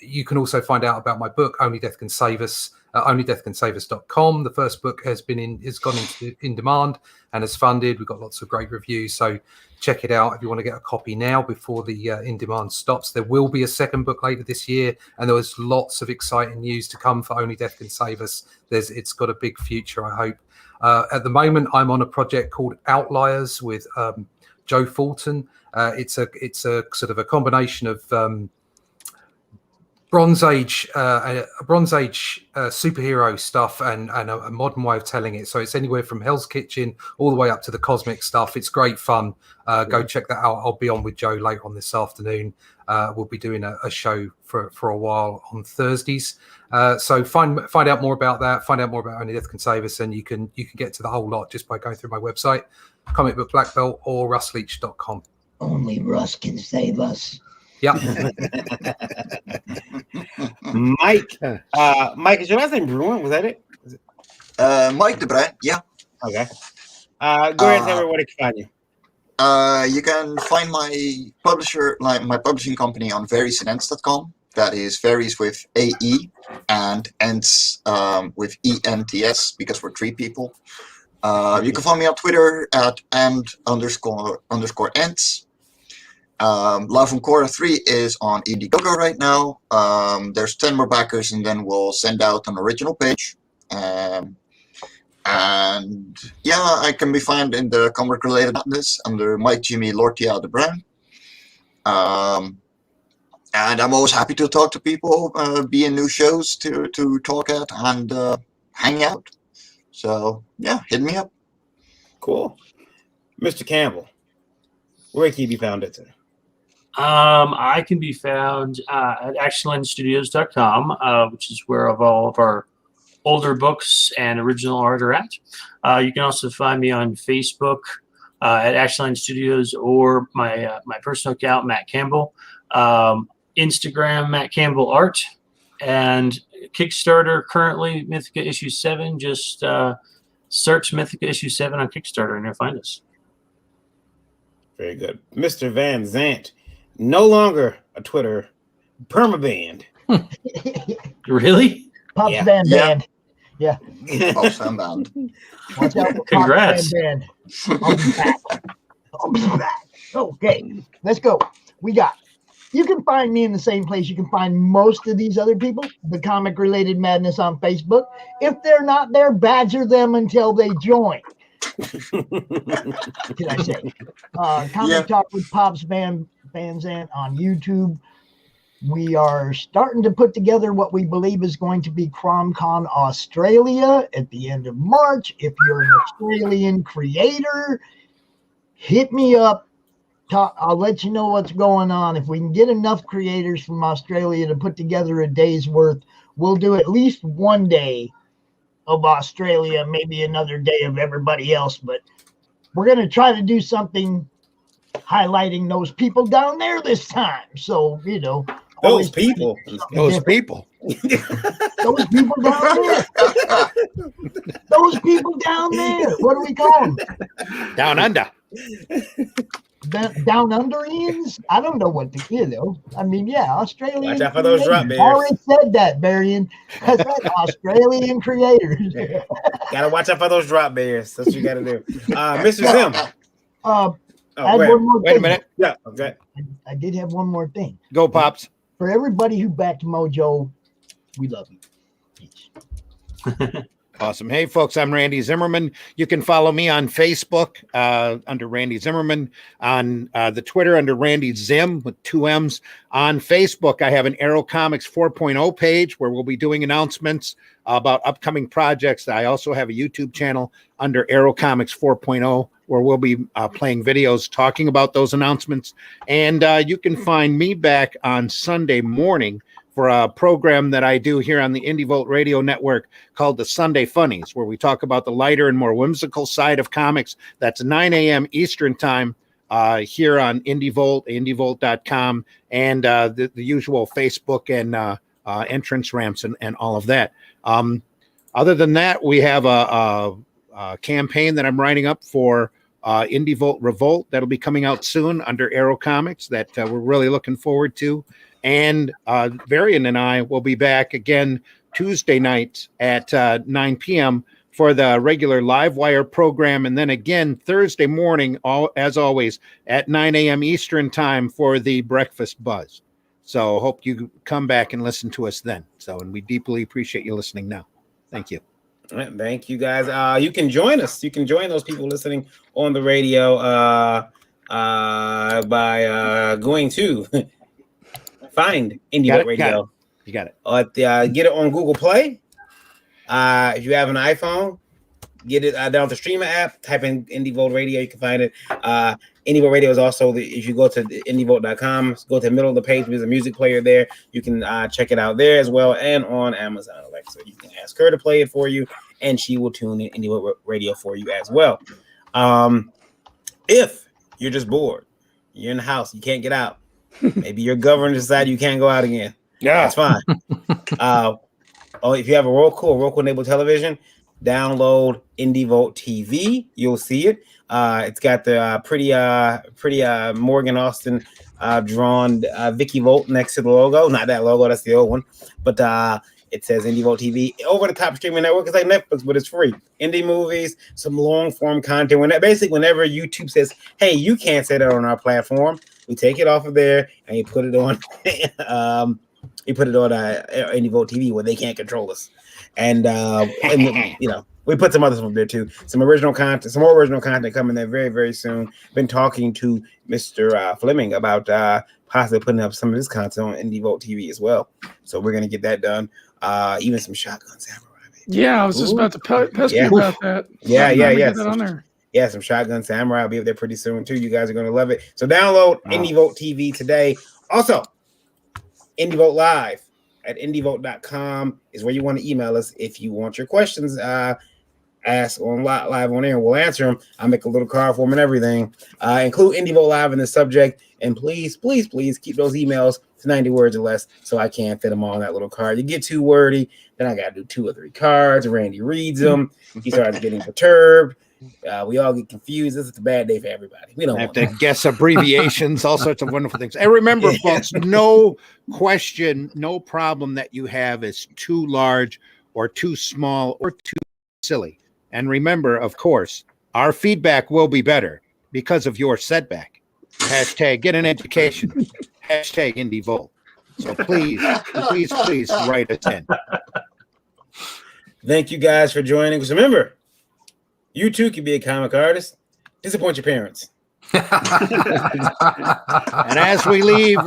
you can also find out about my book, Only Death Can Save Us, at onlydeathcansavus.com. The first book has gone into in demand and is funded. We've got lots of great reviews, so check it out if you want to get a copy now before the in demand stops. There will be a second book later this year, and there was lots of exciting news to come for Only Death Can Save Us. It's got a big future, I hope. At the moment, I'm on a project called Outliers with Joe Fulton. It's a sort of a combination of Bronze Age superhero stuff and a modern way of telling it. So it's anywhere from Hell's Kitchen all the way up to the cosmic stuff. It's great fun. Go check that out. I'll be on with Joe later on this afternoon. We'll be doing a show for a while on Thursdays. So find out more about that. Find out more about Only Death Can Save Us, and you can get to the whole lot just by going through my website, Comic Book Black Belt, or russleach.com. Only Russ can save us. Yep. Mike. Mike, is your last name Bruin? Was that it? Mike the Brand, yeah. Okay. Go ahead and tell everybody where to find you. You can find my publishing company on variesandents.com. That is varies with AE and ends with ENTS because we're 3 people. You can find me on Twitter at __ends. Love from Korra 3 is on Indiegogo right now. There's 10 more backers, and then we'll send out an original page. And yeah, I can be found in the comic related madness under Mike Jimmy Lortia the Brand. And I'm always happy to talk to people, be in new shows to talk at and hang out. So yeah, hit me up. Cool. Mr. Campbell, where can you be found at? I can be found at actionlinestudios.com, which is where all of our older books and original art are at. You can also find me on Facebook at Actionline Studios or my personal account, Matt Campbell. Instagram, Matt Campbell Art, and Kickstarter currently Mythica issue 7. Just search Mythica issue 7 on Kickstarter and you'll find us. Very good. Mr. Van Zant, no longer a Twitter permaband. Really? Pops Van Band. Yeah. Pops Van Band. Watch out for Congrats. Pops Van Band. I'll be back. I'll be back. Okay, let's go. You can find me in the same place you can find most of these other people, the Comic Related Madness on Facebook. If they're not there, badger them until they join. What can I say? Comic Talk with Pops Van Zant on YouTube. We are starting to put together what we believe is going to be CromCon Australia at the end of March. If you're an Australian creator, hit me up. I'll let you know what's going on. If we can get enough creators from Australia to put together a day's worth, we'll do at least one day of Australia, maybe another day of everybody else. But we're going to try to do something highlighting those people down there this time. So, those people down there. Those people down there. What do we call them? Down under. Down underians? I don't know what to I mean, yeah, Australian. Watch out for those drop bears. Already said that, Varian. I said Australian creators. Gotta watch out for those drop bears. That's what you gotta do. Mr. Zim. Wait a minute. Yeah, okay. I did have one more thing. Go, Pops. For everybody who backed Mojo, we love you. Awesome. Hey, folks, I'm Randy Zimmerman. You can follow me on Facebook under Randy Zimmerman, on the Twitter under Randy Zim with 2 M's. On Facebook, I have an Arrow Comics 4.0 page where we'll be doing announcements about upcoming projects. I also have a YouTube channel under Arrow Comics 4.0 where we'll be playing videos talking about those announcements. And you can find me back on Sunday morning for a program that I do here on the Indie Volt Radio Network called the Sunday Funnies, where we talk about the lighter and more whimsical side of comics. That's 9 a.m. Eastern time here on Indie Volt, indievolt.com, and the usual Facebook and entrance ramps and all of that. Other than that, we have a campaign that I'm writing up for Indie Volt Revolt that'll be coming out soon under Arrow Comics that we're really looking forward to. And Varian and I will be back again Tuesday nights at 9 p.m. for the regular Live Wire program, and then again Thursday morning, as always, at 9 a.m. Eastern time for the Breakfast Buzz. So hope you come back and listen to us then. So, and we deeply appreciate you listening now. Thank you. All right, thank you, guys. You can join us. You can join those people listening on the radio by going to find IndieVolt Radio. You got it. Get it on Google Play. If you have an iPhone, get it down the Streamer app. Type in IndieVolt Radio. You can find it. IndieVolt Radio is also if you go to indievolt.com, go to the middle of the page. There's a music player there. You can check it out there as well, and on Amazon Alexa. You can ask her to play it for you, and she will tune in IndieVolt Radio for you as well. If you're just bored, you're in the house, you can't get out. Maybe your governor decided you can't go out again. Yeah, that's fine. If you have a Roku enabled television, download IndieVolt TV. You'll see it. It's got the pretty Morgan Austin drawn Vicky Volt next to the logo. Not that logo, that's the old one. But it says IndieVolt TV. Over the top streaming network. It's like Netflix, but it's free. Indie movies, some long form content. Whenever YouTube says, "Hey, you can't say that on our platform," we take it off of there and you put it on. IndieVolt TV where they can't control us, and we put some other stuff up there too. Some more original content coming there very, very soon. Been talking to Mr. Fleming about possibly putting up some of his content on IndieVolt TV as well. So we're gonna get that done. Even some Shotgun Samurai. Yeah, I was just about to pester you about that. Yeah. Get that on there. Yeah, some Shotgun Samurai will be up there pretty soon too. You guys are gonna love it. So download IndieVolt TV today. Also, IndieVolt Live at indievolt.com is where you want to email us if you want your questions asked on live on air. We'll answer them. I'll make a little card for them and everything. Include IndieVolt Live in the subject, and please keep those emails to 90 words or less so I can fit them all on that little card. You get too wordy, then I got to do 2 or 3 cards. Randy reads them. He starts getting perturbed. We all get confused. This is a bad day for everybody. We don't have to guess abbreviations, all sorts of wonderful things. And remember, folks, no question, no problem that you have is too large or too small or too silly. And remember, of course, our feedback will be better because of your setback. Hashtag get an education. Hashtag IndieVolt. So please write us in. Thank you guys for joining us. Remember, you too can be a comic artist. Disappoint your parents. And as we leave,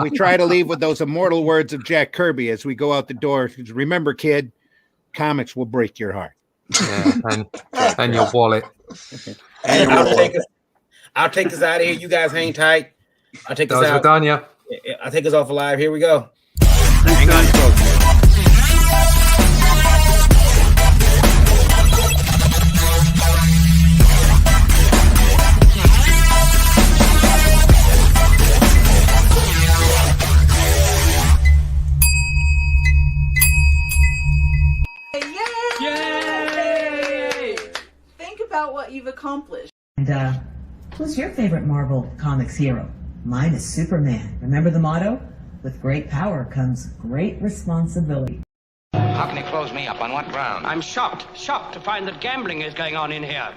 we try to leave with those immortal words of Jack Kirby as we go out the door. Remember, kid, comics will break your heart. Yeah, and your wallet. And I'll take us out of here. You guys hang tight. I'll take us out. Danya. I'll take us off alive. Here we go. Hang on, folks. What you've accomplished. And who's your favorite Marvel Comics hero? Mine is Superman. Remember the motto? With great power comes great responsibility. How can you close me up? On what ground? I'm shocked to find that gambling is going on in here.